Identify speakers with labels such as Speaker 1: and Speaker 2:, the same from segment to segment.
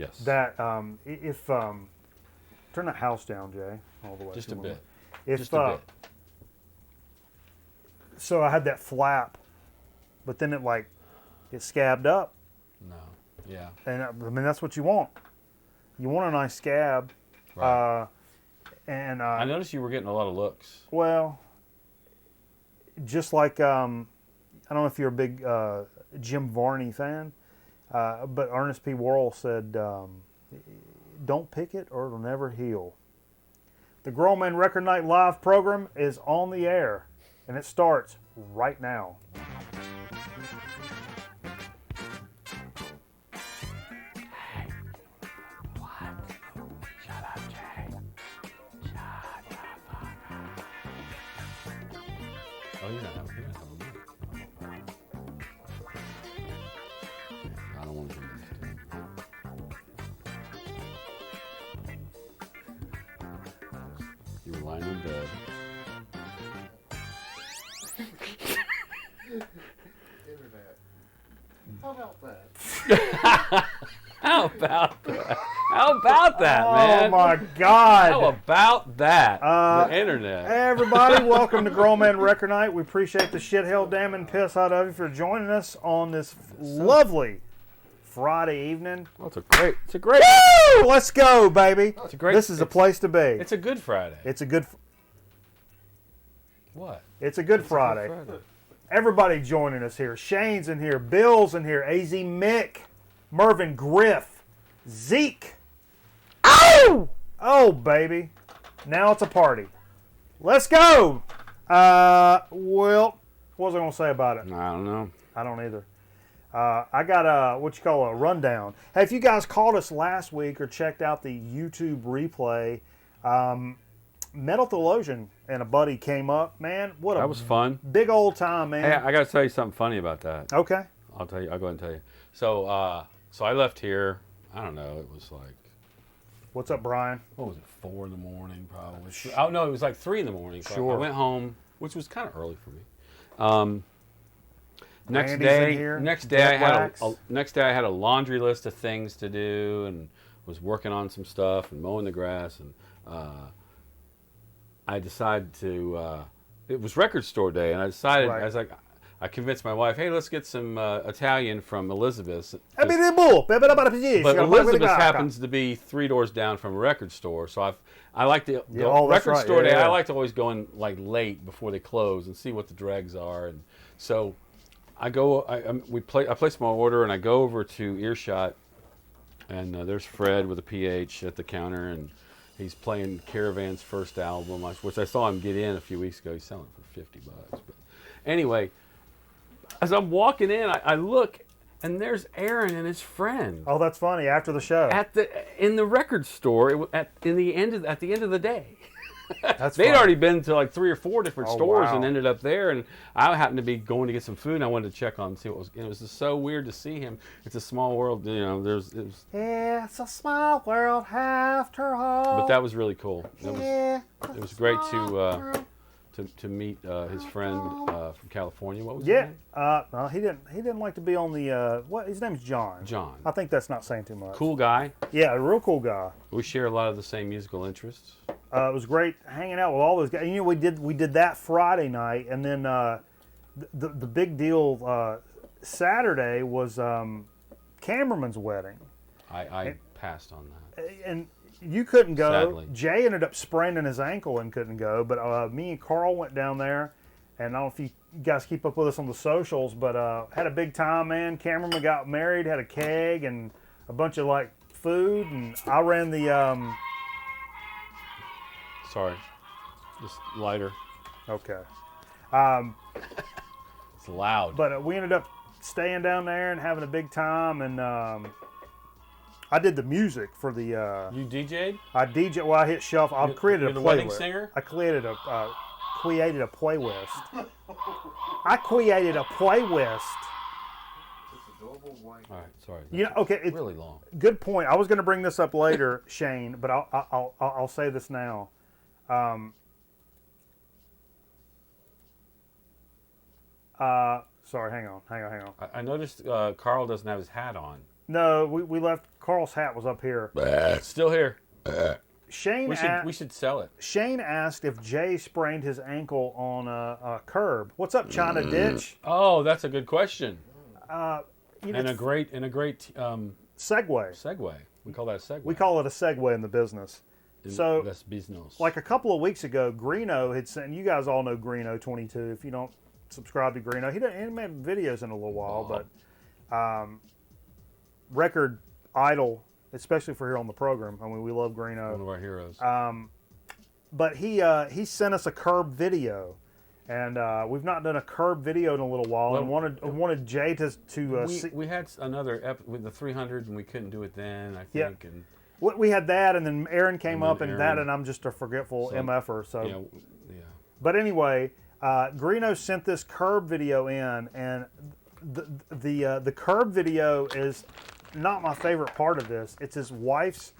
Speaker 1: Yes.
Speaker 2: That if turn the house down, Jay, all the way.
Speaker 1: Just a bit.
Speaker 2: If,
Speaker 1: Just a bit.
Speaker 2: So I had that flap, but then it scabbed up.
Speaker 1: No. Yeah.
Speaker 2: And I mean, that's what you want. You want a nice scab.
Speaker 1: Right.
Speaker 2: I
Speaker 1: noticed you were getting a lot of looks.
Speaker 2: Well, just like I don't know if you're a big Jim Varney fan, but Ernest P. Worrell said, "Don't pick it, or it'll never heal." The Grown Man Record Night live program is on the air, and it starts right now.
Speaker 1: Oh, you're not having me. I don't want to do this. You were lying in bed.
Speaker 3: Internet. How about that?
Speaker 1: How about that? How about that,
Speaker 2: Oh
Speaker 1: man?
Speaker 2: my God!
Speaker 1: How about that? The internet.
Speaker 2: Hey everybody, welcome to Grown Man Record Night. We appreciate the shit, hell, damn, and piss out of you for joining us on this lovely Friday evening.
Speaker 1: Well, it's a great.
Speaker 2: Woo! Let's go, baby.
Speaker 1: It's a great.
Speaker 2: This is a place to be.
Speaker 1: It's a good Friday.
Speaker 2: It's a good.
Speaker 1: What?
Speaker 2: It's a good Friday. Everybody joining us here. Shane's in here. Bill's in here. AZ Mick, Mervin Griff, Zeke. Oh! Oh, baby. Now it's a party. Let's go. Well, what was I going to say about it?
Speaker 1: I don't know.
Speaker 2: I don't either. I got a rundown. Hey, if you guys called us last week or checked out the YouTube replay, Metal Theologian and a buddy came up. Man,
Speaker 1: That was fun.
Speaker 2: big old time, man.
Speaker 1: Hey, I got to tell you something funny about that.
Speaker 2: Okay.
Speaker 1: I'll tell you. I'll go ahead and tell you. So, so I left here. I don't know. It was like,
Speaker 2: What's up, Brian?
Speaker 1: what was it? 4 in the morning, probably. Oh no, it was like 3 in the morning. So
Speaker 2: Sure.
Speaker 1: I went home, which was kind of early for me. Next
Speaker 2: Randy's in
Speaker 1: day,
Speaker 2: here.
Speaker 1: next day
Speaker 2: Jet
Speaker 1: I had
Speaker 2: wax.
Speaker 1: next day I had a laundry list of things to do, and was working on some stuff and mowing the grass, and I decided to. It was record store day, and I decided
Speaker 2: Right.
Speaker 1: I convinced my wife, hey, let's get some Italian from Elizabeth's.
Speaker 2: But
Speaker 1: But Elizabeth happens to be 3 doors down from a record store, so I like the
Speaker 2: oh, that's
Speaker 1: record
Speaker 2: right.
Speaker 1: store
Speaker 2: Yeah,
Speaker 1: day.
Speaker 2: yeah.
Speaker 1: I like to always go in like late before they close and see what the dregs are, and so I go. I place my order, and I go over to Earshot, and there's Fred with a PH at the counter, and he's playing Caravan's first album, which I saw him get in a few weeks ago. He's selling it for $50. But anyway, as I'm walking in, I look, and there's Aaron and his friend
Speaker 2: Oh, that's funny. After the show.
Speaker 1: in the record store at the end of the day.
Speaker 2: That's
Speaker 1: They'd
Speaker 2: funny.
Speaker 1: already been to like 3 or 4 different
Speaker 2: Oh,
Speaker 1: stores
Speaker 2: wow.
Speaker 1: and ended up there, and I happened to be going to get some food, and I wanted to check on and see what was. And it was just so weird to see him. It's a small world, you know.
Speaker 2: It's a small world after all.
Speaker 1: But that was really cool. It was great
Speaker 2: to.
Speaker 1: to meet his friend from California. What was his
Speaker 2: Yeah.
Speaker 1: name?
Speaker 2: No, he didn't like to be on the. What? His name's John.
Speaker 1: John.
Speaker 2: I think that's not saying too much.
Speaker 1: Cool guy.
Speaker 2: Yeah, a real cool guy.
Speaker 1: We share a lot of the same musical interests.
Speaker 2: It was great hanging out with all those guys. You know, we did that Friday night, and then the big deal Saturday was Cameraman's wedding,
Speaker 1: I passed on that.
Speaker 2: and you couldn't go.
Speaker 1: Sadly.
Speaker 2: Jay ended up spraining his ankle and couldn't go, but me and Carl went down there, and I don't know if you guys keep up with us on the socials, but had a big time, man. Cameraman got married, had a keg and a bunch of like food, and I ran the.
Speaker 1: Sorry. Just lighter.
Speaker 2: Okay.
Speaker 1: It's loud.
Speaker 2: But we ended up staying down there and having a big time, and I did the music for the.
Speaker 1: You DJ'd?
Speaker 2: I DJ. Well, I hit shuffle. I created a
Speaker 1: You're the wedding
Speaker 2: playlist.
Speaker 1: singer?
Speaker 2: I created a playlist. I created a playlist.
Speaker 1: All right, sorry.
Speaker 2: You know, okay. It's
Speaker 1: Really long.
Speaker 2: good point. I was going to bring this up later, Shane, but I'll say this now. Sorry, hang on.
Speaker 1: I noticed Carl doesn't have his hat on.
Speaker 2: No, we left. Carl's hat was up here.
Speaker 1: It's still here.
Speaker 2: Shane,
Speaker 1: We should sell it.
Speaker 2: Shane asked if Jay sprained his ankle on a curb. What's up, China Ditch?
Speaker 1: Oh, that's a good question.
Speaker 2: You know,
Speaker 1: And a great
Speaker 2: segue.
Speaker 1: segue. We call that a segue.
Speaker 2: We call it a segue in the business. So,
Speaker 1: that's business.
Speaker 2: like a couple of weeks ago, Greeno had sent. You guys all know Greeno22. If you don't subscribe to Greeno, he hasn't made videos in a little while, but record idol, especially for here on the program. I mean, we love Greeno.
Speaker 1: one of our heroes.
Speaker 2: But he sent us a curb video, and we've not done a curb video in a little while, and wanted Jay to see.
Speaker 1: We had another with the 300, and we couldn't do it then. I
Speaker 2: Yeah.
Speaker 1: think, and
Speaker 2: We had that, and then Aaron came up, and
Speaker 1: Aaron.
Speaker 2: that, and I'm just a forgetful MFer. So,
Speaker 1: yeah.
Speaker 2: but anyway, Greeno sent this curb video in, and the curb video is not my favorite part of this. It's his wife's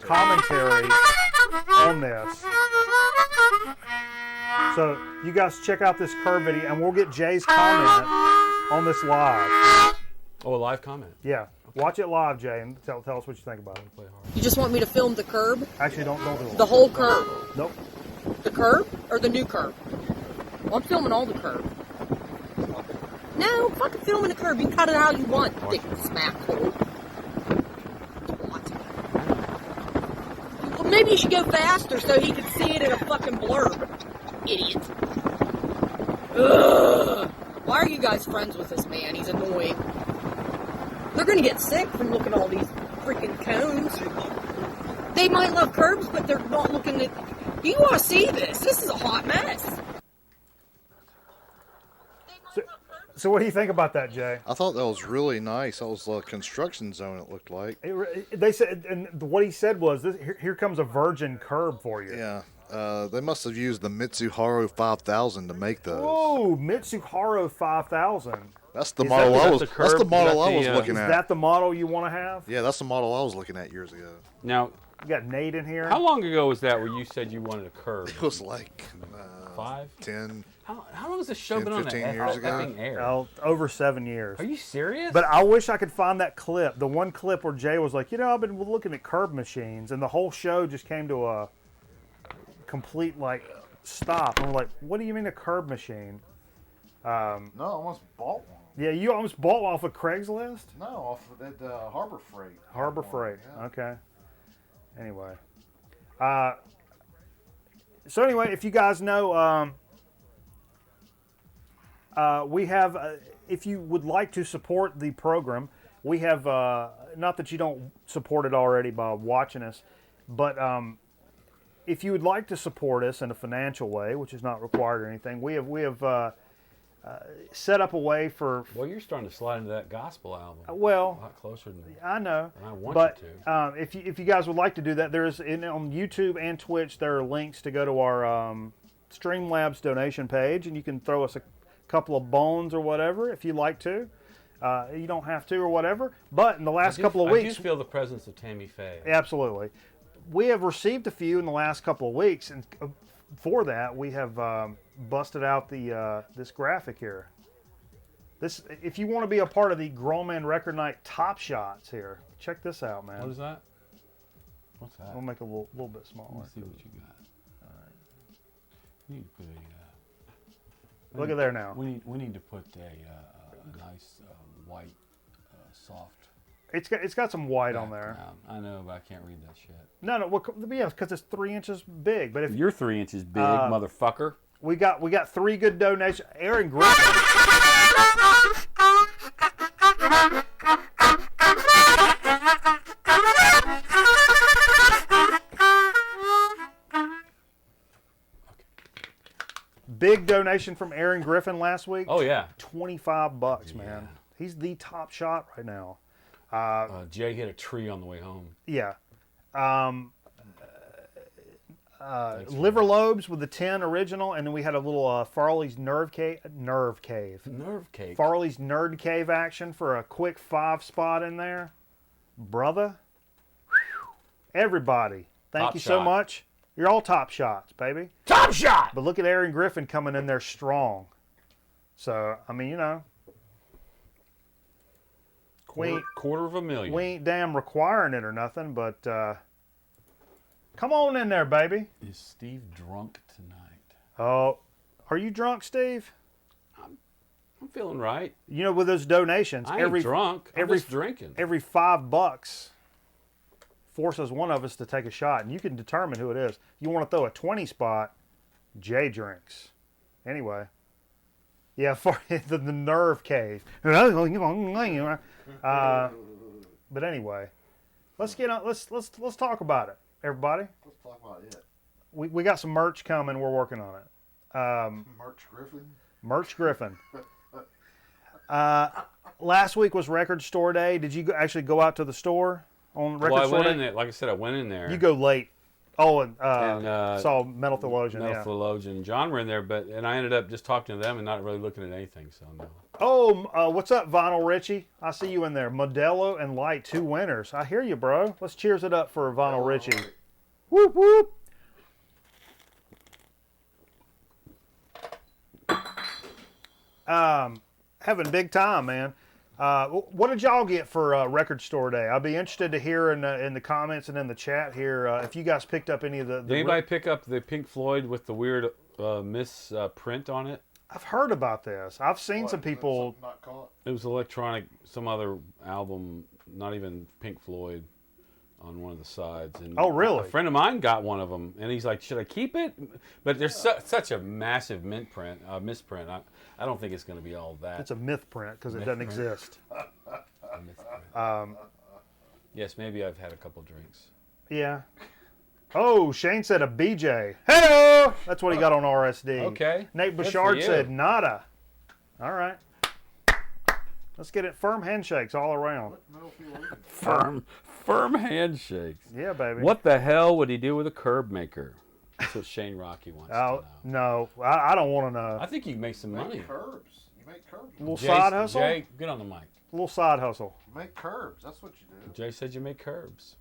Speaker 2: commentary on this. So you guys check out this curb video, and we'll get Jay's comment on this live.
Speaker 1: Oh, a live comment.
Speaker 2: Yeah, watch it live, Jay, and tell us what you think about it.
Speaker 1: Play hard.
Speaker 4: You just want me to film the curb?
Speaker 2: Actually, don't do it.
Speaker 4: The whole curb?
Speaker 2: Nope.
Speaker 4: The curb or the new curb? Well, I'm filming all the curb. No, fucking filming the curb. You can cut it how you want, dick smack hole. What? Well, maybe you should go faster so he can see it in a fucking blurb. Idiot. Ugh. Why are you guys friends with this man? He's annoying. They're gonna get sick from looking at all these freaking cones. They might love curbs, but they're not looking at... You want to see this? This is a hot mess.
Speaker 2: So what do you think about that, Jay?
Speaker 3: I thought that was really nice. That was a construction zone, it looked like.
Speaker 2: They said, and what he said was, here comes a virgin curb for you.
Speaker 3: Yeah. They must have used the Mitsuharu 5000 to make those.
Speaker 2: Oh, Mitsuharu 5000.
Speaker 3: That's the
Speaker 2: Is
Speaker 3: model
Speaker 2: that-
Speaker 3: I was.
Speaker 1: that's the
Speaker 3: That's the
Speaker 1: curb?
Speaker 3: model
Speaker 1: Is that
Speaker 3: I was
Speaker 1: the,
Speaker 3: looking
Speaker 2: Is
Speaker 3: at.
Speaker 2: that the model you want to have?
Speaker 3: Yeah, that's the model I was looking at years ago.
Speaker 1: Now,
Speaker 2: You got Nate in here.
Speaker 1: how long ago was that where you said you wanted a curb?
Speaker 3: It was like
Speaker 1: 5?
Speaker 3: 10.
Speaker 1: How long has this show
Speaker 3: 10,
Speaker 1: been on
Speaker 3: 15
Speaker 1: the
Speaker 3: years ago?
Speaker 1: effing air?
Speaker 2: Oh, over 7 years.
Speaker 1: Are you serious?
Speaker 2: But I wish I could find that clip. The one clip where Jay was like, I've been looking at curb machines, and the whole show just came to a complete stop. And we're like, what do you mean a curb machine?
Speaker 3: No, I almost bought one.
Speaker 2: Yeah, you almost bought one off of Craigslist?
Speaker 3: No, off of that Harbor Freight.
Speaker 2: Harbor Freight.
Speaker 3: Yeah.
Speaker 2: Okay. Anyway. So anyway, if you guys know, we have, if you would like to support the program, we have, not that you don't support it already by watching us, but if you would like to support us in a financial way, which is not required or anything, we have set up a way for.
Speaker 1: Well, you're starting to slide into that gospel album. a
Speaker 2: Well,
Speaker 1: lot closer than
Speaker 2: I know,
Speaker 1: I want
Speaker 2: but
Speaker 1: you to.
Speaker 2: if you guys would like to do that, there's on YouTube and Twitch there are links to go to our Streamlabs donation page, and you can throw us a couple of bones or whatever if you like to. You don't have to or whatever. But in the last couple of weeks,
Speaker 1: I do feel the presence of Tammy Faye.
Speaker 2: absolutely, we have received a few in the last couple of weeks, and for that we have busted out the this graphic here. This, if you want to be a part of the Grown Man Record Night Top Shots here, check this out, man.
Speaker 1: What is that? What's that?
Speaker 2: We'll make it a little bit smaller.
Speaker 1: Let's see what you got. All right. We need to put
Speaker 2: Look at there now.
Speaker 1: We need to put a nice white soft.
Speaker 2: It's got some white on there.
Speaker 1: background. I know, but I can't read that shit.
Speaker 2: No, well, yeah, because it's 3 inches big. But if
Speaker 1: You're 3 inches big, motherfucker.
Speaker 2: we got 3 good donations, Aaron Griffin. Big donation from Aaron Griffin last week.
Speaker 1: Oh yeah.
Speaker 2: $25, man. He's the top shot right now.
Speaker 1: Jay hit a tree on the way home.
Speaker 2: Yeah. Liver lobes with the 10 original, and then we had a little Farley's Nerve Cave.
Speaker 1: Nerve cake.
Speaker 2: Farley's Nerd Cave action for a quick 5 spot in there. Brother. Everybody, thank
Speaker 1: Top
Speaker 2: you so
Speaker 1: shot.
Speaker 2: much. You're all top shots, baby.
Speaker 1: Top shot.
Speaker 2: But look at Aaron Griffin coming in there strong. So, I mean,
Speaker 1: Quarter of a million.
Speaker 2: We ain't damn requiring it or nothing, but come on in there, baby.
Speaker 1: Is Steve drunk tonight?
Speaker 2: Oh, are you drunk, Steve?
Speaker 1: I'm feeling right.
Speaker 2: You know, with those donations,
Speaker 1: I ain't drunk. I'm just drinking.
Speaker 2: Every $5 forces one of us to take a shot, and you can determine who it is. You want to throw a 20 spot, Jay drinks. Anyway, yeah, for the nerve cave. But anyway, let's get on. Let's talk about it, everybody.
Speaker 3: Let's talk about it.
Speaker 2: We got some merch coming. We're working on it.
Speaker 3: Merch Griffin.
Speaker 2: Merch Griffin. Last week was Record Store Day. Did you actually go out to the store on Record
Speaker 1: Well, I
Speaker 2: Store
Speaker 1: went
Speaker 2: Day?
Speaker 1: in there. Like I said, I went in there.
Speaker 2: You go late. Oh, and
Speaker 1: And,
Speaker 2: saw Metal Theologian.
Speaker 1: Metal
Speaker 2: Yeah.
Speaker 1: Theologian and John were in there, and I ended up just talking to them and not really looking at anything. So no.
Speaker 2: Oh, what's up, Vinyl Richie? I see you in there. Modelo and Light, 2 winners. I hear you, bro. Let's cheers it up for Vinyl Richie.
Speaker 3: Right.
Speaker 2: Whoop whoop. Having big time, man. What did y'all get for Record Store Day? I'd be interested to hear in the comments and in the chat here if you guys picked up any of the.
Speaker 1: Did anybody pick up the Pink Floyd with the weird misprint on it?
Speaker 2: I've heard about this. I've seen some people.
Speaker 3: Not caught.
Speaker 1: It was electronic, some other album, not even Pink Floyd, on one of the sides. And
Speaker 2: Oh, really?
Speaker 1: A friend of mine got one of them, and he's like, "Should I keep it?" But there's such a massive misprint. I don't think it's going to be all that.
Speaker 2: It's a myth print because it doesn't exist.
Speaker 1: A misprint. Yes, maybe I've had a couple drinks.
Speaker 2: Yeah. Oh, Shane said a BJ. Hello. That's what he got on RSD.
Speaker 1: Okay.
Speaker 2: Nate
Speaker 1: Good for
Speaker 2: Bouchard
Speaker 1: you.
Speaker 2: said nada. All right. Let's get it. Firm handshakes all around.
Speaker 1: Firm handshakes.
Speaker 2: Yeah, baby.
Speaker 1: What the hell would he do with a curb maker? That's what Shane Rocky wants
Speaker 2: Oh,
Speaker 1: to know.
Speaker 2: no. I don't want to know.
Speaker 1: I think you can make some money.
Speaker 3: Make curbs. You make curbs.
Speaker 2: A little side hustle?
Speaker 1: Jay, get on the mic.
Speaker 2: A little side hustle.
Speaker 3: You make curbs. That's what you do.
Speaker 1: Jay said you make curbs.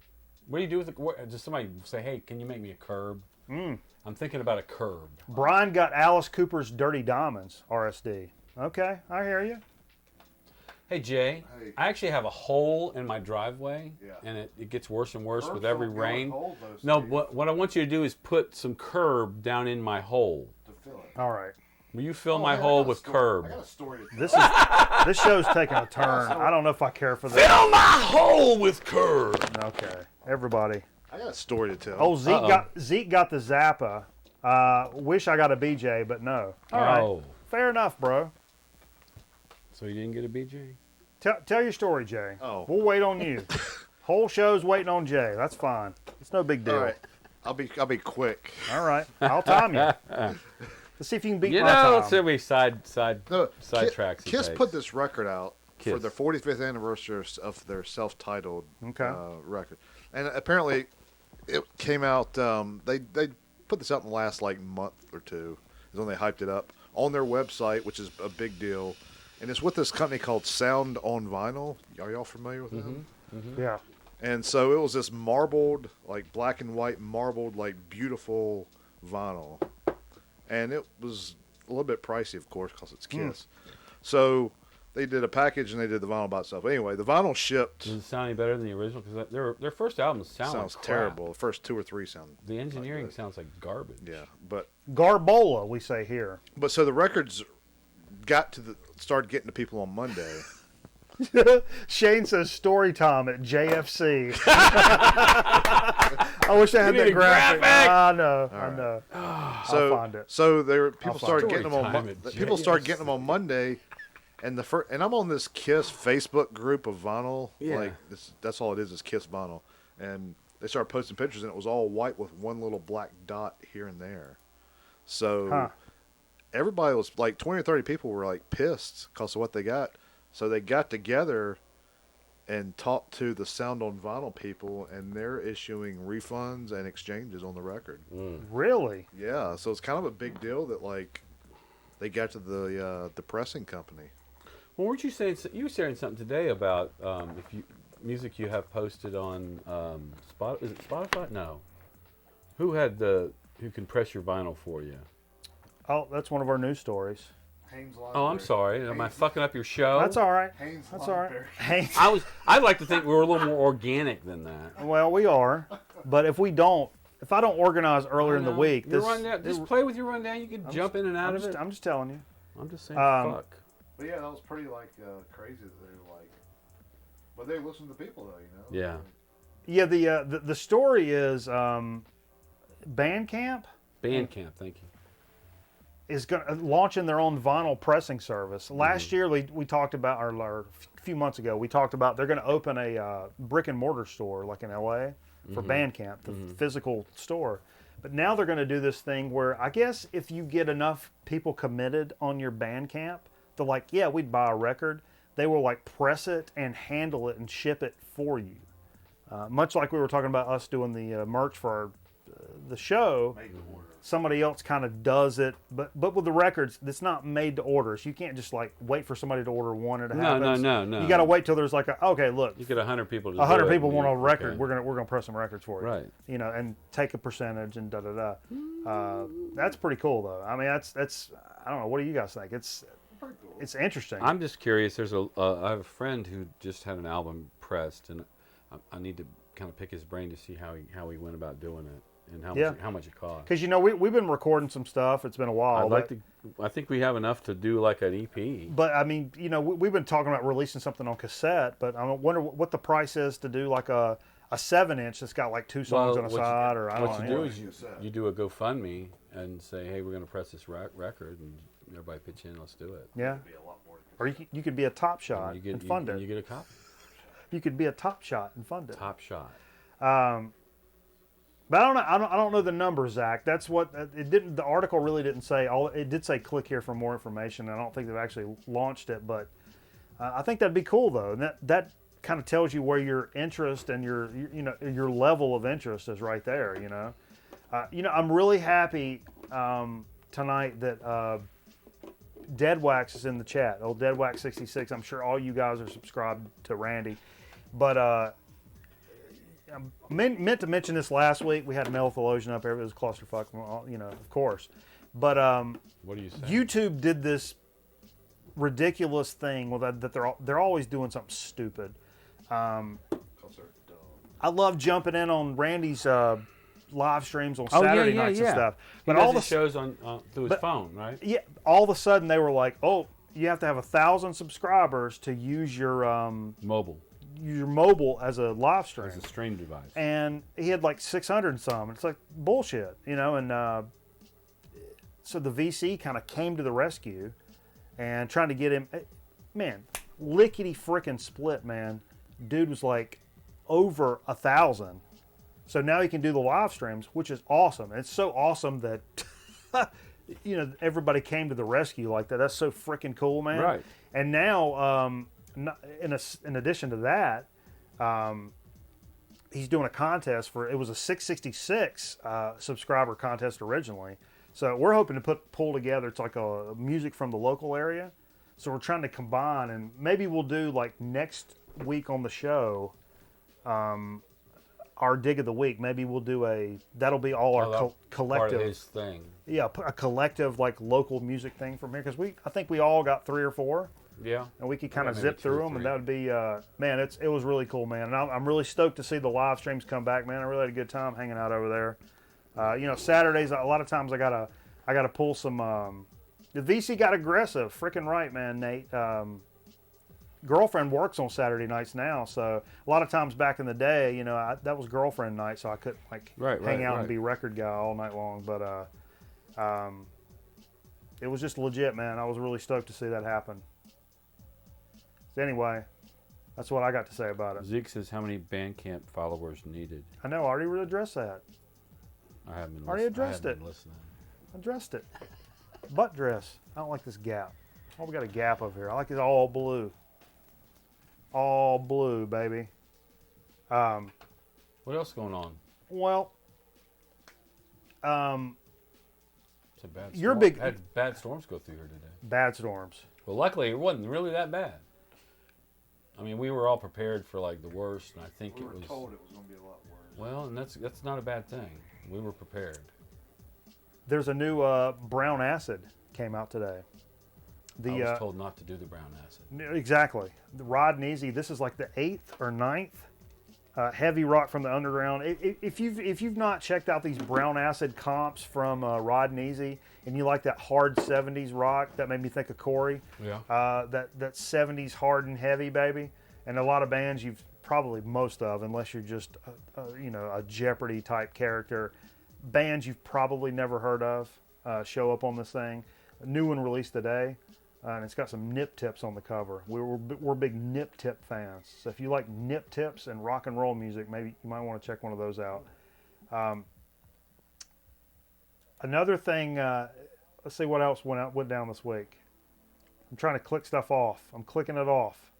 Speaker 1: What do you do with the? Just somebody say, "Hey, can you make me a curb?" I'm thinking about a curb.
Speaker 2: Brian got Alice Cooper's Dirty Diamonds, RSD. Okay, I hear you.
Speaker 1: Hey Jay,
Speaker 3: Hey.
Speaker 1: I actually have a hole in my driveway,
Speaker 3: Yeah.
Speaker 1: and it gets worse and worse
Speaker 3: Curbs
Speaker 1: with every
Speaker 3: don't go in
Speaker 1: rain.
Speaker 3: holes, though,
Speaker 1: No,
Speaker 3: Steve,
Speaker 1: what I want you to do is put some curb down in my hole.
Speaker 3: to fill it.
Speaker 2: All right.
Speaker 1: Will you fill
Speaker 3: Oh,
Speaker 1: my
Speaker 3: hey, I
Speaker 1: hole
Speaker 3: got a
Speaker 1: with
Speaker 3: story.
Speaker 1: curb?
Speaker 3: I got a story to tell.
Speaker 2: This show's taking a turn. I don't know if I care for this.
Speaker 1: Fill my hole with curb.
Speaker 2: Okay, everybody.
Speaker 3: I got a story to tell.
Speaker 2: Oh, Zeke
Speaker 1: Uh-oh.
Speaker 2: got the Zappa. Wish I got a BJ, but no. All right.
Speaker 1: Oh.
Speaker 2: Fair enough, bro.
Speaker 1: So you didn't get a BJ?
Speaker 2: Tell your story, Jay.
Speaker 3: Oh.
Speaker 2: We'll wait on you. Whole show's waiting on Jay. That's fine. It's no big deal.
Speaker 3: All right. I'll be quick.
Speaker 2: All right. I'll time you. Let's see if you can beat
Speaker 1: You
Speaker 2: my
Speaker 1: know,
Speaker 2: time.
Speaker 1: let's see we side
Speaker 3: No,
Speaker 1: tracks. he
Speaker 3: Kiss
Speaker 1: takes.
Speaker 3: put this record out for
Speaker 1: Kiss.
Speaker 3: their 45th anniversary of their self-titled
Speaker 2: Okay.
Speaker 3: record, and apparently it came out. They put this out in the last month or two. Is when they hyped it up on their website, which is a big deal, and it's with this company called Sound on Vinyl. Are y'all familiar with them?
Speaker 2: Yeah.
Speaker 3: And so it was this marbled, black and white marbled, beautiful vinyl. And it was a little bit pricey, of course, because it's Kiss. So they did a package and they did the vinyl by itself. Anyway, the vinyl shipped.
Speaker 1: Does it sound any better than the original? Because their first album sounds
Speaker 3: Sounds
Speaker 1: like crap.
Speaker 3: terrible. The first 2 or 3 sound.
Speaker 1: The engineering
Speaker 3: good.
Speaker 1: sounds like garbage.
Speaker 3: Yeah, but
Speaker 2: Garbola, we say here.
Speaker 3: so the records started getting to people on Monday.
Speaker 2: Shane says story time at JFC. I wish I had
Speaker 1: need
Speaker 2: that
Speaker 1: a
Speaker 2: graphic.
Speaker 1: graphic.
Speaker 2: I know. I
Speaker 3: right.
Speaker 2: know.
Speaker 3: So,
Speaker 2: I'll find it.
Speaker 3: So
Speaker 2: find
Speaker 3: people started
Speaker 1: it.
Speaker 3: getting them
Speaker 1: Story time at
Speaker 3: People started getting
Speaker 1: JFC.
Speaker 3: them on Monday, and and I'm on this Kiss Facebook group of vinyl.
Speaker 1: Yeah.
Speaker 3: That's all it is Kiss vinyl, and they started posting pictures, and it was all white with one little black dot here and there. So everybody was 20 or 30 people were pissed because of what they got. So they got together and talked to the Sound on Vinyl people, and they're issuing refunds and exchanges on the record.
Speaker 2: Really?
Speaker 3: Yeah, so it's kind of a big deal that they got to the pressing company.
Speaker 1: Well, weren't you saying you were sharing something today about music you have posted on Is it Spotify? No. Who can press your vinyl for you?
Speaker 2: Oh, that's one of our news stories.
Speaker 3: Haynes
Speaker 1: Oh, I'm sorry. Am I fucking up your show?
Speaker 2: That's all right.
Speaker 3: Haynes
Speaker 2: That's all right. Haynes.
Speaker 1: I'd like to think we were a little more organic than that.
Speaker 2: Well, we are, but if I don't organize earlier in the week,
Speaker 1: Your rundown, just play with your rundown. You can jump in and out of it.
Speaker 2: I'm just telling you.
Speaker 1: I'm just saying, fuck.
Speaker 3: But yeah, that was pretty like crazy that they were like, but they listen to people though, you know.
Speaker 1: Yeah.
Speaker 2: Yeah, the story is Bandcamp.
Speaker 1: Bandcamp, thank you.
Speaker 2: Is launching their own vinyl pressing service. Last year we talked about, or a few months ago, we talked about they're going to open a brick and mortar store like in LA for Bandcamp, the physical store. But now they're going to do this thing where I guess if you get enough people committed on your Bandcamp, they're like, yeah, we'd buy a record. They will like press it and handle it and ship it for you. Much like we were talking about us doing the merch for the show. Somebody else kind of does it, but with the records, it's not made to order. So you can't just like wait for somebody to order one and it happens.
Speaker 1: No.
Speaker 2: You got to wait till there's like okay, look,
Speaker 1: You get 100 people to
Speaker 2: 100
Speaker 1: do it,
Speaker 2: people want a
Speaker 1: and
Speaker 2: record.
Speaker 1: okay.
Speaker 2: We're gonna press some records for you,
Speaker 1: Right.
Speaker 2: You know, and take a percentage and da da da. That's pretty cool though. I mean, that's I don't know. What do you guys think? It's interesting.
Speaker 1: I'm just curious. I have a friend who just had an album pressed, and I need to kind of pick his brain to see how he went about doing it and how much it cost.
Speaker 2: Because you know we've been recording some stuff. It's been a while.
Speaker 1: I think we have enough to do like an EP.
Speaker 2: But I mean, you know, we've been talking about releasing something on cassette. But I wonder what the price is to do like a 7-inch that's got like 2 songs on the side, or I don't know.
Speaker 1: What you do is you do a GoFundMe and say, hey, we're going to press this record, and everybody pitch in. Let's do it.
Speaker 2: Yeah. Or you could be a Top Shot and fund it.
Speaker 1: You get a copy.
Speaker 2: You could be a Top Shot and fund it.
Speaker 1: Top Shot.
Speaker 2: But I don't know. I don't know the numbers, Zach. That's what it didn't. The article really didn't say. It did say click here for more information. I don't think they've actually launched it, but I think that'd be cool though. And that kind of tells you where your interest and your level of interest is right there. You know, I'm really happy tonight that Dead Wax is in the chat. Old Dead Wax 66. I'm sure all you guys are subscribed to Randy, but I meant to mention this last week. We had Mel Theologian up there. It was a clusterfuck, you know, of course. But
Speaker 1: what are you saying?
Speaker 2: YouTube did this ridiculous thing that they're always doing something stupid. I love jumping in on Randy's live streams on Saturday nights and stuff.
Speaker 1: But all the shows on through his phone, right?
Speaker 2: Yeah. All of a sudden they were like, "Oh, you have to have 1,000 subscribers to use your mobile as a live stream,
Speaker 1: as a stream device."
Speaker 2: And he had like 600 and some. It's like bullshit, you know. And so the VC kind of came to the rescue and trying to get him. Man, lickety frickin' split, man. Dude was like over 1,000. So now he can do the live streams, which is awesome. And it's so awesome that you know everybody came to the rescue like that. That's so freaking cool, man.
Speaker 1: Right.
Speaker 2: And now, in addition to that, he's doing a contest for. It was a 666 subscriber contest originally. So we're hoping to pull together. It's like a music from the local area. So we're trying to combine, and maybe we'll do like next week on the show. Our dig of the week. Maybe we'll do that'll be all our collective.
Speaker 1: Part of his thing.
Speaker 2: Yeah, a collective like local music thing from here, because I think we all got 3 or 4.
Speaker 1: Yeah.
Speaker 2: And we could kind of zip through them, and that would be man. It was really cool, man. And I'm really stoked to see the live streams come back, man. I really had a good time hanging out over there. You know, Saturdays a lot of times I gotta pull some. The VC got aggressive, freaking right, man, Nate. Girlfriend works on Saturday nights now, so a lot of times back in the day, you know, that was girlfriend night, so I couldn't like hang out and be record guy all night long. But it was just legit, man. I was really stoked to see that happen. So anyway, that's what I got to say about it.
Speaker 1: Zeke says, how many Bandcamp followers needed?
Speaker 2: I know, I already addressed that.
Speaker 1: I haven't been
Speaker 2: already addressed it.
Speaker 1: Listening.
Speaker 2: Addressed it. Butt dress. I don't like this gap. Oh, we got a gap over here. I like it all blue. All blue, baby.
Speaker 1: What else going on?
Speaker 2: Well,
Speaker 1: it's a bad
Speaker 2: you're
Speaker 1: storm.
Speaker 2: big.
Speaker 1: Had bad storms go through here today.
Speaker 2: Bad storms.
Speaker 1: Well, luckily it wasn't really that bad. I mean, we were all prepared for like the worst, and I think
Speaker 3: we were told it was going to be a lot worse.
Speaker 1: Well, and that's not a bad thing. We were prepared.
Speaker 2: There's a new brown acid came out today. The
Speaker 1: I was told not to do the brown acid.
Speaker 2: exactly the Rod and Easy. This is like the 8th or 9th heavy rock from the underground. If you've not checked out these brown acid comps from Rod and Easy, and you like that hard 70s rock, that made me think of Corey.
Speaker 1: Yeah.
Speaker 2: That 70s hard and heavy, baby. And a lot of bands you've probably most of, unless you're just a Jeopardy type character, bands you've probably never heard of show up on this thing. A new one released today, and it's got some nip tips on the cover. We're big nip tip fans, so if you like nip tips and rock and roll music, maybe you might want to check one of those out. Another thing, let's see what else went down this week. I'm trying to click stuff off. I'm clicking it off.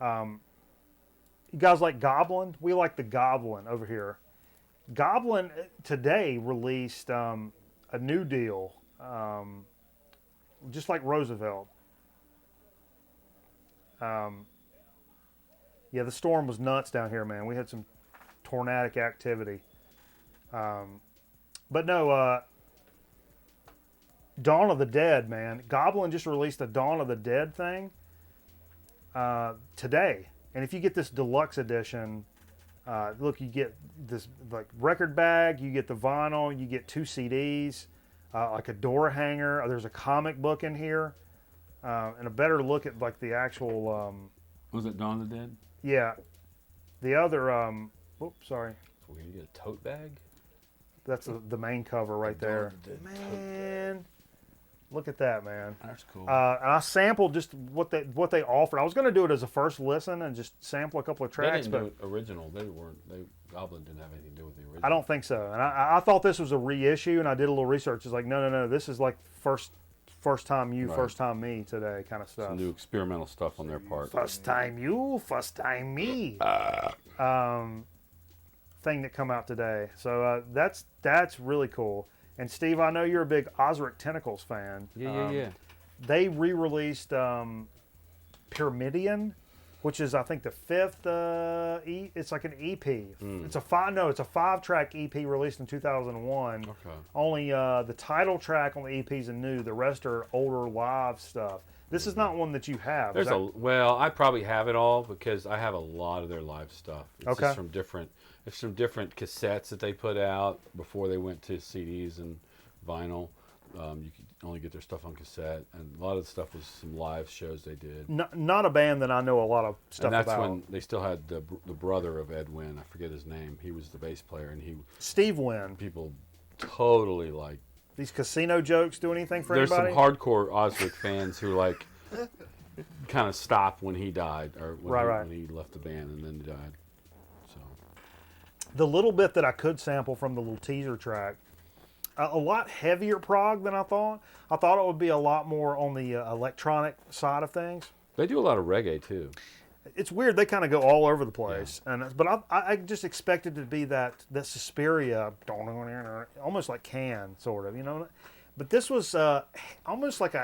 Speaker 2: You guys like Goblin? We like the Goblin over here. Goblin today released a new deal, just like Roosevelt. Yeah, the storm was nuts down here, man. We had some tornadic activity. But no, Dawn of the Dead, man. Goblin just released a Dawn of the Dead thing today. And if you get this deluxe edition, look, you get this like record bag, you get the vinyl, you get 2 CDs, like a door hanger. There's a comic book in here, and a better look at like the actual.
Speaker 1: Was it Dawn of the Dead?
Speaker 2: Yeah, the other. Oops, sorry.
Speaker 1: So we're gonna get a tote bag.
Speaker 2: That's the main cover right there. Man, look at that, man.
Speaker 1: That's cool.
Speaker 2: And I sampled just what they offered. I was going to do it as a first listen and just sample a couple of
Speaker 1: They
Speaker 2: tracks,
Speaker 1: didn't
Speaker 2: but
Speaker 1: do it original. Goblin didn't have anything to do with the original.
Speaker 2: I don't think so. And I thought this was a reissue, and I did a little research. It's like, no. This is like first time you,
Speaker 1: Right.
Speaker 2: first time me today kind of stuff.
Speaker 1: Some new experimental stuff on their part.
Speaker 2: First time you, first time me. Thing that come out today. So that's really cool. And Steve, I know you're a big Osric Tentacles fan.
Speaker 1: Yeah.
Speaker 2: They re-released Pyramidion, which is I think the 5th. It's like an EP. It's a 5-track EP released in 2001.
Speaker 1: Okay.
Speaker 2: Only the title track on the EP is new. The rest are older live stuff. This is not one that you have.
Speaker 1: I probably have it all because I have a lot of their live stuff. It's
Speaker 2: Okay.
Speaker 1: just from different cassettes that they put out before they went to CDs and vinyl. You could only get their stuff on cassette, and a lot of the stuff was some live shows they did.
Speaker 2: Not a band that I know a lot of stuff
Speaker 1: And that's
Speaker 2: about.
Speaker 1: when they still had the brother of Ed Wynn. I forget his name. He was the bass player, and
Speaker 2: Steve Wynn.
Speaker 1: people totally like.
Speaker 2: These casino jokes do anything for
Speaker 1: There's
Speaker 2: anybody?
Speaker 1: some hardcore Osric fans who like kind of stopped when he died, or when he left the band, and then died. So
Speaker 2: The little bit that I could sample from the little teaser track, a lot heavier prog than I thought. I thought it would be a lot more on the electronic side of things.
Speaker 1: they do a lot of reggae too.
Speaker 2: It's weird. They kind of go all over the place, but I just expected it to be that Suspiria, almost like Can, sort of, you know. But this was almost like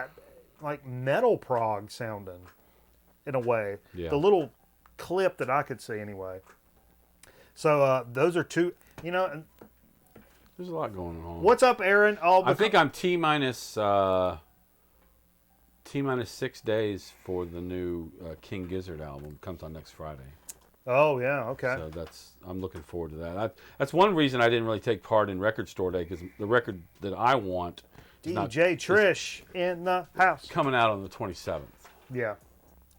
Speaker 2: metal prog sounding, in a way.
Speaker 1: Yeah.
Speaker 2: The little clip that I could see, anyway. So those are two. You know, and
Speaker 1: There's a lot going on.
Speaker 2: what's up, Aaron?
Speaker 1: I think I'm T minus 6 days for the new King Gizzard album. Comes on next Friday.
Speaker 2: Oh yeah, okay.
Speaker 1: So I'm looking forward to that. That's one reason I didn't really take part in Record Store Day, because the record that I want is
Speaker 2: DJ Trish in the house.
Speaker 1: coming out on the 27th.
Speaker 2: Yeah.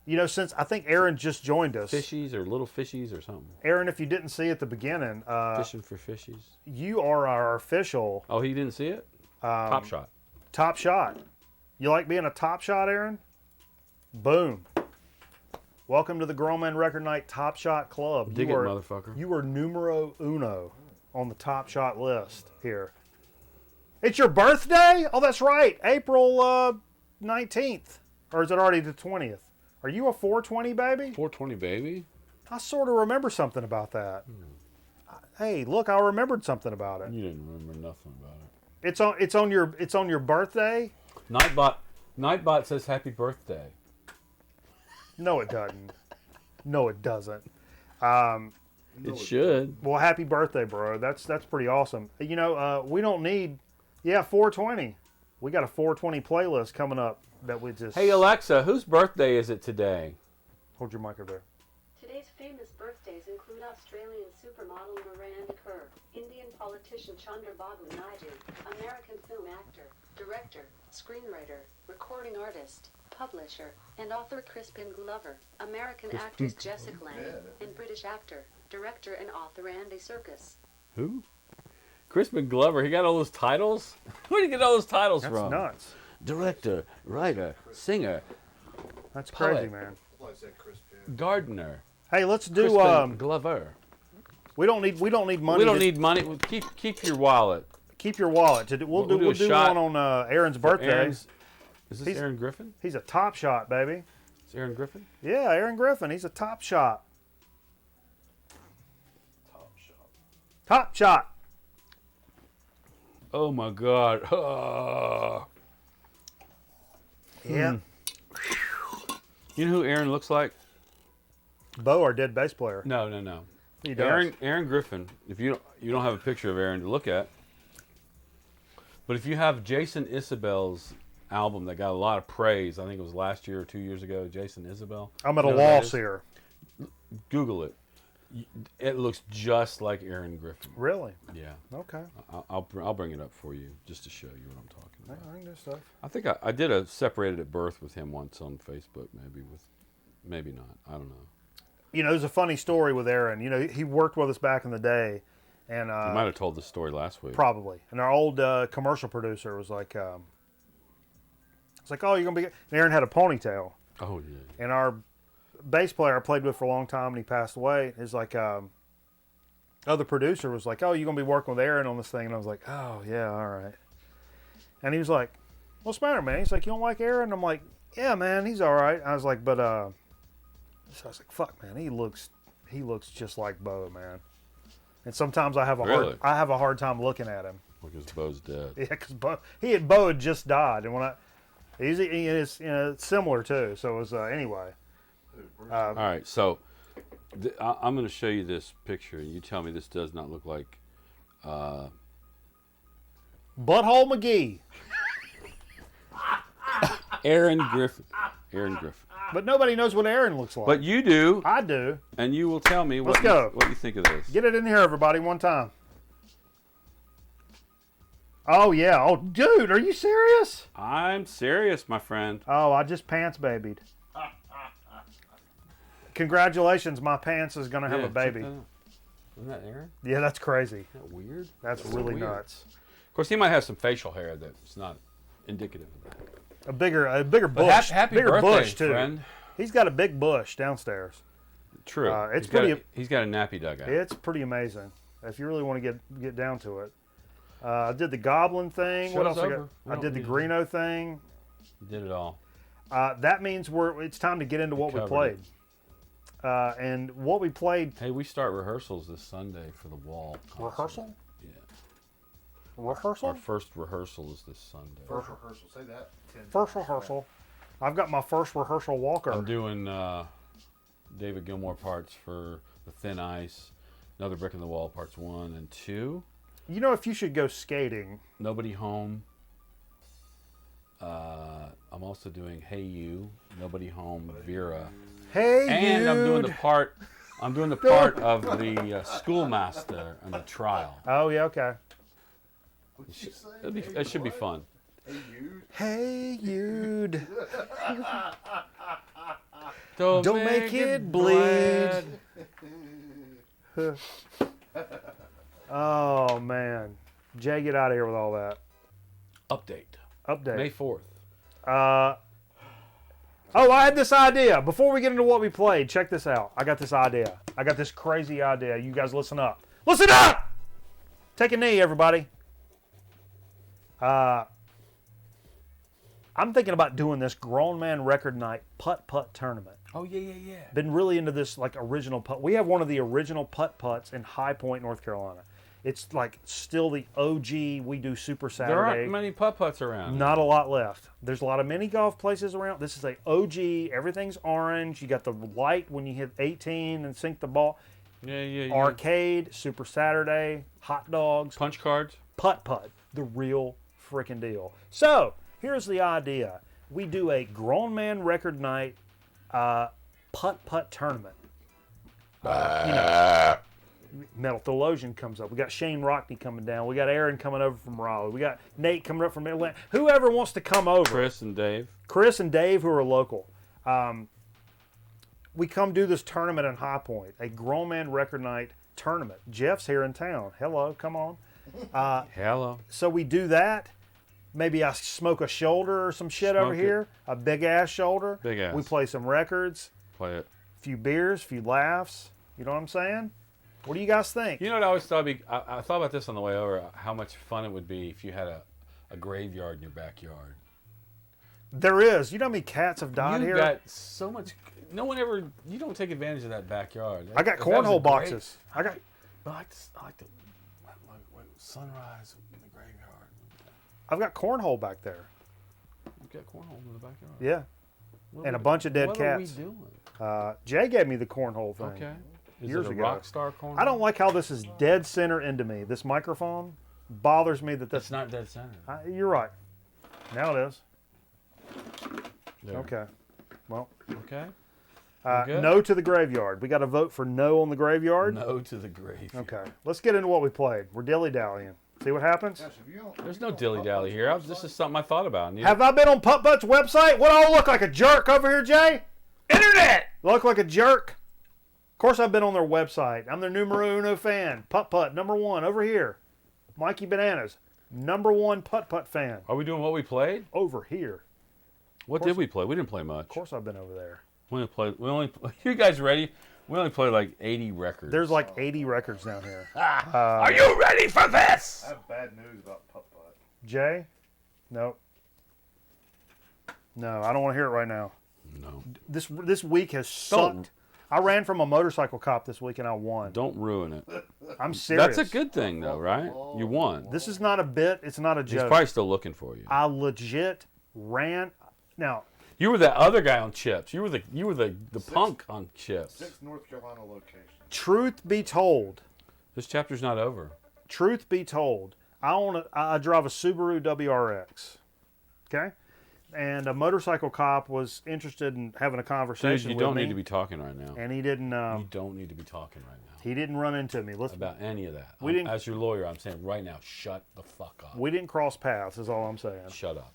Speaker 2: You know, since I think Aaron just joined us.
Speaker 1: Fishies or Little Fishies or something.
Speaker 2: Aaron, if you didn't see at the beginning,
Speaker 1: Fishing for Fishies.
Speaker 2: you are our official
Speaker 1: Oh, he didn't see it? Top Shot.
Speaker 2: top shot. You like being a top shot, Aaron? Boom. Welcome to the Grown Man Record Night Top Shot Club.
Speaker 1: Dig it, motherfucker.
Speaker 2: You were numero uno on the top shot list here. It's your birthday? Oh, that's right. April 19th. Or is it already the 20th? Are you a 420 baby?
Speaker 1: 420, baby.
Speaker 2: I sort of remember something about that. Hey, look, I remembered something about it.
Speaker 1: You didn't remember nothing about it.
Speaker 2: It's on your birthday?
Speaker 1: Nightbot says happy birthday.
Speaker 2: No, it doesn't. No, it doesn't.
Speaker 1: It should.
Speaker 2: Well, happy birthday, bro. That's pretty awesome. You know, we don't need 420. We got a 420 playlist coming up that we just...
Speaker 1: Hey, Alexa, whose birthday is it today?
Speaker 2: Hold your mic over there.
Speaker 5: Today's famous birthdays include Australian supermodel Miranda Kerr, Indian politician Chandrababu Naidu, American film actor, director, screenwriter, recording artist, publisher, and author Crispin Glover, American actress Jessica Lange, and British actor, director, and author Andy Serkis.
Speaker 1: Who? Crispin Glover. He got all those titles? Where did he get all those titles
Speaker 2: That's
Speaker 1: from?
Speaker 2: nuts.
Speaker 1: Director, writer, singer,
Speaker 2: That's
Speaker 1: Poet.
Speaker 2: crazy, man.
Speaker 1: gardener.
Speaker 2: Hey, let's do.
Speaker 1: Crispin Glover.
Speaker 2: We don't need money.
Speaker 1: We don't need money. Keep your wallet.
Speaker 2: Keep your wallet. We'll do
Speaker 1: shot
Speaker 2: one on Aaron's birthday.
Speaker 1: Is this Aaron Griffin?
Speaker 2: He's a top shot, baby.
Speaker 1: Is Aaron Griffin?
Speaker 2: Yeah, Aaron Griffin. He's a top shot. Top shot.
Speaker 1: Oh my God.
Speaker 2: Yeah.
Speaker 1: You know who Aaron looks like?
Speaker 2: Bo, our dead bass player.
Speaker 1: No.
Speaker 2: He does.
Speaker 1: Aaron Griffin. If you don't have a picture of Aaron to look at, but if you have Jason Isabel's album that got a lot of praise, I think it was last year or 2 years ago. Jason Isabel.
Speaker 2: I'm at a
Speaker 1: You know who that
Speaker 2: loss
Speaker 1: is?
Speaker 2: here.
Speaker 1: Google it. It looks just like Aaron Griffin.
Speaker 2: Really?
Speaker 1: Yeah.
Speaker 2: Okay.
Speaker 1: I'll bring it up for you just to show you what I'm talking about.
Speaker 2: I can do stuff.
Speaker 1: I think I did a separated at birth with him once on Facebook, maybe not. I don't know.
Speaker 2: You know, there's a funny story with Aaron. You know, he worked with us back in the day, and
Speaker 1: You might have told this story last week.
Speaker 2: probably. And our old commercial producer was like, it's like, oh, you're gonna be. And Aaron had a ponytail,
Speaker 1: Oh yeah.
Speaker 2: and our bass player I played with for a long time, and he passed away. Is like, other producer was like, oh, you're gonna be working with Aaron on this thing, and I was like, oh yeah, all right. And he was like, what's the matter, man? He's like, you don't like Aaron? I'm like, yeah, man, he's all right. I was like, but so I was like, fuck, man, he looks just like Bo, man. And sometimes I have
Speaker 1: Really?
Speaker 2: a hard time looking at him.
Speaker 1: Because Bo's dead.
Speaker 2: Yeah, because Bo had just died, and when he is similar too. So it was anyway.
Speaker 1: All right, so I'm going to show you this picture. You tell me this does not look like.
Speaker 2: Butthole McGee.
Speaker 1: Aaron Griffin.
Speaker 2: But nobody knows what Aaron looks like.
Speaker 1: But you do,
Speaker 2: I do.
Speaker 1: and you will tell me
Speaker 2: Let's
Speaker 1: what
Speaker 2: go.
Speaker 1: what you think of this.
Speaker 2: Get it in here, everybody, one time. Oh yeah. Oh, dude, are you serious?
Speaker 1: I'm serious, my friend.
Speaker 2: Oh, I just pants babied. Congratulations, my pants is gonna have
Speaker 1: Yeah,
Speaker 2: a baby.
Speaker 1: check that out. Isn't that Aaron?
Speaker 2: Yeah, that's crazy.
Speaker 1: Isn't that weird?
Speaker 2: That's really
Speaker 1: weird.
Speaker 2: nuts.
Speaker 1: Of course, he might have some facial hair that's not indicative of that.
Speaker 2: A bigger
Speaker 1: But
Speaker 2: bush.
Speaker 1: happy
Speaker 2: bigger
Speaker 1: birthday,
Speaker 2: bush too.
Speaker 1: friend.
Speaker 2: He's got a big bush downstairs.
Speaker 1: True.
Speaker 2: It's
Speaker 1: He's got
Speaker 2: pretty-
Speaker 1: he's got a nappy dugout.
Speaker 2: It's pretty amazing if you really want to get down to it. I did the goblin thing. What
Speaker 1: Show's
Speaker 2: else I
Speaker 1: over.
Speaker 2: got?
Speaker 1: We
Speaker 2: I
Speaker 1: don't
Speaker 2: did the
Speaker 1: need-
Speaker 2: Greeno thing.
Speaker 1: You did it all.
Speaker 2: That means it's time to get into what we
Speaker 1: covered
Speaker 2: played. And what we played.
Speaker 1: Hey, we start rehearsals this Sunday for the Wall concert.
Speaker 2: Rehearsal?
Speaker 1: Yeah.
Speaker 2: Rehearsal?
Speaker 1: Our first rehearsal is this Sunday.
Speaker 3: First rehearsal. Say that. 10
Speaker 2: First rehearsal. I've got my first rehearsal walker.
Speaker 1: I'm doing David Gilmour parts for The Thin Ice, Another Brick in the Wall parts 1 and 2.
Speaker 2: You know, if you should go skating.
Speaker 1: Nobody Home. I'm also doing Hey You, Nobody Home, Vera.
Speaker 2: Hey,
Speaker 1: And I'm doing the
Speaker 2: dude.
Speaker 1: part of the schoolmaster and the trial.
Speaker 2: Oh yeah, okay.
Speaker 1: It should be fun.
Speaker 2: Hey, dude.
Speaker 1: Don't
Speaker 2: make it bleed. Oh man, Jay, get out of here with all that.
Speaker 1: Update.
Speaker 2: Update.
Speaker 1: May 4th.
Speaker 2: Oh, I had this idea. Before we get into what we played, check this out. I got this idea. I got this crazy idea. You guys listen up. Listen up! Take a knee, everybody. I'm thinking about doing this Grown Man Record Night putt-putt tournament.
Speaker 1: Oh, yeah.
Speaker 2: Been really into this like original putt. We have one of the original putt-putts in High Point, North Carolina. It's like still the OG. We do Super Saturday.
Speaker 1: There aren't many putt-putts around.
Speaker 2: Not a lot left. There's a lot of mini golf places around. This is a OG. Everything's orange. You got the light when you hit 18 and sink the ball.
Speaker 1: Yeah.
Speaker 2: Arcade, Super Saturday, hot dogs,
Speaker 1: Punch cards.
Speaker 2: putt-putt. The real freaking deal. So, here's the idea. we do a grown man record night putt tournament. Metal Theologian comes up. We got Shane Rockney coming down. We got Aaron coming over from Raleigh. We got Nate coming up from Atlanta. Whoever wants to come over.
Speaker 1: Chris and Dave,
Speaker 2: who are local. We come do this tournament in High Point, a grown man record night tournament. Jeff's here in town. Hello, come on.
Speaker 1: hello.
Speaker 2: So we do that. Maybe I smoke a shoulder or some shit over
Speaker 1: Smoke
Speaker 2: here. A big ass shoulder.
Speaker 1: Big ass.
Speaker 2: We play some records.
Speaker 1: Play it.
Speaker 2: A few beers, a few laughs. You know what I'm saying? What do you guys think?
Speaker 1: You know what I always thought? I thought about this on the way over. How much fun it would be if you had a graveyard in your backyard.
Speaker 2: There is. You know how many cats have died
Speaker 1: You
Speaker 2: here?
Speaker 1: got so much. No one ever. You don't take advantage of that backyard.
Speaker 2: I got
Speaker 1: If that was a
Speaker 2: cornhole
Speaker 1: great-
Speaker 2: boxes. I got.
Speaker 1: I like the sunrise in the graveyard.
Speaker 2: I've got cornhole back there.
Speaker 1: You got cornhole in the backyard.
Speaker 2: Yeah.
Speaker 1: What
Speaker 2: And
Speaker 1: are
Speaker 2: a bunch of dead
Speaker 1: what
Speaker 2: cats.
Speaker 1: Are we doing?
Speaker 2: Jay gave me the cornhole thing.
Speaker 1: Okay. Is
Speaker 2: Years
Speaker 1: it a
Speaker 2: ago.
Speaker 1: rock star cornhole?
Speaker 2: I don't like how this is dead center into me. This microphone bothers me that
Speaker 1: That's
Speaker 2: this.
Speaker 1: not dead center.
Speaker 2: You're right. Now it is.
Speaker 1: There.
Speaker 2: Okay. Well,
Speaker 1: Okay. We good?
Speaker 2: no to the graveyard. We got to vote for no on the graveyard.
Speaker 1: No to the grave.
Speaker 2: Okay. Let's get into what we played. We're dilly dallying. See what happens.
Speaker 1: There's no dilly dally here. This is something I thought about.
Speaker 2: Have I been on Putt Putt's website? What do I look like, a jerk over here, Jay? Internet! Look like a jerk? Of course I've been on their website. I'm their numero uno fan. Putt Putt, #1, over here. Mikey Bananas, #1 Putt Putt fan.
Speaker 1: Are we doing what we played?
Speaker 2: Over here.
Speaker 1: What did we play? We didn't play much.
Speaker 2: Of course I've been over there.
Speaker 1: We only played. You guys ready? We only played like 80 records.
Speaker 2: There's like 80 records down here.
Speaker 1: Are you ready for this?
Speaker 3: I have bad news about Putt Putt.
Speaker 2: Jay? Nope. No, I don't want to hear it right now.
Speaker 1: No.
Speaker 2: This week has sucked. I ran from a motorcycle cop this week and I won.
Speaker 1: Don't ruin it.
Speaker 2: I'm serious.
Speaker 1: That's a good thing, though, right? You won.
Speaker 2: This is not a bit. It's not a
Speaker 1: He's
Speaker 2: joke.
Speaker 1: probably still looking for you.
Speaker 2: I legit ran. Now,
Speaker 1: You were that other guy on Chips. You were the punk on Chips.
Speaker 3: 6 North Carolina locations.
Speaker 2: truth be told,
Speaker 1: This chapter's not over.
Speaker 2: I drive a Subaru WRX. Okay? And a motorcycle cop was interested in having a
Speaker 1: Dude,
Speaker 2: conversation
Speaker 1: you
Speaker 2: with
Speaker 1: don't
Speaker 2: me.
Speaker 1: need to be talking right now.
Speaker 2: And he didn't.
Speaker 1: You don't need to be talking right now
Speaker 2: He didn't run into me.
Speaker 1: about any of that.
Speaker 2: We didn't-
Speaker 1: As your lawyer, I'm saying right now, shut the fuck up.
Speaker 2: We didn't cross paths. Is all I'm saying.
Speaker 1: Shut up.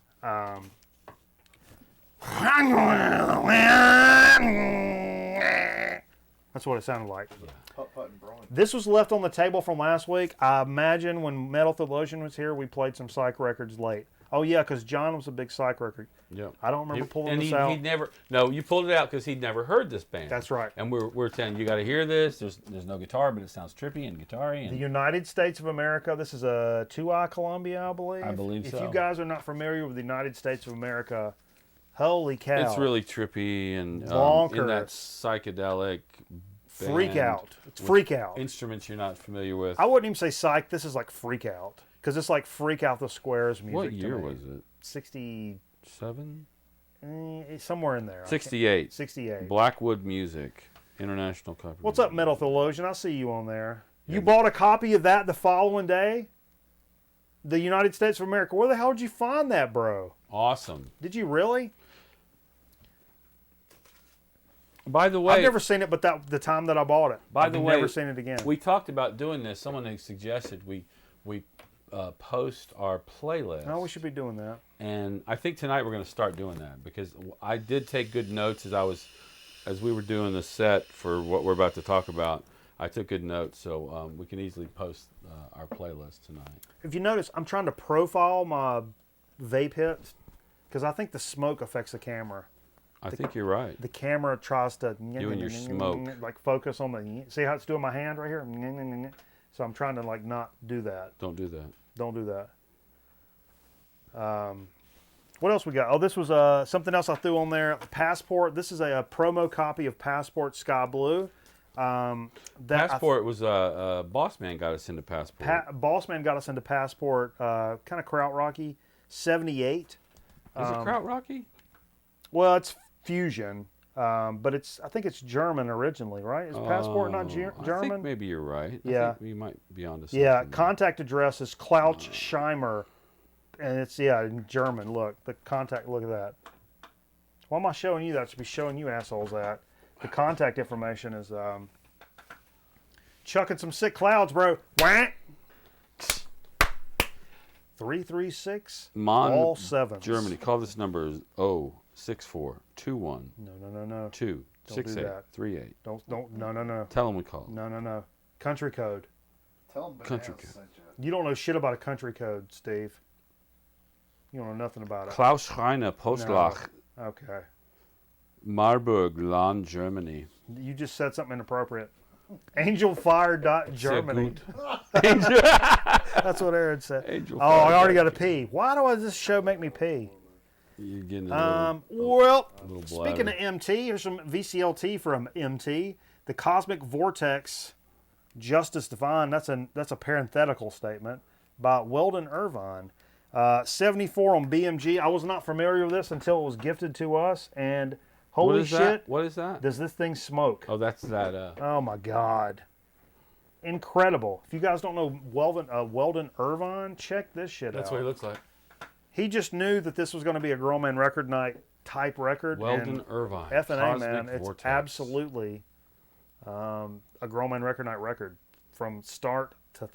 Speaker 2: That's what it sounded like.
Speaker 3: Putt Putt and Braun.
Speaker 2: This was left on the table from last week. I imagine when Metal Theologian was here, we played some psych records late. Oh yeah, because John was a big psych record.
Speaker 1: Yep.
Speaker 2: I don't remember pulling this
Speaker 1: he
Speaker 2: out.
Speaker 1: never. No, you pulled it out because he'd never heard this band.
Speaker 2: That's right.
Speaker 1: And we're saying you got to hear this. There's no guitar, but it sounds trippy and guitar-y.
Speaker 2: The
Speaker 1: And
Speaker 2: United States of America. This is a 2i Columbia, I believe.
Speaker 1: I believe
Speaker 2: if
Speaker 1: so.
Speaker 2: you guys are not familiar with the United States of America, holy cow!
Speaker 1: it's really trippy and in
Speaker 2: Bonkers.
Speaker 1: that psychedelic
Speaker 2: freak
Speaker 1: band
Speaker 2: out. It's
Speaker 1: with
Speaker 2: freak out.
Speaker 1: Instruments you're not familiar with.
Speaker 2: I wouldn't even say psych. This is like freak out because it's like freak out the squares music.
Speaker 1: What
Speaker 2: to
Speaker 1: year
Speaker 2: me.
Speaker 1: was it?
Speaker 2: 60,
Speaker 1: 7?
Speaker 2: somewhere in there.
Speaker 1: 68.
Speaker 2: 68.
Speaker 1: Blackwood Music, International Copy.
Speaker 2: What's up, Metal Theologian? I see you on there. You bought a copy of that the following day? The United States of America. Where the hell did you find that, bro?
Speaker 1: Awesome.
Speaker 2: Did you really?
Speaker 1: By the way,
Speaker 2: I've never seen it, but the time that I bought it.
Speaker 1: By
Speaker 2: I've
Speaker 1: the way,
Speaker 2: never seen it again.
Speaker 1: we talked about doing this. Someone had suggested we post our playlist.
Speaker 2: No, we should be doing that.
Speaker 1: And I think tonight we're going to start doing that because I did take good notes as we were doing the set for what we're about to talk about. I took good notes, so we can easily post our playlist tonight.
Speaker 2: If you notice, I'm trying to profile my vape hits because I think the smoke affects the camera.
Speaker 1: I think you're right.
Speaker 2: The camera tries to
Speaker 1: You and your smoke.
Speaker 2: like focus on the. See how it's doing my hand right here. So I'm trying to like not do that.
Speaker 1: Don't do that.
Speaker 2: Don't do that. What else we got? Oh, this was something else I threw on there. Passport. This is a promo copy of Passport Sky Blue.
Speaker 1: Passport was Boss Man got us into Passport.
Speaker 2: Bossman got us into Passport. Kind of krautrocky. 78.
Speaker 1: Is it krautrocky?
Speaker 2: Well, it's fusion, but I think it's German originally, right? Is Passport not German?
Speaker 1: I think maybe you're right.
Speaker 2: Yeah.
Speaker 1: I think we might be onto something.
Speaker 2: Yeah,
Speaker 1: there.
Speaker 2: contact address is Klautschheimer, and it's in German. Look, the contact. Look at that. Why am I showing you that? I should be showing you assholes that. The contact information is chucking some sick clouds, bro. Whack. 336 all sevens.
Speaker 1: Germany. Call this number 06421
Speaker 2: No.
Speaker 1: 2
Speaker 2: Don't
Speaker 1: 68
Speaker 2: do that.
Speaker 1: 38.
Speaker 2: Don't. No.
Speaker 1: Tell them we called.
Speaker 2: No. Country code.
Speaker 3: Tell them
Speaker 1: Country
Speaker 3: Bananas
Speaker 1: code.
Speaker 3: sent you.
Speaker 2: You don't know shit about a country code, Steve. You don't know nothing about it.
Speaker 1: Klaus Schreiner, Postlach,
Speaker 2: Okay.
Speaker 1: Marburg, Land, Germany.
Speaker 2: You just said something inappropriate. Angelfire.Germany. That's what Aaron said.
Speaker 1: Angel
Speaker 2: Oh, I
Speaker 1: Fire.
Speaker 2: already got to pee. Why does this show make me pee?
Speaker 1: You're getting
Speaker 2: Well,
Speaker 1: little
Speaker 2: speaking
Speaker 1: bladder.
Speaker 2: of MT, here's some VCLT from MT. The Cosmic Vortex, Justice Divine. That's a parenthetical statement by Weldon Irvine. 74 on BMG. I was not familiar with this until it was gifted to us, and holy
Speaker 1: What is
Speaker 2: shit,
Speaker 1: that? What is that?
Speaker 2: does this thing smoke?
Speaker 1: Oh, that's that.
Speaker 2: Oh my God. Incredible. If you guys don't know Weldon Irvine, check this shit
Speaker 1: That's
Speaker 2: out.
Speaker 1: what he looks like.
Speaker 2: He just knew that this was going to be a Grown Man Record Night type record.
Speaker 1: Weldon
Speaker 2: and
Speaker 1: Irvine.
Speaker 2: F&A,
Speaker 1: Cosmic
Speaker 2: man. It's
Speaker 1: Vortex.
Speaker 2: absolutely a Grown Man Record Night record from start to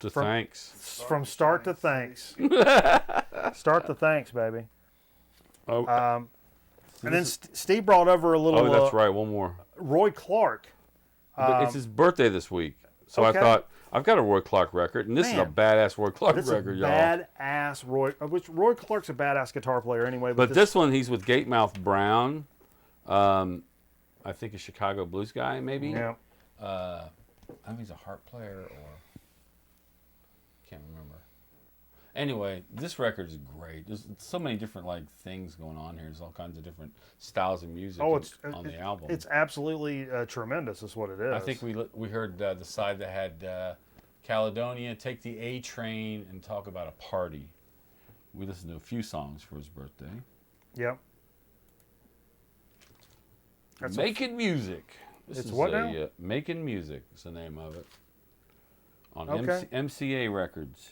Speaker 1: Thanks.
Speaker 2: from start to thanks. Start to thanks, baby.
Speaker 1: Oh,
Speaker 2: And then Steve brought over a little
Speaker 1: that's right. One more.
Speaker 2: Roy Clark.
Speaker 1: But it's his birthday this week, so
Speaker 2: okay.
Speaker 1: I thought I've got a Roy Clark record, and this is a
Speaker 2: Man.
Speaker 1: badass Roy Clark
Speaker 2: This
Speaker 1: record,
Speaker 2: is
Speaker 1: y'all.
Speaker 2: badass which Roy Clark's a badass guitar player anyway.
Speaker 1: But this one, he's with Gatemouth Brown. I think a Chicago blues guy, maybe.
Speaker 2: Yeah.
Speaker 1: I think he's a harp player, or can't remember. Anyway, this record is great. There's so many different things going on here. There's all kinds of different styles of music on the album.
Speaker 2: It's absolutely tremendous is what it is.
Speaker 1: I think we heard the side that had Caledonia, Take the A Train, and Talk About a Party. We listened to a few songs for his birthday.
Speaker 2: Yep.
Speaker 1: Making Music. This
Speaker 2: It's
Speaker 1: is
Speaker 2: what now?
Speaker 1: Making Music is the name of it. On
Speaker 2: Okay.
Speaker 1: MCA Records.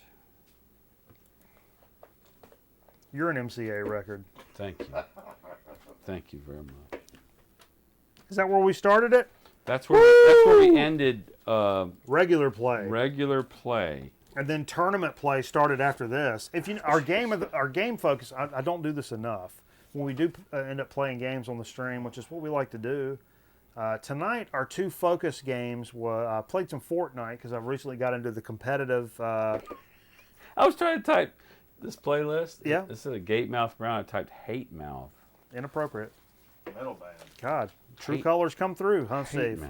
Speaker 2: You're an MCA record.
Speaker 1: Thank you. Thank you very much.
Speaker 2: Is that where we started it?
Speaker 1: That's where we ended
Speaker 2: Regular play.
Speaker 1: regular play.
Speaker 2: And then tournament play started after this. If you our game focus, I don't do this enough. When we do end up playing games on the stream, which is what we like to do. Tonight, our two focus games were I played some Fortnite because I've recently got into the competitive.
Speaker 1: I was trying to type this playlist.
Speaker 2: Yeah.
Speaker 1: Instead of Gatemouth Brown, I typed Hate Mouth.
Speaker 2: Inappropriate.
Speaker 3: Metal band.
Speaker 2: God, true
Speaker 1: Hate-
Speaker 2: colors come through, huh,
Speaker 1: Hate
Speaker 2: Steve?
Speaker 1: Mouth.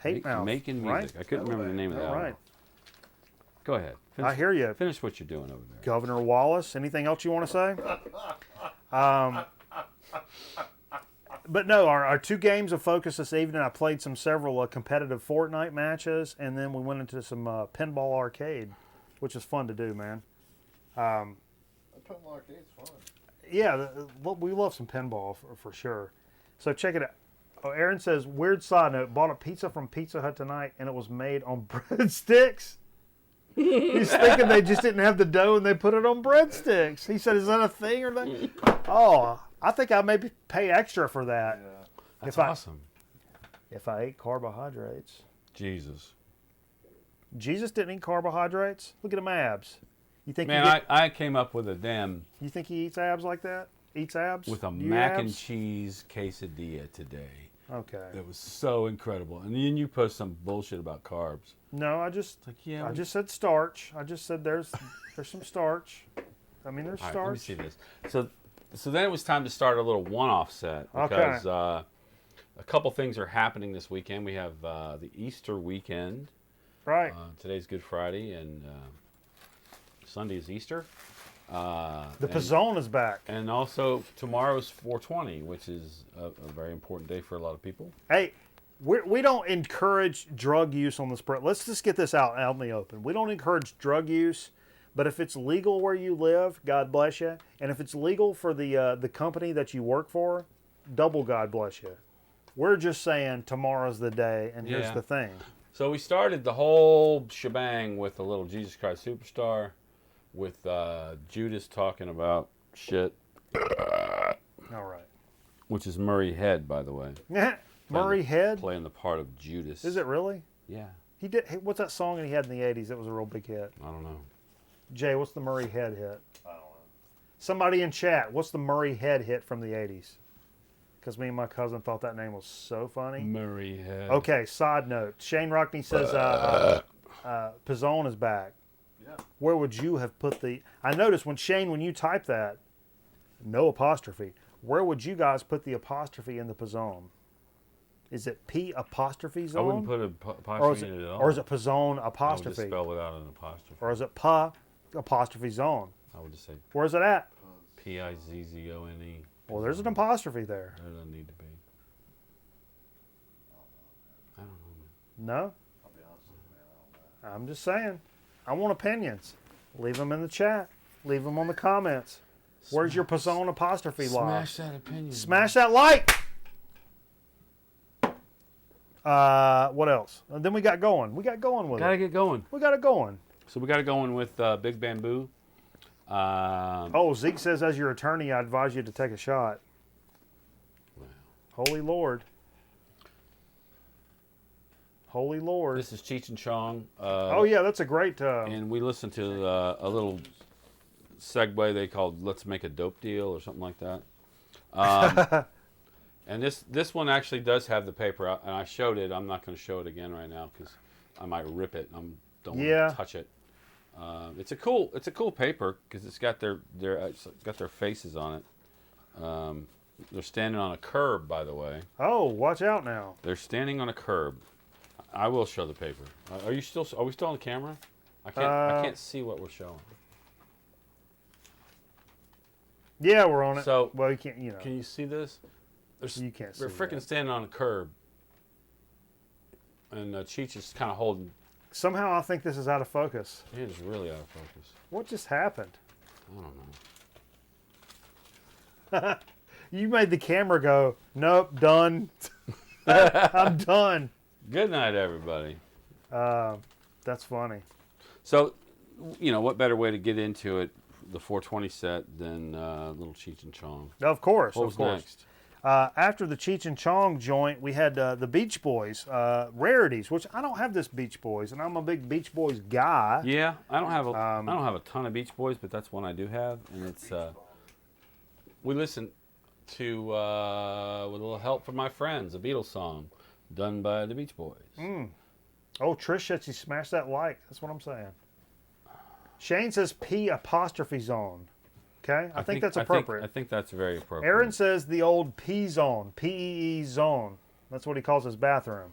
Speaker 2: Hate Mouth,
Speaker 1: Making
Speaker 2: right?
Speaker 1: Music. I couldn't remember the name of that.
Speaker 2: All right.
Speaker 1: Go ahead.
Speaker 2: I hear you.
Speaker 1: Finish what you're doing over there.
Speaker 2: Governor Wallace. Anything else you want to say? But no, our two games of focus this evening. I played several competitive Fortnite matches, and then we went into some pinball arcade, which is fun to do, man.
Speaker 3: Pinball arcade's fun.
Speaker 2: Yeah, we love some pinball for sure. So check it out. Oh, Aaron says, weird side note, bought a pizza from Pizza Hut tonight, and it was made on breadsticks. He's thinking they just didn't have the dough and they put it on breadsticks. He said, is that a thing or that? Oh, I think I maybe pay extra for that.
Speaker 3: Yeah.
Speaker 1: That's
Speaker 2: if I-
Speaker 1: awesome.
Speaker 2: If I ate carbohydrates.
Speaker 1: Jesus.
Speaker 2: Jesus didn't eat carbohydrates? Look at him abs. You think
Speaker 1: Man, I came up with a
Speaker 2: you think he eats abs like that? Eats abs?
Speaker 1: with a
Speaker 2: Do you
Speaker 1: mac and
Speaker 2: abs?
Speaker 1: cheese quesadilla today.
Speaker 2: Okay.
Speaker 1: That was so incredible. And then you post some bullshit about carbs.
Speaker 2: No, I just
Speaker 1: Yeah.
Speaker 2: I just said starch. I just said there's some starch. I mean, there's
Speaker 1: All right,
Speaker 2: starch.
Speaker 1: let me see this. So then it was time to start a little one-off set
Speaker 2: Okay.
Speaker 1: because a couple things are happening this weekend. We have the Easter weekend.
Speaker 2: Right.
Speaker 1: Today's Good Friday and Sunday is Easter.
Speaker 2: The Pizzone is back.
Speaker 1: And also tomorrow's 420, which is a very important day for a lot of people.
Speaker 2: Hey, we don't encourage drug use on this. Let's just get this out in the open. We don't encourage drug use, but if it's legal where you live, God bless you. And if it's legal for the company that you work for, double God bless you. We're just saying tomorrow's the day, and here's
Speaker 1: Yeah.
Speaker 2: the thing.
Speaker 1: So we started the whole shebang with a little Jesus Christ Superstar, with Judas talking about shit.
Speaker 2: All right.
Speaker 1: which is Murray Head, by the way.
Speaker 2: Murray Head?
Speaker 1: Playing the part of Judas.
Speaker 2: Is it really?
Speaker 1: Yeah.
Speaker 2: He did. What's that song that he had in the 80s that was a real big hit?
Speaker 1: I don't know.
Speaker 2: Jay, what's the Murray Head hit?
Speaker 3: I don't know.
Speaker 2: Somebody in chat, what's the Murray Head hit from the 80s? Because me and my cousin thought that name was so funny.
Speaker 1: Murray Head.
Speaker 2: Okay, side note. Shane Rockney says Pizzone is back.
Speaker 3: Yeah.
Speaker 2: Where would you have put the... I noticed when you type that, no apostrophe. Where would you guys put the apostrophe in the Pizzone? Is it P apostrophe zone?
Speaker 1: I wouldn't put an apostrophe in it at all.
Speaker 2: Or is it Pizzone
Speaker 1: I would
Speaker 2: apostrophe?
Speaker 1: just spell without an apostrophe.
Speaker 2: Or is it pa apostrophe zone?
Speaker 1: I would just say
Speaker 2: Where's it at?
Speaker 1: Pizzone.
Speaker 2: Well, there's an apostrophe there.
Speaker 1: There doesn't need to be. I don't know, man.
Speaker 2: No?
Speaker 3: I'll be honest with you, man. I don't know.
Speaker 2: I'm just saying. I want opinions. Leave them in the chat. Leave them on the comments. Where's your Pizzone apostrophe lie?
Speaker 1: Smash that opinion.
Speaker 2: Smash that like! What else? And then we got going. We got going with
Speaker 1: Gotta
Speaker 2: it.
Speaker 1: get going.
Speaker 2: We got it going.
Speaker 1: So we got it going with Big Bamboo.
Speaker 2: Oh, Zeke says, as your attorney, I advise you to take a shot.
Speaker 1: Wow.
Speaker 2: Holy Lord. Holy Lord.
Speaker 1: This is Cheech and Chong.
Speaker 2: Oh, yeah, that's a great...
Speaker 1: And we listened to a little segue they called "Let's Make a Dope Deal" or something like that. And this one actually does have the paper out, and I showed it. I'm not going to show it again right now because I might rip it. I don't want to touch it. It's a cool paper because it's got their faces on it. They're standing on a curb, by the way.
Speaker 2: Oh, watch out now.
Speaker 1: They're standing on a curb. I will show the paper. Are we still on the camera? I can't see what we're showing.
Speaker 2: Yeah, we're on it.
Speaker 1: So,
Speaker 2: well, you can't, you know.
Speaker 1: Can you see this?
Speaker 2: You can't see
Speaker 1: They're freaking
Speaker 2: that.
Speaker 1: standing on a curb. And Cheech is kind of holding.
Speaker 2: Somehow I think this is out of focus.
Speaker 1: It is really out of focus.
Speaker 2: What just happened?
Speaker 1: I don't know.
Speaker 2: You made the camera go, nope, done. I'm done.
Speaker 1: Good night, everybody.
Speaker 2: That's funny.
Speaker 1: So, what better way to get into it, the 420 set, than little Cheech and Chong?
Speaker 2: Of course,
Speaker 1: What
Speaker 2: of
Speaker 1: was
Speaker 2: course.
Speaker 1: next?
Speaker 2: After the Cheech and Chong joint, we had the Beach Boys rarities, which I don't have this Beach Boys, and I'm a big Beach Boys guy.
Speaker 1: Yeah, I don't have a ton of Beach Boys, but that's one I do have, and it's we listened to with a little help from my friends, a Beatles song done by the Beach Boys.
Speaker 2: Oh, Trish said she smashed that like. That's what I'm saying. Shane says P apostrophe zone. Okay, I think that's appropriate.
Speaker 1: I think that's very appropriate.
Speaker 2: Aaron says the old P zone, P-E-E zone. That's what he calls his bathroom.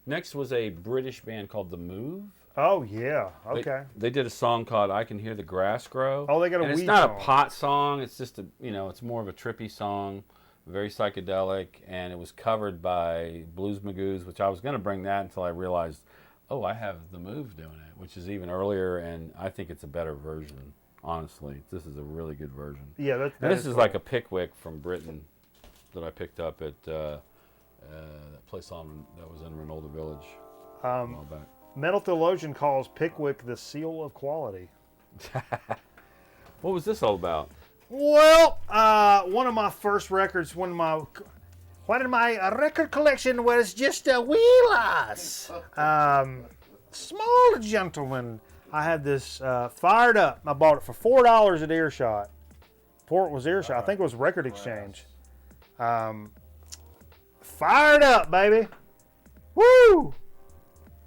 Speaker 1: Next was a British band called The Move.
Speaker 2: Oh, yeah. Okay.
Speaker 1: They did a song called "I Can Hear the Grass Grow."
Speaker 2: Oh, they got a
Speaker 1: and it's
Speaker 2: weed
Speaker 1: not
Speaker 2: song.
Speaker 1: a pot song. It's just it's more of a trippy song, very psychedelic, and it was covered by Blues Magoos, which I was going to bring that until I realized, oh, I have The Move doing it, which is even earlier, and I think it's a better version. Honestly, this is a really good version.
Speaker 2: Yeah,
Speaker 1: this is
Speaker 2: cool.
Speaker 1: like a Pickwick from Britain that I picked up at that place that was in Reynolda Village a while back.
Speaker 2: Metal Theologian calls Pickwick the seal of quality.
Speaker 1: What was this all about?
Speaker 2: Well, one of my first records, when my record collection was just a wheelhouse. Small gentleman. I had this fired up. I bought it for $4 at Earshot. Before it was Earshot. I think it was Record Exchange. Fired up, baby. Woo!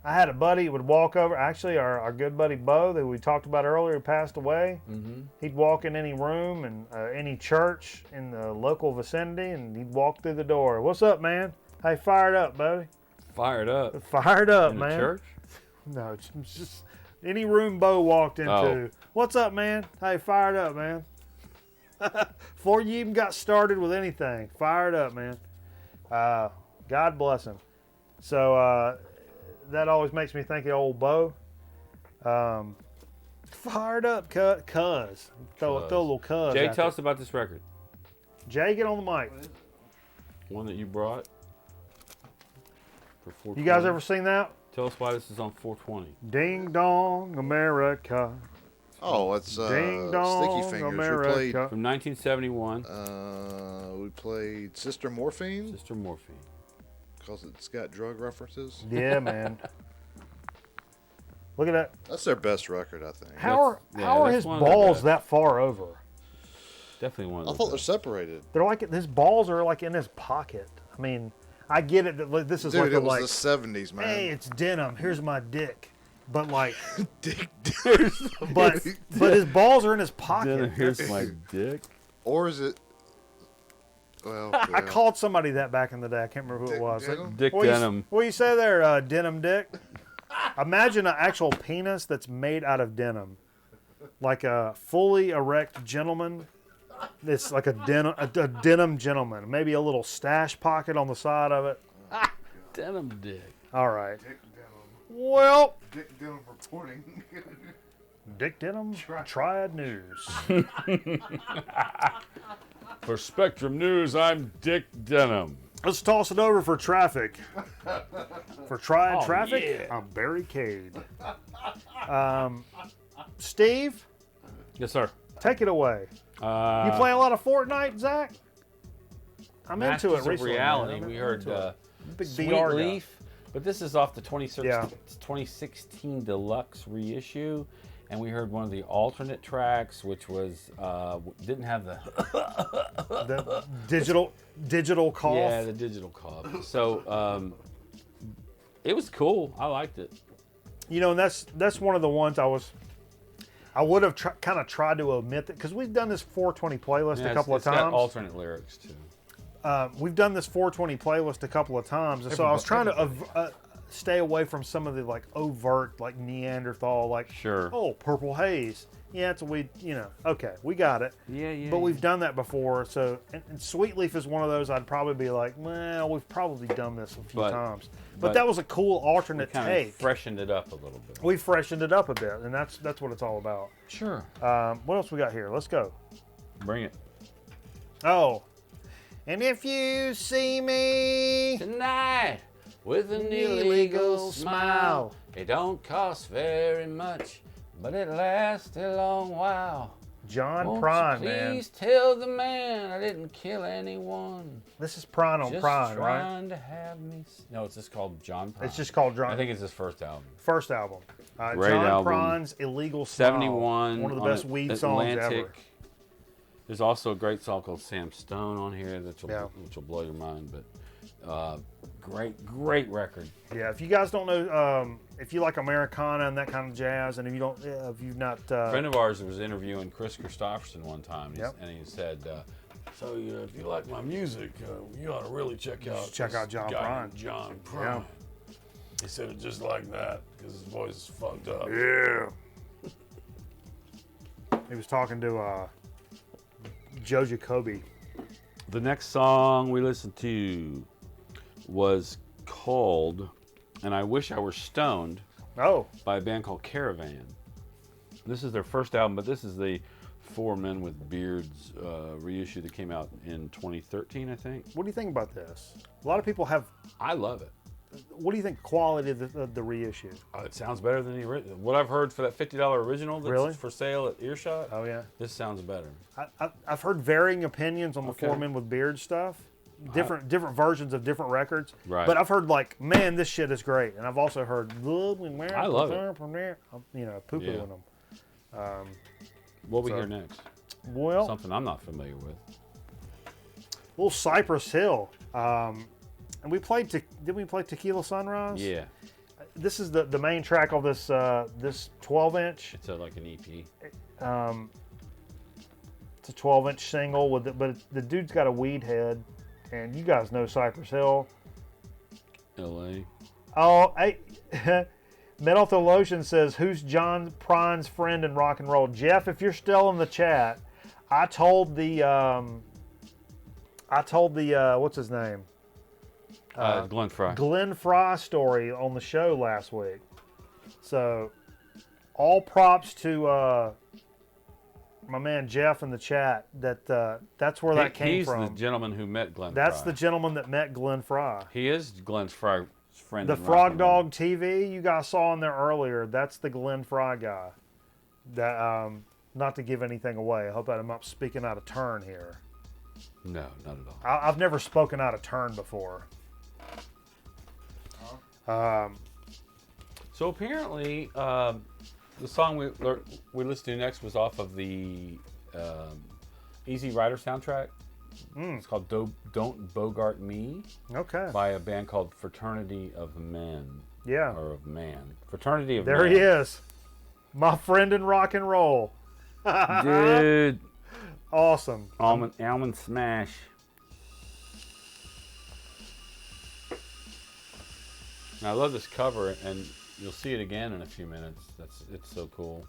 Speaker 2: I had a buddy who would walk over. Actually, our good buddy Bo that we talked about earlier, who passed away.
Speaker 1: Mm-hmm.
Speaker 2: He'd walk in any room and any church in the local vicinity, and he'd walk through the door. What's up, man? Hey, fired up, buddy.
Speaker 1: Fired up.
Speaker 2: Fired up,
Speaker 1: In
Speaker 2: man.
Speaker 1: the church?
Speaker 2: No, it's just any room Bo walked into.
Speaker 1: Oh.
Speaker 2: What's up, man? Hey, fired up, man. Before you even got started with anything, fired up, man. God bless him. So that always makes me think of old Bo. Fired up, cuz. Throw a little cuz.
Speaker 1: Jay,
Speaker 2: out
Speaker 1: tell
Speaker 2: there.
Speaker 1: us about this record.
Speaker 2: Jay, get on the mic.
Speaker 1: One that you brought for 420.
Speaker 2: You guys ever seen that?
Speaker 1: Tell us why this is on 420.
Speaker 2: Ding dong, America.
Speaker 3: Oh, it's
Speaker 2: Ding dong,
Speaker 3: Sticky Fingers.
Speaker 2: America.
Speaker 1: From 1971.
Speaker 3: We played Sister Morphine
Speaker 1: Sister Morphine.
Speaker 3: because it's got drug references.
Speaker 2: Yeah, man. Look at that.
Speaker 3: That's their best record, I think.
Speaker 2: How are
Speaker 1: that's
Speaker 2: his
Speaker 1: one of their
Speaker 2: balls
Speaker 1: best.
Speaker 2: that far over?
Speaker 1: Definitely one of
Speaker 3: I
Speaker 1: those.
Speaker 3: thought they're separated.
Speaker 2: They're like his balls are like in his pocket. I mean, I get it. That this is
Speaker 3: Dude,
Speaker 2: like
Speaker 3: it
Speaker 2: a,
Speaker 3: was
Speaker 2: like,
Speaker 3: the 70s, man.
Speaker 2: hey, it's denim. Here's my dick. But like,
Speaker 3: Dick.
Speaker 2: but his balls are in his pocket.
Speaker 1: Then here's my dick.
Speaker 3: Or is it? Well,
Speaker 2: I
Speaker 3: yeah.
Speaker 2: called somebody that back in the day. I can't remember who it
Speaker 3: Dick
Speaker 2: was.
Speaker 3: denim?
Speaker 1: Dick
Speaker 2: What
Speaker 1: denim.
Speaker 2: what you say there, denim dick? Imagine an actual penis that's made out of denim, like a fully erect gentleman. It's like a denim gentleman. Maybe a little stash pocket on the side of it.
Speaker 1: Denim dick.
Speaker 2: All right.
Speaker 3: Dick denim.
Speaker 2: Well,
Speaker 3: Dick denim reporting.
Speaker 2: Dick Denim, Triad News.
Speaker 1: For Spectrum News, I'm Dick Denim.
Speaker 2: Let's toss it over for traffic. For Triad
Speaker 1: Oh,
Speaker 2: Traffic,
Speaker 1: yeah.
Speaker 2: I'm Barry Cade. Steve,
Speaker 1: Yes, sir.
Speaker 2: take it away. You play a lot of Fortnite, Zach? I'm into it
Speaker 1: Masters of
Speaker 2: recently.
Speaker 1: Reality.
Speaker 2: man. I'm
Speaker 1: We
Speaker 2: into
Speaker 1: heard
Speaker 2: it. Big
Speaker 1: Sweet
Speaker 2: VR guy.
Speaker 1: Leaf, but this is off the 2016 Deluxe reissue, and we heard one of the alternate tracks, which was didn't have the
Speaker 2: The digital cough.
Speaker 1: yeah the digital cough. So it was cool. I liked it.
Speaker 2: You know, and that's one of the ones I would have kind of tried to omit it because we've done this 420 playlist a couple of
Speaker 1: it's got
Speaker 2: times.
Speaker 1: alternate lyrics too.
Speaker 2: We've done this 420 playlist a couple of times, and so I was trying to stay away from some of the like overt like Neanderthal like
Speaker 1: Sure.
Speaker 2: oh Purple Haze. Yeah, it's a weed. You know, okay, we got it.
Speaker 1: Yeah.
Speaker 2: But we've done that before, so and Sweet Leaf is one of those I'd probably be like, well, we've probably done this a few times. But that was a cool alternate
Speaker 1: kind
Speaker 2: take.
Speaker 1: of freshened it up a little bit.
Speaker 2: We freshened it up a bit, and that's what it's all about.
Speaker 1: Sure.
Speaker 2: What else we got here? Let's go.
Speaker 1: Bring it.
Speaker 2: Oh, and if you see me
Speaker 1: Tonight, with an
Speaker 2: illegal
Speaker 1: illegal
Speaker 2: smile.
Speaker 1: smile. It don't cost very much, but it lasts a long while.
Speaker 2: John
Speaker 1: Won't
Speaker 2: Prine,
Speaker 1: you
Speaker 2: man.
Speaker 1: please tell the man I didn't kill anyone.
Speaker 2: This is Prine on
Speaker 1: Just
Speaker 2: Prine, right?
Speaker 1: trying to have me. No, it's just called John Prine.
Speaker 2: It's just called John.
Speaker 1: I think it's his first album.
Speaker 2: First album.
Speaker 1: Great
Speaker 2: John
Speaker 1: album.
Speaker 2: Prine's Illegal Smile.
Speaker 1: 71.
Speaker 2: One of the
Speaker 1: on
Speaker 2: best weed songs ever.
Speaker 1: Atlantic. There's also a great song called Sam Stone on here which will blow your mind. But great record.
Speaker 2: Yeah, if you guys don't know, if you like Americana and that kind of jazz, and if you don't, if you've not,
Speaker 1: A friend of ours was interviewing Chris Christopherson one time,
Speaker 2: Yep.
Speaker 1: and he said, "So if you like my music, you ought to really check out
Speaker 2: John
Speaker 1: guy
Speaker 2: Prine."
Speaker 1: named John Prine."
Speaker 2: Yeah.
Speaker 1: He said it just like that because his voice is fucked up.
Speaker 2: Yeah. He was talking to Joe Jacoby.
Speaker 1: The next song we listened to was called "And I Wish I Were Stoned"
Speaker 2: Oh,
Speaker 1: by a band called Caravan. This is their first album, but this is the Four Men with Beards reissue that came out in 2013, I think.
Speaker 2: what do you think about this? A lot of people have.
Speaker 1: I love it.
Speaker 2: What do you think quality of the reissue?
Speaker 1: It sounds better than the original. What I've heard for that $50 original that's
Speaker 2: Really?
Speaker 1: for sale at Earshot,
Speaker 2: Oh yeah,
Speaker 1: this sounds better.
Speaker 2: I've heard varying opinions on the
Speaker 1: Okay.
Speaker 2: Four Men with Beards stuff. Different versions of different records.
Speaker 1: Right.
Speaker 2: But I've heard like, man, this shit is great, and I've also heard,
Speaker 1: I love it.
Speaker 2: You know, poo-pooing them.
Speaker 1: What we
Speaker 2: So-
Speaker 1: hear next?
Speaker 2: Well,
Speaker 1: Something I'm not familiar with.
Speaker 2: little Cypress Hill. And we played. Did we play Tequila Sunrise?
Speaker 1: Yeah,
Speaker 2: This is the main track of this this 12-inch.
Speaker 1: it's like an EP.
Speaker 2: It's a 12-inch single but the dude's got a weed head, and you guys know Cypress Hill.
Speaker 1: L.A.
Speaker 2: Oh, hey, Metal Theologian says, "Who's John Prine's friend in rock and roll?" Jeff, if you're still in the chat, I told the what's his name?
Speaker 1: Glenn Fry.
Speaker 2: Glenn Fry story on the show last week. So, all props to my man Jeff in the chat. That's where that came
Speaker 1: He's
Speaker 2: from.
Speaker 1: the gentleman who met Glenn
Speaker 2: That's
Speaker 1: Fry.
Speaker 2: the gentleman that met Glenn Fry.
Speaker 1: He is Glenn Fry's friend.
Speaker 2: The
Speaker 1: in rock
Speaker 2: Frog
Speaker 1: and roll.
Speaker 2: Dog TV you guys saw in there earlier. That's the Glenn Fry guy. That not to give anything away. I hope that I'm not speaking out of turn here.
Speaker 1: No, not at all.
Speaker 2: I've never spoken out of turn before.
Speaker 1: So apparently, the song we listened to next was off of the Easy Rider soundtrack. It's called "Don't Bogart Me"
Speaker 2: Okay.
Speaker 1: by a band called Fraternity of Men.
Speaker 2: Yeah.
Speaker 1: Or of Man. Fraternity of
Speaker 2: There
Speaker 1: Man.
Speaker 2: he is. My friend in rock and roll.
Speaker 1: Dude.
Speaker 2: Awesome.
Speaker 1: Almond Smash. Now, I love this cover, and you'll see it again in a few minutes. It's so cool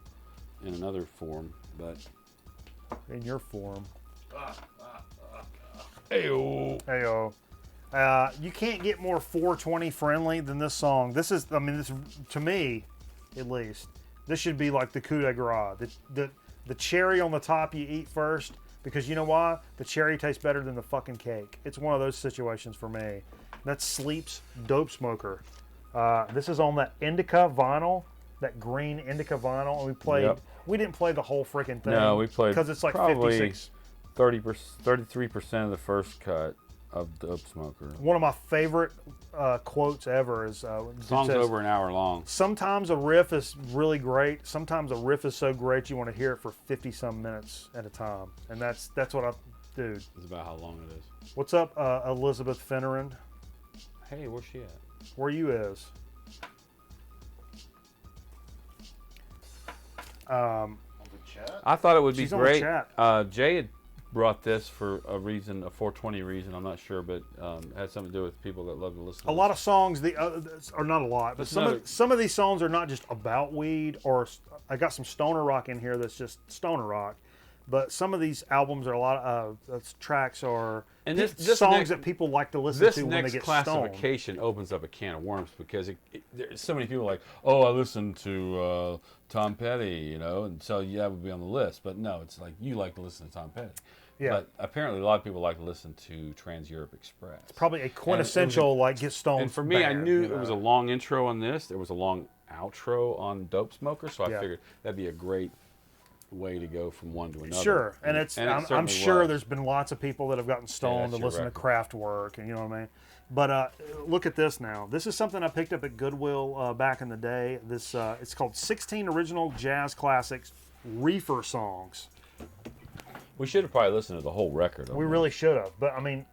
Speaker 1: in another form, but
Speaker 2: In your form.
Speaker 1: Ayo.
Speaker 2: Heyo. You can't get more 420 friendly than this song. This is, I mean, this to me, at least, this should be like the coup de grace. The cherry on the top you eat first, because you know why? The cherry tastes better than the fucking cake. It's one of those situations for me. That's Sleep's Dope Smoker. This is on that indica vinyl, that green indica vinyl, and we played.
Speaker 1: Yep.
Speaker 2: We didn't play the whole freaking thing.
Speaker 1: No, we played
Speaker 2: because it's like
Speaker 1: probably
Speaker 2: 56.
Speaker 1: 33% of the first cut of Dope Smoker.
Speaker 2: One of my favorite quotes ever is
Speaker 1: The song's over an hour long.
Speaker 2: Sometimes a riff is really great. Sometimes a riff is so great you want to hear it for 50-some minutes at a time. And that's what I, dude.
Speaker 1: It's about how long it is.
Speaker 2: What's up, Elizabeth Finneran?
Speaker 1: Hey, where's she at?
Speaker 2: Where you is?
Speaker 3: On the chat?
Speaker 1: I thought it would be
Speaker 2: She's on the
Speaker 1: great.
Speaker 2: chat.
Speaker 1: Jay had brought this for a reason, a 420 reason. I'm not sure, but it had something to do with people that love to listen.
Speaker 2: A lot of songs, or not a lot, but some of these songs are not just about weed. Or I got some stoner rock in here that's just stoner rock. But some of these albums are a lot of tracks or songs that people like to listen to when they
Speaker 1: This
Speaker 2: get
Speaker 1: next
Speaker 2: stoned.
Speaker 1: classification opens up a can of worms because there's so many people like, oh, I listen to Tom Petty, you know, and so yeah, that would be on the list. But no, it's like you like to listen to Tom Petty.
Speaker 2: Yeah.
Speaker 1: But apparently a lot of people like to listen to Trans Europe Express.
Speaker 2: Probably a quintessential like get stoned.
Speaker 1: And for me, I
Speaker 2: band,
Speaker 1: knew
Speaker 2: you know?
Speaker 1: it was a long intro on this. There was a long outro on Dope Smoker, so I
Speaker 2: Yeah.
Speaker 1: figured that'd be a great way to go from one to another.
Speaker 2: Sure, and
Speaker 1: it
Speaker 2: I'm
Speaker 1: certainly
Speaker 2: sure
Speaker 1: was.
Speaker 2: there's been lots of people that have gotten stoned
Speaker 1: that's
Speaker 2: to
Speaker 1: your
Speaker 2: listen to
Speaker 1: record.
Speaker 2: Kraftwerk, and you know what I mean. But look at this now. This is something I picked up at Goodwill back in the day. This it's called 16 Original Jazz Classics Reefer Songs.
Speaker 1: We should have probably listened to the whole record. on
Speaker 2: We
Speaker 1: this.
Speaker 2: really should have, but I mean,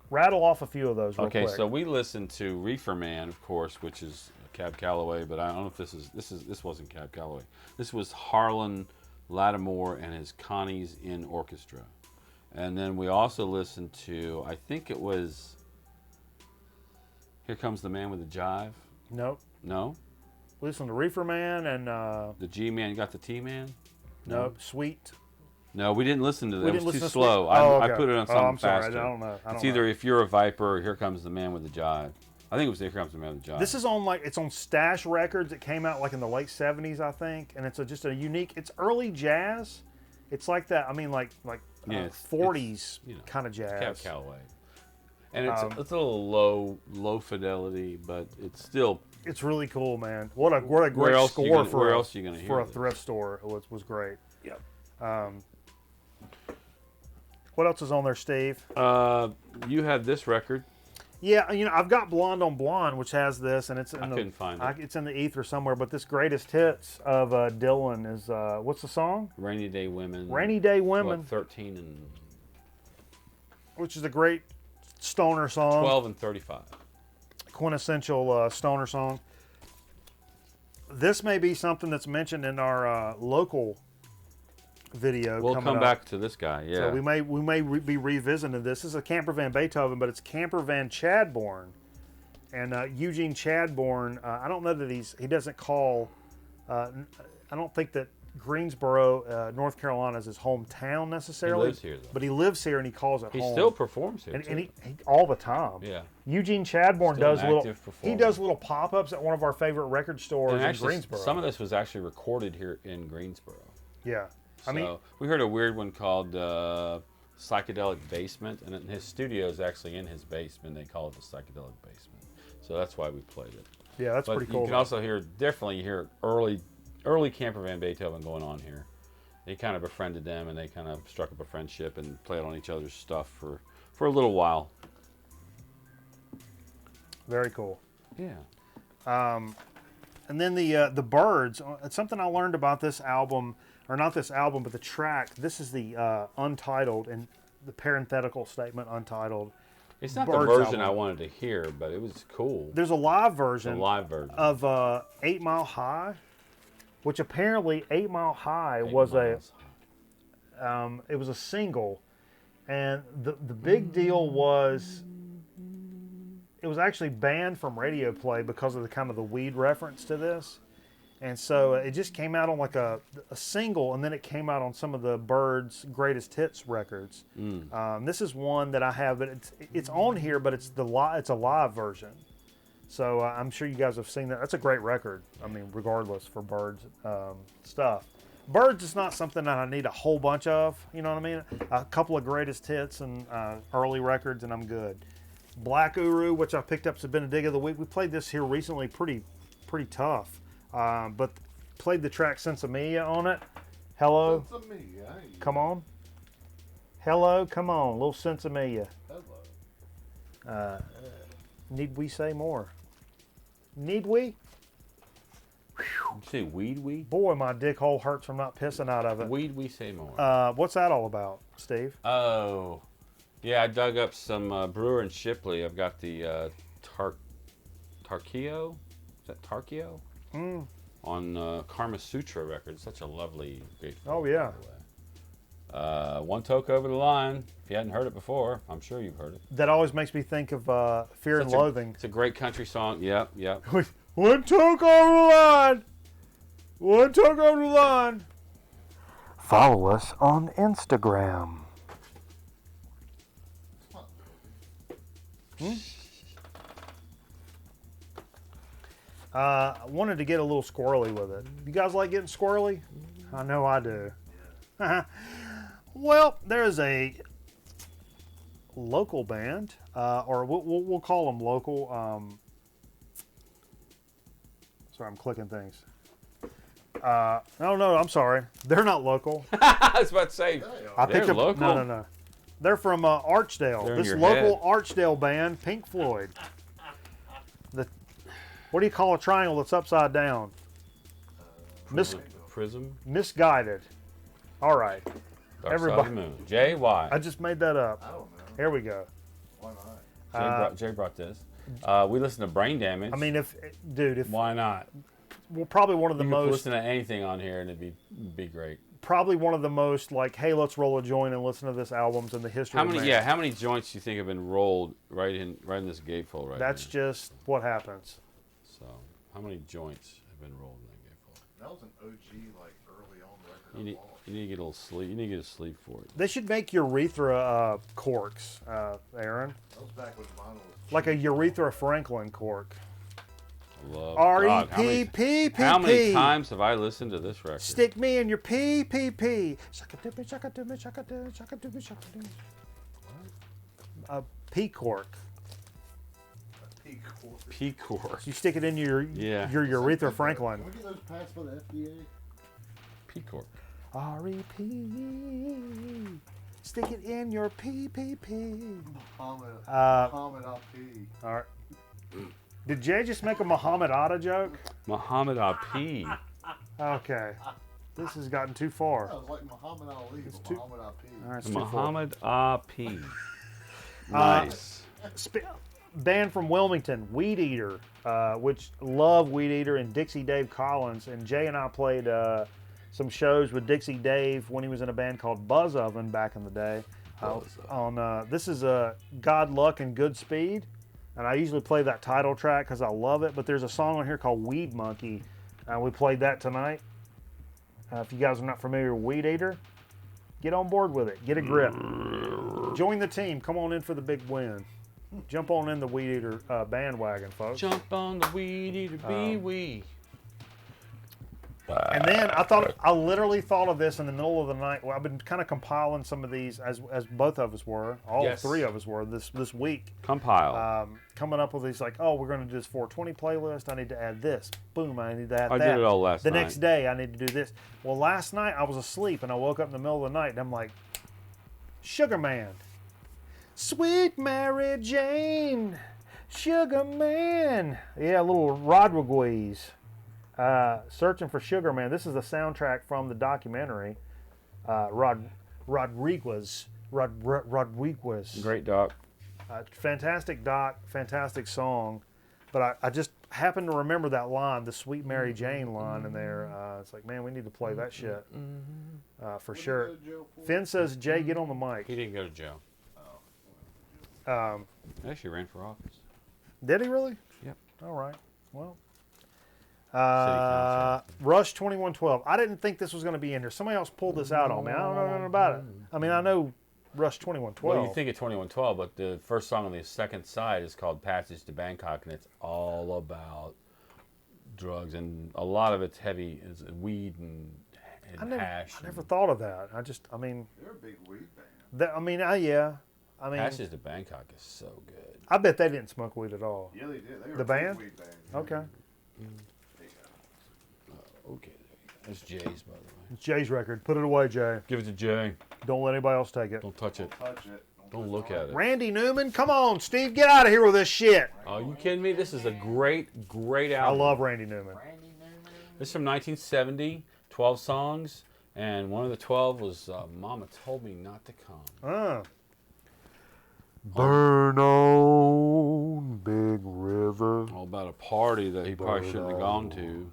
Speaker 2: rattle off a few of those real
Speaker 1: Okay,
Speaker 2: quick.
Speaker 1: so we listened to Reefer Man, of course, which is Cab Calloway, but I don't know if this wasn't Cab Calloway. This was Harlan Lattimore and his Connie's in Orchestra. And then we also listened to, I think it was Here Comes the Man with the Jive.
Speaker 2: Nope.
Speaker 1: No?
Speaker 2: Listen to Reefer Man and
Speaker 1: The G Man, you got the T Man?
Speaker 2: nope, Sweet.
Speaker 1: No, we didn't listen to that.
Speaker 2: We
Speaker 1: It
Speaker 2: didn't
Speaker 1: was too
Speaker 2: listen to
Speaker 1: slow.
Speaker 2: Sweet? Oh,
Speaker 1: I
Speaker 2: okay.
Speaker 1: put it on
Speaker 2: Oh,
Speaker 1: something
Speaker 2: I'm sorry.
Speaker 1: faster.
Speaker 2: I don't know.
Speaker 1: It's either If You're a Viper or Here Comes the Man with the Jive. I think it was Here Comes the Man with the Jive.
Speaker 2: This is on it's on Stash Records. It came out like in the late 70s, I think, and it's just a unique. It's early jazz. It's like that. I mean, like
Speaker 1: Yeah,
Speaker 2: 40s
Speaker 1: you know,
Speaker 2: kind of jazz.
Speaker 1: Cab Calloway. And it's a little low fidelity, but it's still.
Speaker 2: It's really cool, man. What a great
Speaker 1: Where else
Speaker 2: score
Speaker 1: you gonna-
Speaker 2: for
Speaker 1: where else you gonna
Speaker 2: for
Speaker 1: hear
Speaker 2: a
Speaker 1: this?
Speaker 2: thrift store. It was great.
Speaker 1: Yep.
Speaker 2: What else is on there, Steve?
Speaker 1: You had this record.
Speaker 2: Yeah, you know, I've got Blonde on Blonde, which has this, and it's in
Speaker 1: couldn't find it.
Speaker 2: It's in the ether somewhere. But this greatest hits of Dylan is what's the song?
Speaker 1: Rainy Day Women.
Speaker 2: Rainy Day Women,
Speaker 1: What, 13 and
Speaker 2: which is a great stoner song.
Speaker 1: 12 and 35.
Speaker 2: Quintessential stoner song. This may be something that's mentioned in our local video.
Speaker 1: We'll
Speaker 2: coming
Speaker 1: come
Speaker 2: up.
Speaker 1: back to this guy. Yeah.
Speaker 2: So we may be revisiting this. This is a Camper Van Beethoven, but it's Camper Van Chadbourne, and Eugene Chadbourne. I don't know that he doesn't call. I don't think that Greensboro, North Carolina, is his hometown necessarily.
Speaker 1: He lives here, though.
Speaker 2: But he lives here and he calls it
Speaker 1: He
Speaker 2: home.
Speaker 1: still performs here.
Speaker 2: and
Speaker 1: too.
Speaker 2: he all the time.
Speaker 1: Yeah.
Speaker 2: Eugene Chadbourne
Speaker 1: Still
Speaker 2: does
Speaker 1: an
Speaker 2: little.
Speaker 1: active
Speaker 2: He
Speaker 1: performer.
Speaker 2: does little pop-ups at one of our favorite record stores
Speaker 1: And
Speaker 2: in
Speaker 1: actually,
Speaker 2: Greensboro.
Speaker 1: some of this was actually recorded here in Greensboro.
Speaker 2: Yeah,
Speaker 1: So
Speaker 2: I mean,
Speaker 1: we heard a weird one called Psychedelic Basement, and his studio is actually in his basement. They call it the Psychedelic Basement. So that's why we played it.
Speaker 2: yeah, that's
Speaker 1: But
Speaker 2: pretty cool.
Speaker 1: you can also hear, definitely hear early early camper van Beethoven going on here. He kind of befriended them, and they kind of struck up a friendship and played on each other's stuff for a little while.
Speaker 2: Very cool.
Speaker 1: Yeah.
Speaker 2: And then the Birds. It's something I learned about this album, or not this album, but the track. This is the untitled, and the parenthetical statement untitled.
Speaker 1: It's not
Speaker 2: Birds
Speaker 1: the version
Speaker 2: album.
Speaker 1: I wanted to hear, but it was cool.
Speaker 2: There's a live version.
Speaker 1: The live version.
Speaker 2: Of 8 Mile High, which apparently 8 Mile High was it was a single, and the big deal was it was actually banned from radio play because of the kind of the weed reference to this, and so it just came out on like a single, and then it came out on some of the Birds' greatest hits records. This is one that I have, but it's on here, but it's a live version. So I'm sure you guys have seen that. That's a great record. I mean, regardless for Birds stuff. Birds is not something that I need a whole bunch of. You know what I mean? A couple of greatest hits and early records, and I'm good. Black Uru, which I picked up as a Benedict of the Week. We played this here recently, pretty tough. But played the track Sensimilia on it. Hello.
Speaker 3: Sensimilia.
Speaker 2: Come on. Hello, come on. Little Sensimilia.
Speaker 3: Hello.
Speaker 2: Need we say more? Need we?
Speaker 1: Did you say weed?
Speaker 2: Boy, my dick hole hurts from not pissing out of it.
Speaker 1: Weed, we say more.
Speaker 2: What's that all about, Steve?
Speaker 1: Oh, yeah, I dug up some Brewer and Shipley. I've got the Tarkio. Is that Tarkio? On Karma Sutra Records. Such a lovely, great.
Speaker 2: Oh, yeah.
Speaker 1: One Toke Over the Line. If you hadn't heard it before, I'm sure you've heard it.
Speaker 2: That always makes me think of Fear and Loathing.
Speaker 1: It's a great country song. Yep.
Speaker 2: One toke over the line. One toke over the line. Follow us on Instagram. I wanted to get a little squirrely with it. You guys like getting squirrely? I know I do. Well, there's a local band, or we'll call them local. Sorry, I'm clicking things. No, I'm sorry. They're not local.
Speaker 1: I was about to say,
Speaker 2: They're
Speaker 1: local?
Speaker 2: No. They're from Archdale.
Speaker 1: They're in
Speaker 2: This
Speaker 1: your
Speaker 2: local
Speaker 1: head.
Speaker 2: Archdale band, Pink Floyd. What do you call a triangle that's upside down?
Speaker 1: Prism.
Speaker 2: Misguided. All right.
Speaker 1: Dark
Speaker 2: Everybody-
Speaker 1: Side of the Moon. J.Y.
Speaker 2: I just made that up.
Speaker 3: I don't know.
Speaker 2: Here we go.
Speaker 3: Why not?
Speaker 1: Jay brought this. We listened to Brain Damage.
Speaker 2: I mean, if
Speaker 1: why not?
Speaker 2: well, probably one of the
Speaker 1: You could
Speaker 2: most,
Speaker 1: listen to anything on here and it'd be great.
Speaker 2: probably one of the most like, hey, let's roll a joint and listen to this albums in the history.
Speaker 1: How
Speaker 2: of
Speaker 1: many?
Speaker 2: man.
Speaker 1: Yeah, how many joints do you think have been rolled right in this gatefold right
Speaker 2: That's
Speaker 1: here?
Speaker 2: just what happens.
Speaker 1: So, how many joints have been rolled in that gatefold?
Speaker 3: That was an OG, like, early on record.
Speaker 1: You need to get a little sleep. You need to get a sleep for it.
Speaker 2: They should make urethra corks, Aaron,
Speaker 3: That was back when vinyl was
Speaker 2: like a urethra Franklin cork.
Speaker 1: I love
Speaker 2: R E
Speaker 1: God,
Speaker 2: P P P.
Speaker 1: How many times have I listened to this record?
Speaker 2: Stick me in your P P P. Shaka do me, shaka do me, shaka do, shaka do me, shaka do me. A P cork.
Speaker 3: peak quarter.
Speaker 1: P cork.
Speaker 2: You stick it in your urethra Franklin.
Speaker 6: Can we get those passed by the FDA?
Speaker 1: P cork.
Speaker 2: R E P. Stick it in your P P P.
Speaker 6: Muhammad Ali.
Speaker 2: All right. Did Jay just make a Muhammad Atta joke?
Speaker 1: Muhammad Ali.
Speaker 2: Okay. This has gotten too far.
Speaker 6: That was like Muhammad Ali, but
Speaker 2: too-
Speaker 6: Muhammad Ali.
Speaker 2: All right, it's too far.
Speaker 1: Muhammad Ali. Nice.
Speaker 2: Band from Wilmington, Weed Eater, which love Weed Eater and Dixie Dave Collins. And Jay and I played some shows with Dixie Dave when he was in a band called Buzz Oven back in the day. This is God Luck and Good Speed, and I usually play that title track because I love it. But there's a song on here called Weed Monkey. We played that tonight. If you guys are not familiar with Weed Eater, get on board with it. Get a grip. Join the team. Come on in for the big win. Jump on in the Weed Eater bandwagon, folks.
Speaker 1: Jump on the weed eater, be we.
Speaker 2: And then I literally thought of this in the middle of the night. Well, I've been kind of compiling some of these as both of us were, all
Speaker 1: Yes.
Speaker 2: three of us were this week.
Speaker 1: Compile.
Speaker 2: Coming up with these like, oh, we're going to do this 420 playlist. I need to add this. Boom, I need to add
Speaker 1: I
Speaker 2: that.
Speaker 1: did it all last
Speaker 2: the
Speaker 1: night.
Speaker 2: next day, I need to do this. Well, last night I was asleep and I woke up in the middle of the night and I'm like, Sugar Man, Sweet Mary Jane, Sugar Man. Yeah, a little Rodriguez. Searching for Sugar Man. This is the soundtrack from the documentary. Rodriguez.
Speaker 1: Great doc.
Speaker 2: Fantastic doc, fantastic song. But I just happened to remember that line, the Sweet Mary Jane line in there. It's like, man, we need to play that shit for sure. Finn says, Jay, get on the mic.
Speaker 1: He didn't go to jail.
Speaker 2: Um,
Speaker 1: He actually ran for office.
Speaker 2: did he really?
Speaker 1: Yep.
Speaker 2: All right. Well.
Speaker 1: council.
Speaker 2: Rush 2112. I didn't think this was going to be in here. Somebody else pulled this out on me. I don't know nothing about it. I mean, I know Rush 2112.
Speaker 1: Well, you think of 2112, but the first song on the second side is called Passage to Bangkok, and it's all about drugs, and a lot of it's heavy, is weed and hash.
Speaker 2: I never thought of that. I mean,
Speaker 6: They're a big weed band.
Speaker 2: yeah. I mean,
Speaker 1: Passage to Bangkok is so good.
Speaker 2: I bet they didn't smoke weed at all.
Speaker 6: Yeah, they did. They were
Speaker 2: The
Speaker 6: a big
Speaker 2: band?
Speaker 6: weed band.
Speaker 2: Okay.
Speaker 1: Okay, that's Jay's, by the way.
Speaker 2: It's Jay's record. Put it away, Jay.
Speaker 1: Give it to Jay.
Speaker 2: Don't let anybody else take it.
Speaker 1: Don't touch it.
Speaker 6: Touch it.
Speaker 1: Don't look at it.
Speaker 2: Randy Newman, come on, Steve, get out of here with this shit.
Speaker 1: Are you kidding me? This is a great, great
Speaker 2: I
Speaker 1: album.
Speaker 2: love Randy Newman.
Speaker 1: This is from 1970, 12 songs, and one of the 12 was Mama Told Me Not to Come.
Speaker 2: Burn on, Big River.
Speaker 1: All about a party that he probably shouldn't have gone to.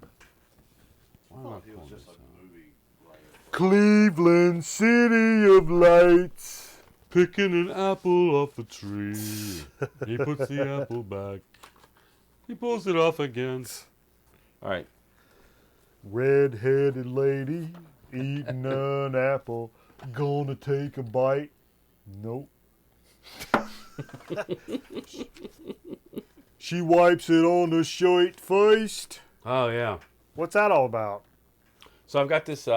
Speaker 1: Why am I
Speaker 6: He was
Speaker 1: pulling
Speaker 6: just
Speaker 1: this
Speaker 6: a
Speaker 1: out?
Speaker 6: movie writer.
Speaker 2: Cleveland City of Lights.
Speaker 1: Picking an apple off the tree. He puts the apple back. He pulls it off again. All right.
Speaker 2: Red-headed lady eating an apple. Gonna take a bite. Nope. She wipes it on the shirt first.
Speaker 1: Oh, yeah.
Speaker 2: What's that all about?
Speaker 1: So I've got this,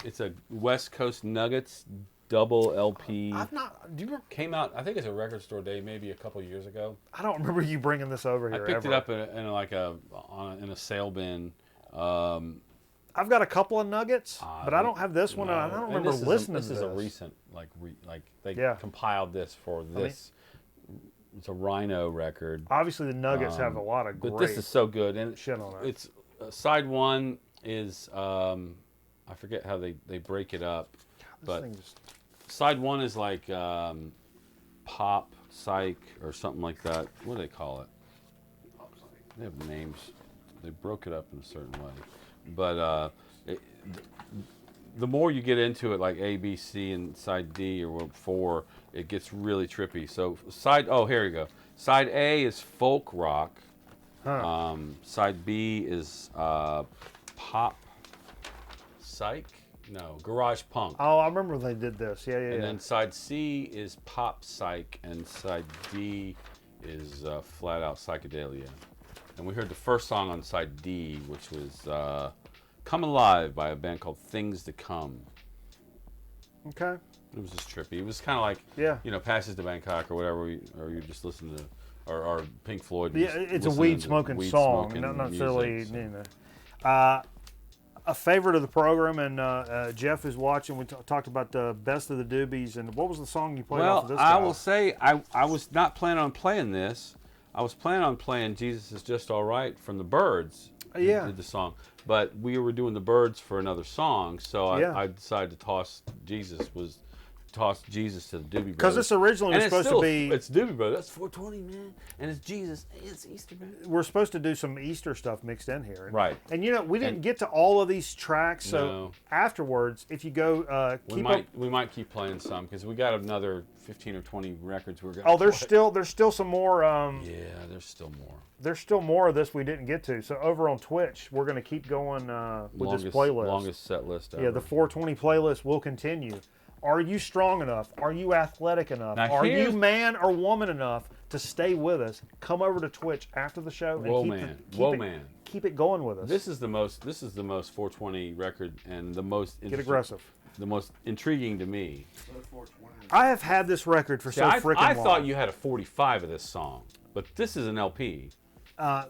Speaker 1: it's a West Coast Nuggets double LP.
Speaker 2: I've not. Do you remember?
Speaker 1: Came out, I think it's a record store day, maybe a couple years ago.
Speaker 2: I don't remember you bringing this over
Speaker 1: I
Speaker 2: here.
Speaker 1: picked
Speaker 2: ever.
Speaker 1: it up in a sale bin.
Speaker 2: I've got a couple of Nuggets, but I don't have this one. I don't remember listening to this.
Speaker 1: This is a recent, they
Speaker 2: Yeah.
Speaker 1: compiled this for this. It's a Rhino record.
Speaker 2: Obviously, the Nuggets have a lot of great
Speaker 1: But this is so good, and
Speaker 2: shit on it.
Speaker 1: it's side one is I forget how they break it up, but
Speaker 2: thing just-
Speaker 1: side one is like pop psych or something like that. What do they call it? They have names. They broke it up in a certain way, but the more you get into it, like A, B, C, and side D or 4, it gets really trippy. So here you go. Side A is folk rock. Side B is pop psych. No, garage punk.
Speaker 2: Oh, I remember they did this. Yeah.
Speaker 1: And then side C is pop psych, and side D is flat out psychedelia. And we heard the first song on side D, which was Come Alive by a band called Things to Come.
Speaker 2: Okay.
Speaker 1: It was just trippy. It was kind of like, Passes to Bangkok or whatever, or you just listen to, or Pink Floyd.
Speaker 2: Yeah, it's a weed smoking song, not necessarily.
Speaker 1: Music,
Speaker 2: A favorite of the program, and Jeff is watching. We talked about the best of the doobies, and what was the song you played off of
Speaker 1: Well,
Speaker 2: this guy?
Speaker 1: I will say I was not planning on playing this. I was planning on playing Jesus Is Just All Right from the Byrds.
Speaker 2: Yeah.
Speaker 1: Did the song, but we were doing the Byrds for another song, so I decided to toss Jesus to the Doobie Brothers.
Speaker 2: Because this originally was supposed to be.
Speaker 1: It's Doobie Brothers. That's 420, man, and it's Jesus. It's Easter, man.
Speaker 2: We're supposed to do some Easter stuff mixed in here,
Speaker 1: Right.
Speaker 2: And we didn't get to all of these tracks, so
Speaker 1: No.
Speaker 2: afterwards, if you go
Speaker 1: We might keep playing some because we got another 15 or 20 records we're gonna.
Speaker 2: Oh, there's
Speaker 1: play.
Speaker 2: still some more.
Speaker 1: Yeah, there's still more.
Speaker 2: There's still more of this we didn't get to. So over on Twitch, we're going to keep going with this playlist.
Speaker 1: Longest set list ever.
Speaker 2: Yeah, the 420 playlist will continue. Are you strong enough? Are you athletic enough?
Speaker 1: Now
Speaker 2: Are you
Speaker 1: here's-
Speaker 2: man or woman enough to stay with us, come over to Twitch after the show and
Speaker 1: Whoa,
Speaker 2: keep,
Speaker 1: man.
Speaker 2: keep
Speaker 1: Whoa,
Speaker 2: it,
Speaker 1: man.
Speaker 2: keep it going with us.
Speaker 1: This is the most 420 record and the most
Speaker 2: Get aggressive.
Speaker 1: the most intriguing to me.
Speaker 6: So 420.
Speaker 2: I have had this record for
Speaker 1: See,
Speaker 2: so
Speaker 1: I
Speaker 2: freaking long.
Speaker 1: I thought you had a 45 of this song, but this is an LP,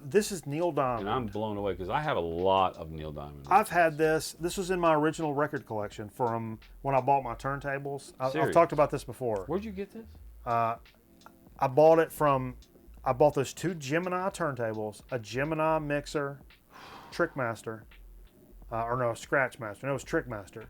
Speaker 2: This is Neil Diamond.
Speaker 1: and I'm blown away because I have a lot of Neil Diamond.
Speaker 2: I've had this. This was in my original record collection from when I bought my turntables. I've
Speaker 1: Serious?
Speaker 2: talked about this before.
Speaker 1: Where'd you get this?
Speaker 2: I bought it from. I bought those 2 Gemini turntables, a Gemini mixer, Trickmaster, or no, Scratchmaster. No, it was Trickmaster,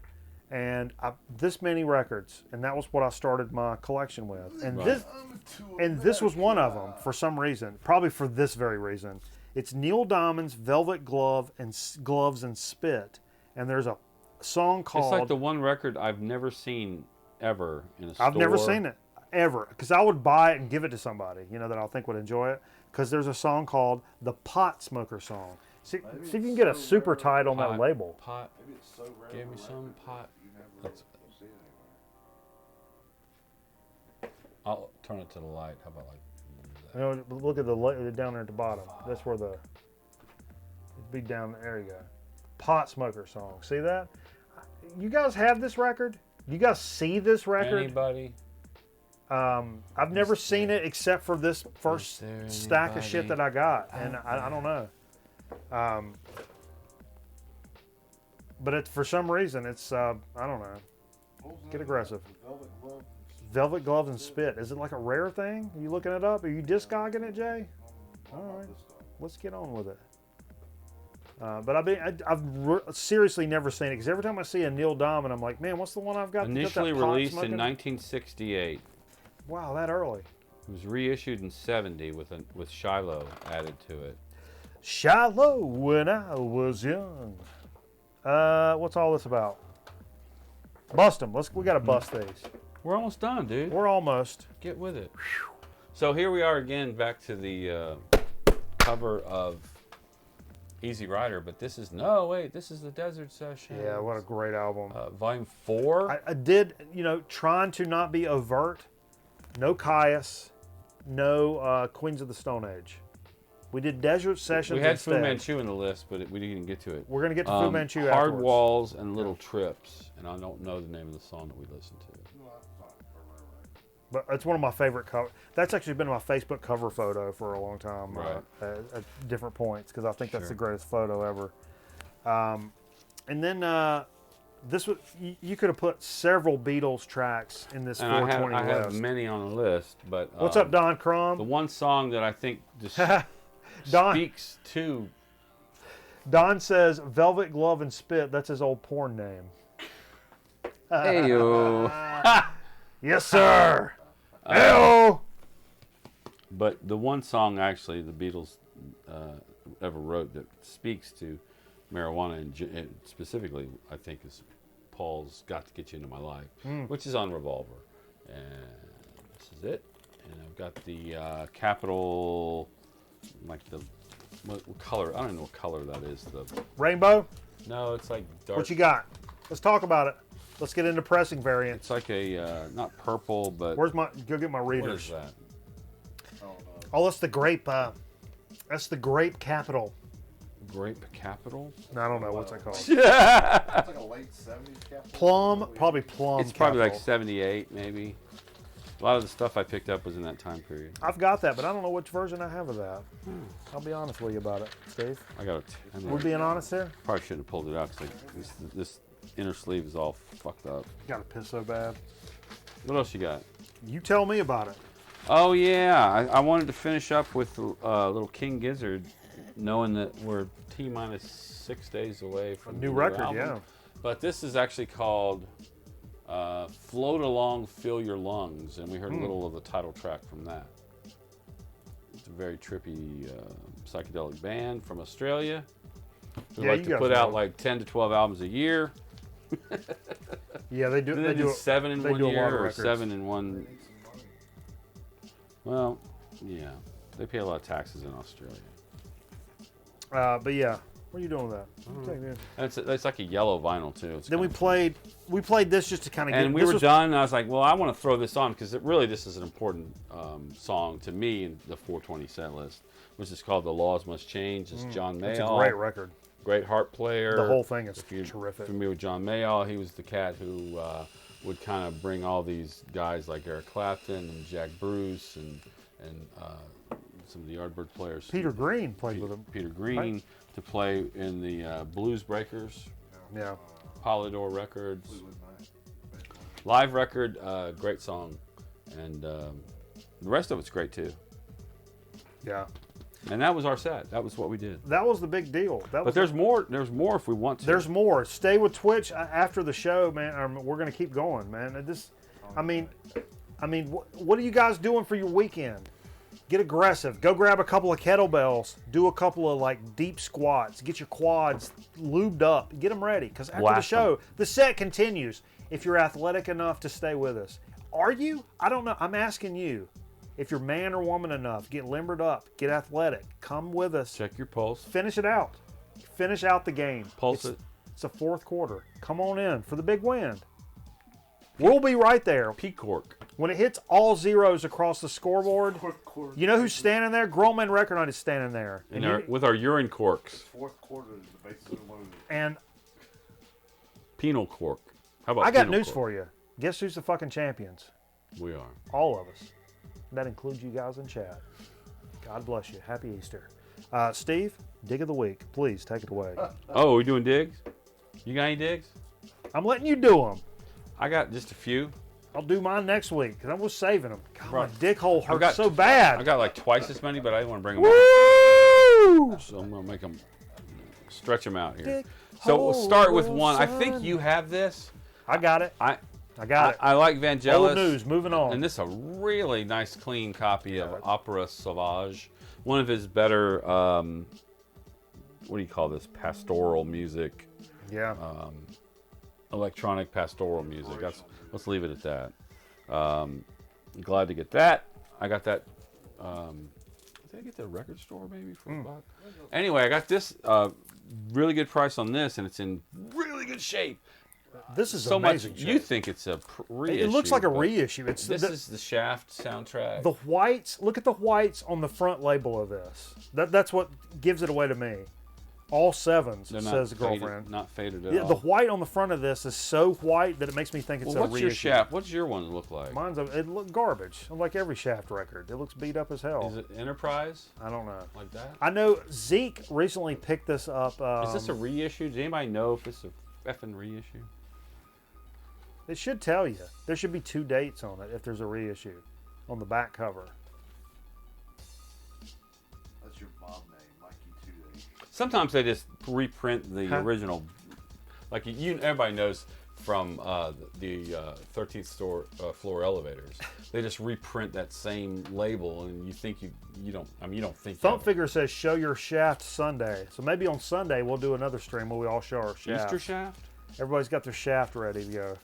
Speaker 2: and this many records, and that was what I started my collection with. And
Speaker 1: Right.
Speaker 2: this was one of them for some reason, probably for this very reason. It's Neil Diamond's Velvet Glove and Gloves and Spit, and there's a song called.
Speaker 1: It's like the one record I've never seen ever in a store.
Speaker 2: I've never seen it ever because I would buy it and give it to somebody that I think would enjoy it. Because there's a song called the Pot Smoker Song. See if you can get a super tight on that label.
Speaker 1: Pot.
Speaker 6: Maybe it's so rare.
Speaker 1: Give me some pot.
Speaker 6: You never
Speaker 1: That's-
Speaker 6: don't see it anywhere.
Speaker 1: I'll turn it to the light. How about like that?
Speaker 2: Look at down there at the bottom. That's where it'd be down there. You go. Pot Smoker Song. See that? You guys have this record? You guys see this record?
Speaker 1: Anybody?
Speaker 2: I've never seen it except for this first
Speaker 1: Is there
Speaker 2: stack of shit
Speaker 1: anybody
Speaker 2: that I got, and I don't know. But for some reason, it's I don't know.
Speaker 6: What was
Speaker 2: Get
Speaker 6: that?
Speaker 2: aggressive.
Speaker 6: Velvet glove.
Speaker 2: Velvet Gloves and Spit. Is it like a rare thing? Are you looking it up? Are you discogging it, Jay? All right. Let's get on with it. But I've seriously never seen it because every time I see a Neil Diamond, I'm like, man, what's the one I've got?
Speaker 1: Initially
Speaker 2: got that pot
Speaker 1: released
Speaker 2: smoking?
Speaker 1: in 1968.
Speaker 2: Wow, that early.
Speaker 1: It was reissued in 70 with Shiloh added to it.
Speaker 2: Shiloh when I was young. What's all this about? Bust them. We got to bust these.
Speaker 1: We're almost done, dude.
Speaker 2: We're almost.
Speaker 1: Get with it. So here we are again, back to the cover of Easy Rider, but this is the Desert Session.
Speaker 2: Yeah, what a great album.
Speaker 1: Volume 4.
Speaker 2: I did, trying to not be overt. No Caius, no Queens of the Stone Age. We did Desert Sessions
Speaker 1: We had
Speaker 2: instead.
Speaker 1: Fu Manchu in the list, but we didn't get to it.
Speaker 2: We're going to get to Fu Manchu
Speaker 1: Hard
Speaker 2: afterwards.
Speaker 1: Walls and Little Trips, and I don't know the name of the song that we listened to.
Speaker 2: But it's one of my favorite covers. That's actually been my Facebook cover photo for a long time,
Speaker 1: Right.
Speaker 2: at different points, because I think that's
Speaker 1: Sure.
Speaker 2: the greatest photo ever. And then this was you could have put several Beatles tracks in this
Speaker 1: And
Speaker 2: 420
Speaker 1: I have
Speaker 2: list.
Speaker 1: many on the list, but
Speaker 2: What's up, Don
Speaker 1: the
Speaker 2: Crum?
Speaker 1: one song that I think just
Speaker 2: Don
Speaker 1: speaks to
Speaker 2: Don says Velvet Glove and Spit. That's his old porn name.
Speaker 1: Heyo.
Speaker 2: Yes, sir. Heyo.
Speaker 1: But the one song actually the Beatles ever wrote that speaks to marijuana and specifically, I think, is Paul's "Got to Get You Into My Life," which is on Revolver, and this is it. And I've got the Capitol, like the what color? I don't know what color that is.
Speaker 2: Rainbow.
Speaker 1: No, it's like dark.
Speaker 2: What you got? Let's talk about it. Let's get into pressing variants.
Speaker 1: It's like a not purple, but
Speaker 2: Where's my? Go get my
Speaker 1: what
Speaker 2: readers.
Speaker 1: is that?
Speaker 2: Oh, that's the grape. That's the grape capital.
Speaker 1: Grape Capital?
Speaker 2: No, I don't know what's that called.
Speaker 6: It's like a late 70s capsule.
Speaker 2: Plum, probably plum.
Speaker 1: It's probably like
Speaker 2: capital.
Speaker 1: 78, maybe. A lot of the stuff I picked up was in that time period.
Speaker 2: I've got that, but I don't know which version I have of that. I'll be honest with you about it, Steve.
Speaker 1: I got
Speaker 2: We're being honest here.
Speaker 1: probably shouldn't have pulled it out because this inner sleeve is all fucked up.
Speaker 2: Got to piss so bad.
Speaker 1: What else you got?
Speaker 2: You tell me about it.
Speaker 1: Oh yeah, I wanted to finish up with little King Gizzard, knowing that we're T-minus 6 days away from
Speaker 2: A
Speaker 1: the
Speaker 2: new record,
Speaker 1: album.
Speaker 2: yeah.
Speaker 1: But this is actually called "Float Along, Fill Your Lungs," and we heard a little of the title track from that. It's a very trippy psychedelic band from Australia. Who
Speaker 2: Yeah,
Speaker 1: like
Speaker 2: you
Speaker 1: to
Speaker 2: guys
Speaker 1: put
Speaker 2: know.
Speaker 1: out like 10 to 12 albums a year.
Speaker 2: Yeah, they do.
Speaker 1: Did
Speaker 2: They
Speaker 1: they do 7 in
Speaker 2: they
Speaker 1: one
Speaker 2: do a lot
Speaker 1: year
Speaker 2: of
Speaker 1: or
Speaker 2: records.
Speaker 1: 7 in one? Well, yeah, they pay a lot of taxes in Australia.
Speaker 2: But yeah, What are you doing with that? Take it in.
Speaker 1: And it's like a yellow vinyl too. It's
Speaker 2: Then we
Speaker 1: kinda-
Speaker 2: played this just to kind of get.
Speaker 1: And we
Speaker 2: this
Speaker 1: were
Speaker 2: was-
Speaker 1: done, and I was like, well, I want to throw this on because really this is an important song to me in the 420 set list, which is called The Laws Must Change. It's John Mayall.
Speaker 2: It's a great record.
Speaker 1: Great harp player.
Speaker 2: The whole thing is
Speaker 1: If you're
Speaker 2: terrific.
Speaker 1: familiar with John Mayall, he was the cat who would kind of bring all these guys like Eric Clapton and Jack Bruce and some of the Yardbird players.
Speaker 2: Peter Green played with him.
Speaker 1: Peter Green to play in the Blues Breakers,
Speaker 2: Yeah.
Speaker 1: Polydor Records. Live record, great song. And the rest of it's great too.
Speaker 2: Yeah.
Speaker 1: And that was our set. That was what we did.
Speaker 2: That was the big deal. That
Speaker 1: But
Speaker 2: was
Speaker 1: there's more. There's more if we want to.
Speaker 2: There's more. Stay with Twitch after the show, man. We're gonna keep going, man. I mean, what are you guys doing for your weekend? Get aggressive. Go grab a couple of kettlebells. Do a couple of like deep squats. Get your quads lubed up. Get them ready. Because after the
Speaker 1: Blast
Speaker 2: show, the set continues. If you're athletic enough to stay with us, are you? I don't know. I'm asking you. If you're man or woman enough, get limbered up. Get athletic. Come with us.
Speaker 1: Check your pulse.
Speaker 2: Finish it out. Finish out the game.
Speaker 1: Pulse it.
Speaker 2: It's the fourth quarter. Come on in for the big win. We'll be right there.
Speaker 1: Peak cork.
Speaker 2: When it hits all zeros across the scoreboard, you know who's standing there? Grown Man Record Night is standing there.
Speaker 1: With our urine corks.
Speaker 6: Fourth quarter is the bases are loaded.
Speaker 2: And
Speaker 1: Penal cork. How about
Speaker 2: I got
Speaker 1: penal
Speaker 2: news
Speaker 1: cork?
Speaker 2: for you. Guess who's the fucking champions?
Speaker 1: We are.
Speaker 2: All of us. That includes you guys in chat. God bless you. Happy Easter. Steve, dig of the week. Please take it away.
Speaker 1: Oh, we doing digs? You got any digs?
Speaker 2: I'm letting you do them.
Speaker 1: I got just a few.
Speaker 2: I'll do mine next week because I was saving them. God,
Speaker 1: Right.
Speaker 2: my dick hole hurts
Speaker 1: got-
Speaker 2: so bad.
Speaker 1: I got like twice as many, but I didn't want to bring them all.
Speaker 2: Woo!
Speaker 1: So I'm going to make them, stretch them out here.
Speaker 2: Dick
Speaker 1: So we'll start with
Speaker 2: hole,
Speaker 1: one. I
Speaker 2: son.
Speaker 1: think you have this.
Speaker 2: I got it.
Speaker 1: I
Speaker 2: got it.
Speaker 1: I like Vangelis.
Speaker 2: Old news. Moving on.
Speaker 1: And this is a really nice, clean copy of Opera Sauvage. One of his better, what do you call this? Pastoral music,
Speaker 2: Yeah.
Speaker 1: electronic pastoral music. Let's leave it at that. Glad to get that. I got that. Did I get the record store maybe for a buck? Anyway, I got this really good price on this, and it's in really good shape.
Speaker 2: This is
Speaker 1: So much.
Speaker 2: amazing.
Speaker 1: You think it's a reissue?
Speaker 2: it looks like a
Speaker 1: but
Speaker 2: reissue. It's
Speaker 1: This is the Shaft soundtrack.
Speaker 2: the whites. Look at the whites on the front label of this. That's what gives it away to me. All sevens,
Speaker 1: They're not
Speaker 2: says the
Speaker 1: faded-
Speaker 2: girlfriend.
Speaker 1: Not faded at
Speaker 2: Yeah,
Speaker 1: all.
Speaker 2: the white on the front of this is so white that it makes me think it's
Speaker 1: Well,
Speaker 2: a
Speaker 1: what's
Speaker 2: reissue.
Speaker 1: your Shaft? What's your one look like?
Speaker 2: Mine's it look garbage, like every Shaft record. It looks beat up as hell.
Speaker 1: Is it Enterprise
Speaker 2: I don't know.
Speaker 1: like that?
Speaker 2: I know Zeke recently picked this up.
Speaker 1: Is this a reissue? Does anybody know if this is a effing reissue?
Speaker 2: It should tell you. There should be 2 dates on it if there's a reissue on the back cover.
Speaker 6: That's your mob name, Mikey 2
Speaker 1: Sometimes they just reprint the
Speaker 2: Huh?
Speaker 1: original. Like everybody knows from the 13th floor elevators, they just reprint that same label, and you think you don't. I mean, you don't think.
Speaker 2: Thump Figure says show your Shaft Sunday. So maybe on Sunday we'll do another stream where we all show our Shaft.
Speaker 1: Easter Shaft.
Speaker 2: Everybody's got their Shaft ready to go.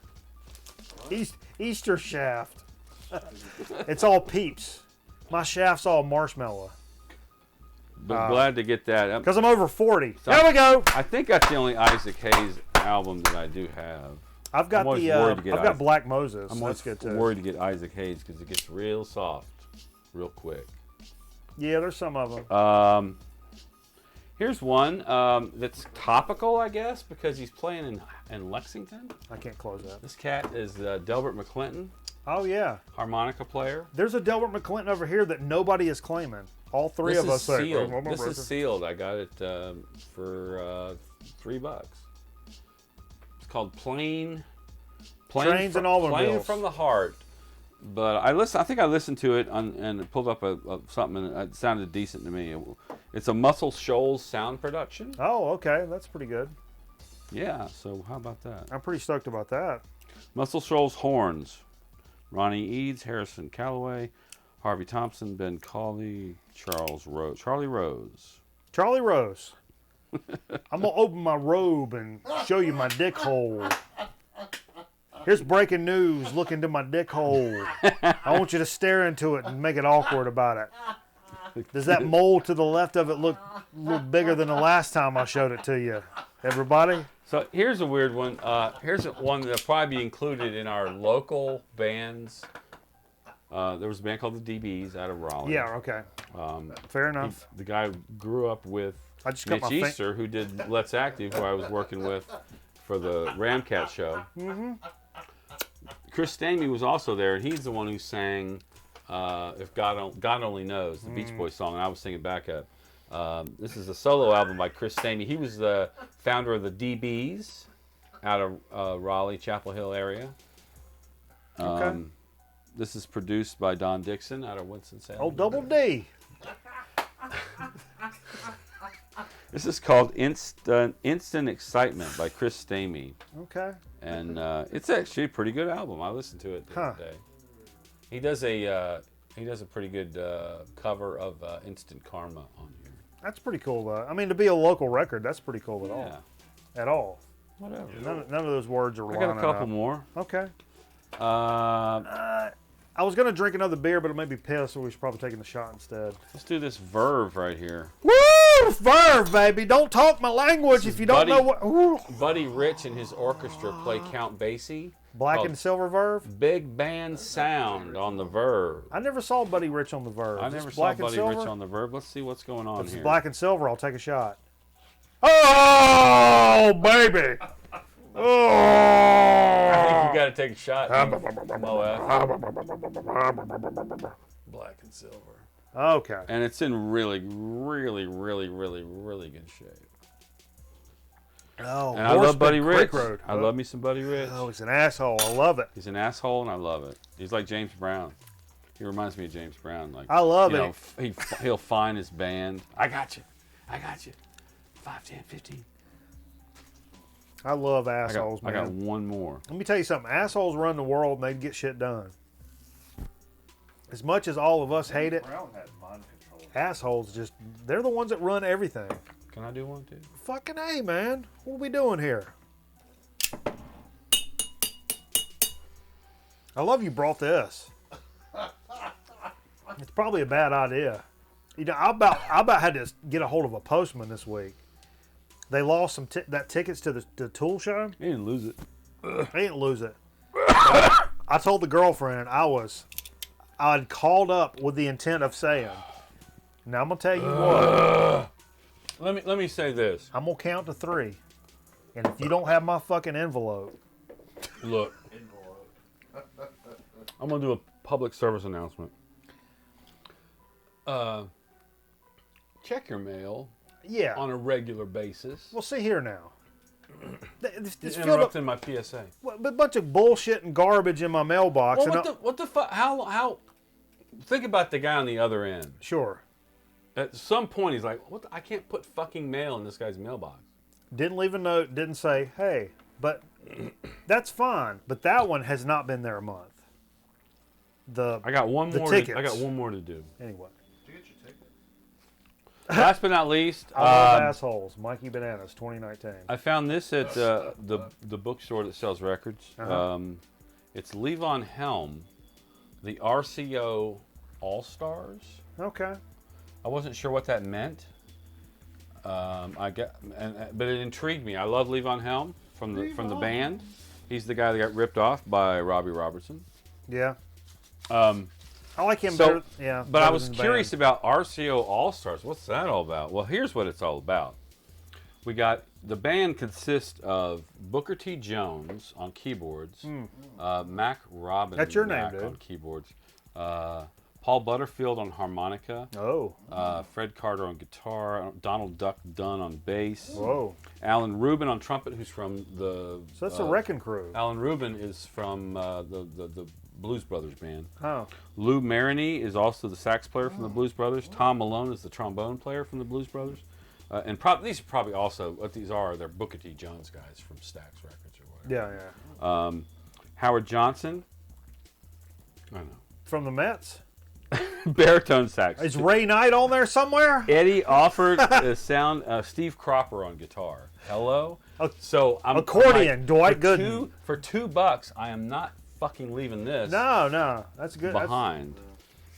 Speaker 2: Easter Shaft. It's all peeps. My Shaft's all marshmallow.
Speaker 1: But glad to get that.
Speaker 2: Because I'm over 40. There we go.
Speaker 1: I think that's the only Isaac Hayes album that I do have.
Speaker 2: I've got
Speaker 1: I'm always
Speaker 2: the
Speaker 1: worried to get
Speaker 2: I've got
Speaker 1: Isaac.
Speaker 2: Black Moses.
Speaker 1: I'm
Speaker 2: That's
Speaker 1: always
Speaker 2: good too.
Speaker 1: worried to get Isaac Hayes because it gets real soft, real quick.
Speaker 2: Yeah, there's some of them.
Speaker 1: Here's one that's topical, I guess, because he's playing in Lexington.
Speaker 2: I can't close that.
Speaker 1: This cat is Delbert McClinton,
Speaker 2: Oh yeah.
Speaker 1: harmonica player.
Speaker 2: There's a Delbert McClinton over here that nobody is claiming. All three
Speaker 1: This
Speaker 2: of
Speaker 1: is
Speaker 2: us say,
Speaker 1: sealed.
Speaker 2: "Oh, my
Speaker 1: This
Speaker 2: brother."
Speaker 1: is sealed. I got it for $3. It's called Plain
Speaker 2: Trains and Automobiles.
Speaker 1: Plain from the Heart. But I think I listened to it and it pulled up something and it sounded decent to me. It's a Muscle Shoals sound production.
Speaker 2: Oh, okay. That's pretty good.
Speaker 1: Yeah, so how about that?
Speaker 2: I'm pretty stoked about that.
Speaker 1: Muscle Shoals horns. Ronnie Eads, Harrison Calloway, Harvey Thompson, Ben Cawley, Charlie Rose.
Speaker 2: Charlie Rose. I'm gonna open my robe and show you my dick hole. Here's breaking news. Look into my dick hole. I want you to stare into it and make it awkward about it. Does that mole to the left of it look a little bigger than the last time I showed it to you? Everybody?
Speaker 1: So here's a weird one. Here's one that'll probably be included in our local bands. There was a band called the DBs out of Raleigh.
Speaker 2: Yeah, okay. Fair enough.
Speaker 1: The guy grew up with
Speaker 2: I just got
Speaker 1: Mitch
Speaker 2: my
Speaker 1: Easter, who did Let's Active, who I was working with for the Ramcat show. Mm-hmm. Chris Stamey was also there, and he's the one who sang "If God Only Knows," the Beach Boys song, and I was singing backup. This is a solo album by Chris Stamey. He was the founder of the DBs out of Raleigh, Chapel Hill area.
Speaker 2: Okay.
Speaker 1: This is produced by Don Dixon out of Winston-Salem.
Speaker 2: Oh, Double D.
Speaker 1: This is called Instant Excitement by Chris Stamey.
Speaker 2: Okay.
Speaker 1: And it's actually a pretty good album. I listened to it the other day. He does a pretty good cover of Instant Karma on here.
Speaker 2: That's pretty cool, though. I mean, to be a local record, that's pretty cool at all. At all.
Speaker 1: Whatever.
Speaker 2: None of those words are
Speaker 1: I got a couple
Speaker 2: up.
Speaker 1: more.
Speaker 2: Okay.
Speaker 1: Uh,
Speaker 2: I was going to drink another beer, but it made me pissed, so we should probably take the shot instead.
Speaker 1: let's do this Verve right here.
Speaker 2: Woo! Verve, baby! Don't talk my language if you don't know what... Ooh.
Speaker 1: Buddy Rich and his orchestra play Count Basie.
Speaker 2: Black
Speaker 1: called
Speaker 2: and Silver Verve?
Speaker 1: Big Band Sound on the Verve.
Speaker 2: I never saw Buddy Rich on the Verve.
Speaker 1: I
Speaker 2: Is this
Speaker 1: never saw
Speaker 2: Black and
Speaker 1: Buddy
Speaker 2: Silver?
Speaker 1: Rich on the Verve. Let's see what's going on
Speaker 2: If
Speaker 1: here.
Speaker 2: it's Black and Silver, I'll take a shot. Oh, baby! Oh!
Speaker 1: I think you got to take a shot. Black and Silver.
Speaker 2: Okay.
Speaker 1: And it's in really, really, really, really, really good shape.
Speaker 2: Oh,
Speaker 1: And I love Buddy
Speaker 2: Creek
Speaker 1: Rich.
Speaker 2: Road.
Speaker 1: I love me some Buddy Rich.
Speaker 2: Oh, he's an asshole. I love it.
Speaker 1: He's an asshole, and I love it. He's like James Brown. He reminds me of James Brown. Like
Speaker 2: I love
Speaker 1: you
Speaker 2: it.
Speaker 1: know, he'll find his band. I got you. 5, 10, 15.
Speaker 2: I love assholes,
Speaker 1: I
Speaker 2: man.
Speaker 1: got one more.
Speaker 2: Let me tell you something. Assholes run the world, and they get shit done. As much as all of us hate it,
Speaker 6: Brown had mind control.
Speaker 2: assholes they're the ones that run everything.
Speaker 1: Can I do one too?
Speaker 2: Fucking A, man. What are we doing here? I love you brought this. It's probably a bad idea. You know, I about had to get a hold of a postman this week. They lost some tickets to the Tool show.
Speaker 1: He didn't lose it.
Speaker 2: They didn't lose it. I told the girlfriend I'd called up with the intent of saying, now I'm gonna tell you what.
Speaker 1: Let me say this.
Speaker 2: I'm gonna count to 3, and if you don't have my fucking envelope,
Speaker 1: Look, I'm gonna do a public service announcement. Check your mail
Speaker 2: yeah.
Speaker 1: on a regular basis.
Speaker 2: Well, see here now. It's
Speaker 1: It's
Speaker 2: filled up
Speaker 1: interrupting my PSA.
Speaker 2: with a bunch of bullshit and garbage in my mailbox.
Speaker 1: Well,
Speaker 2: and
Speaker 1: what the fuck? How? Think about the guy on the other end.
Speaker 2: sure,
Speaker 1: At some point, he's like, "What? I can't put fucking mail in this guy's mailbox."
Speaker 2: didn't leave a note, didn't say, hey, but that's fine. But that one has not been there a month.
Speaker 1: I got one
Speaker 2: The
Speaker 1: more.
Speaker 2: tickets.
Speaker 1: I got one more to do.
Speaker 2: Anyway,
Speaker 6: Did you get your ticket?
Speaker 1: Last but not least,
Speaker 2: I love assholes. Mikey Bananas, 2019.
Speaker 1: I found this at the bookstore that sells records.
Speaker 2: Uh-huh.
Speaker 1: It's Levon Helm, the RCO All Stars.
Speaker 2: Okay.
Speaker 1: I wasn't sure what that meant. But it intrigued me. I love Levon Helm from the band. He's the guy that got ripped off by Robbie Robertson.
Speaker 2: Yeah. I like him
Speaker 1: So-
Speaker 2: better. Yeah.
Speaker 1: But I
Speaker 2: better
Speaker 1: was
Speaker 2: than the
Speaker 1: curious
Speaker 2: band.
Speaker 1: about RCO All Stars. What's that all about? Well, here's what it's all about. We got the band consists of Booker T. Jones on keyboards, Mac Robin
Speaker 2: That's your name,
Speaker 1: Mac
Speaker 2: dude.
Speaker 1: on keyboards, Paul Butterfield on harmonica,
Speaker 2: Oh.
Speaker 1: Fred Carter on guitar, Donald Duck Dunn on bass,
Speaker 2: Whoa.
Speaker 1: Alan Rubin on trumpet, who's from the.
Speaker 2: So that's a wrecking crew.
Speaker 1: Alan Rubin is from the Blues Brothers band.
Speaker 2: Oh.
Speaker 1: Lou Maroney is also the sax player from the Blues Brothers. Tom Malone is the trombone player from the Blues Brothers. And these are probably also, what these are, they're Booker T. Jones guys from Stax Records or whatever.
Speaker 2: Yeah, yeah.
Speaker 1: Howard Johnson. I don't know.
Speaker 2: From the Mets.
Speaker 1: Baritone sax.
Speaker 2: Is Ray Knight on there somewhere?
Speaker 1: Eddie offered sound Steve Cropper on guitar. Hello. So I'm
Speaker 2: Accordion, Dwight
Speaker 1: for
Speaker 2: Gooden.
Speaker 1: for $2, I am not fucking leaving this
Speaker 2: No, that's good.
Speaker 1: behind.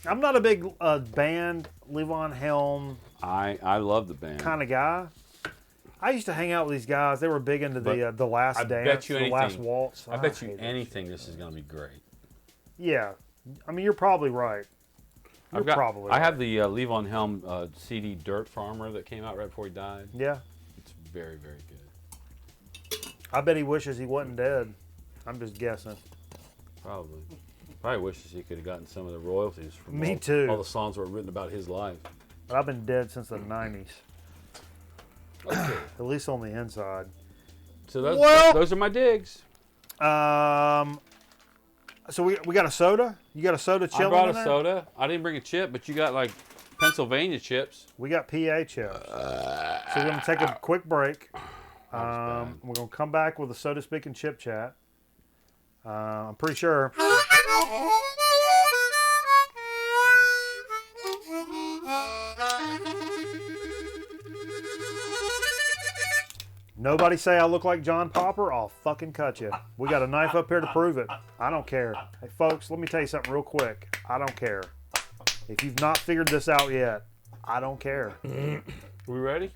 Speaker 2: I'm not a big band, Levon Helm
Speaker 1: I love the band.
Speaker 2: kind of guy. I used to hang out with these guys. They were big into the Last
Speaker 1: I
Speaker 2: Dance,
Speaker 1: bet you
Speaker 2: the Last
Speaker 1: anything.
Speaker 2: Waltz.
Speaker 1: I bet you
Speaker 2: hate that
Speaker 1: anything
Speaker 2: shit.
Speaker 1: this is going to be great.
Speaker 2: Yeah, I mean you're probably right. You're probably
Speaker 1: I
Speaker 2: right.
Speaker 1: have the Levon Helm CD Dirt Farmer that came out right before he died.
Speaker 2: Yeah,
Speaker 1: It's very, very good.
Speaker 2: I bet he wishes he wasn't dead. I'm just guessing.
Speaker 1: Probably. Probably wishes he could have gotten some of the royalties from
Speaker 2: Me too.
Speaker 1: all the songs that were written about his life.
Speaker 2: But I've been dead since the '90s,
Speaker 1: Okay.
Speaker 2: at least on the inside.
Speaker 1: So those,
Speaker 2: Well-
Speaker 1: those are my digs.
Speaker 2: So we got a soda. You got a soda
Speaker 1: I
Speaker 2: chilling
Speaker 1: brought
Speaker 2: in
Speaker 1: a
Speaker 2: there?
Speaker 1: soda. I didn't bring a chip, but you got like Pennsylvania chips.
Speaker 2: We got PA chips. So we're gonna take a quick break.
Speaker 1: bad.
Speaker 2: We're gonna come back with a soda speaking chip chat. I'm pretty sure. Nobody say I look like John Popper, I'll fucking cut you. We got a knife up here to prove it. I don't care. Hey folks, let me tell you something real quick. I don't care. If you've not figured this out yet, I don't care.
Speaker 1: We ready?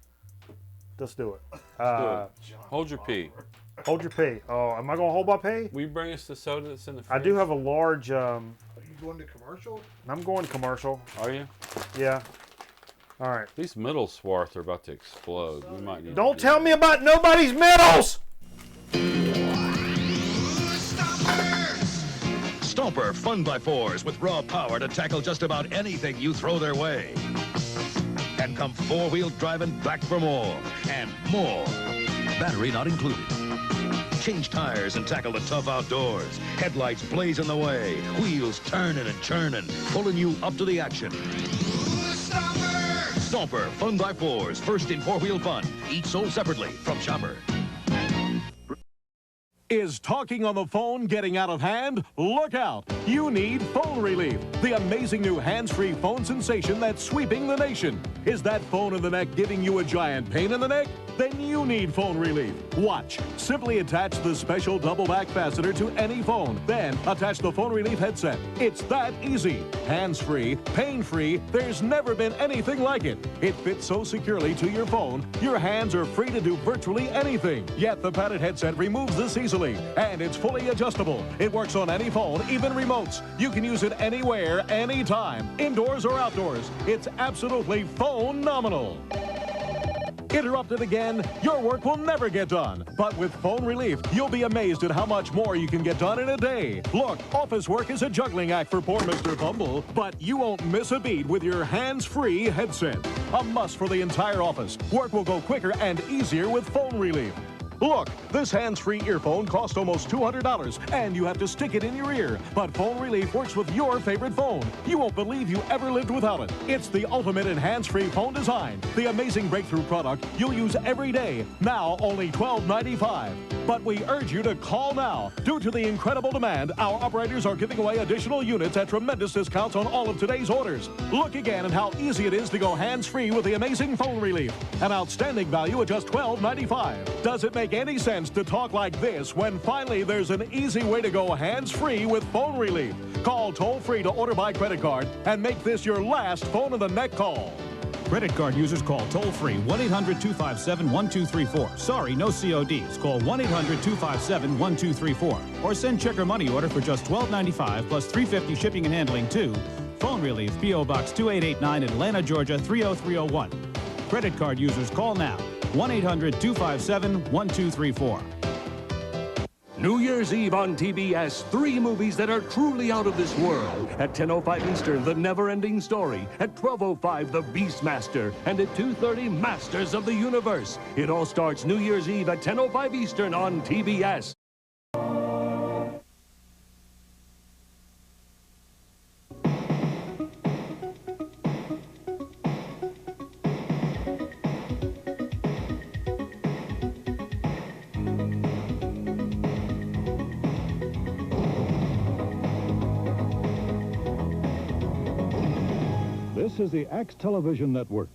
Speaker 2: Let's do it.
Speaker 1: Do it. Hold your pee.
Speaker 2: Hold your pee. Oh, am I gonna hold my pee?
Speaker 1: Will you bring us the soda that's in the
Speaker 2: I
Speaker 1: fridge?
Speaker 2: do have a large.
Speaker 3: Are you going to commercial?
Speaker 2: I'm going commercial.
Speaker 1: Are you?
Speaker 2: Yeah. All right.
Speaker 1: These middle swarth are about to explode. We might need.
Speaker 2: Don't tell me about nobody's middles.
Speaker 7: Stomper Fun by Fours with raw power to tackle just about anything you throw their way. And come four-wheel driving back for more and more. Battery not included. Change tires and tackle the tough outdoors. Headlights blazing the way. Wheels turning and churning, pulling you up to the action. Stomper Fun by Fours, first in four-wheel fun. Each sold separately from Shopper.
Speaker 8: Is talking on the phone getting out of hand? Look out! You need phone relief, the amazing new hands-free phone sensation that's sweeping the nation. Is that phone in the neck giving you a giant pain in the neck? Then you need phone relief. Watch. Simply attach the special double back fastener to any phone. Then attach the phone relief headset. It's that easy. Hands-free, pain-free, there's never been anything like it. It fits so securely to your phone, your hands are free to do virtually anything. Yet the padded headset removes this easily, and it's fully adjustable. It works on any phone, even remotes. You can use it anywhere, anytime, indoors or outdoors. It's absolutely phone-nominal. Interrupted again, your work will never get done. But with phone relief, you'll be amazed at how much more you can get done in a day. Look, office work is a juggling act for poor Mr. Bumble, but you won't miss a beat with your hands-free headset. A must for the entire office. Work will go quicker and easier with phone relief. Look, this hands-free earphone costs almost $200, and you have to stick it in your ear. But Phone Relief works with your favorite phone. You won't believe you ever lived without it. It's the ultimate in hands-free phone design. The amazing breakthrough product you'll use every day. Now only $12.95. But we urge you to call now. Due to the incredible demand, our operators are giving away additional units at tremendous discounts on all of today's orders. Look again at how easy it is to go hands-free with the amazing Phone Relief. An outstanding value at just $12.95. Does it make any sense to talk like this when finally there's an easy way to go hands-free with Phone Relief? Call toll-free to order by credit card and make this your last phone of the neck call.
Speaker 9: Credit card users call toll-free 1-800-257-1234. Sorry, no CODs. Call 1-800-257-1234. Or send check or money order for just $12.95 plus $3.50 shipping and handling to Phone Relief, P.O. Box 2889, Atlanta, Georgia 30301. Credit card users call now. 1-800-257-1234.
Speaker 10: New Year's Eve on TBS, 3 movies that are truly out of this world. At 10:05 Eastern, The Never-Ending Story. At 12:05, The Beastmaster. And at 2:30, Masters of the Universe. It all starts New Year's Eve at 10:05 Eastern on TBS.
Speaker 9: This is the X Television Network.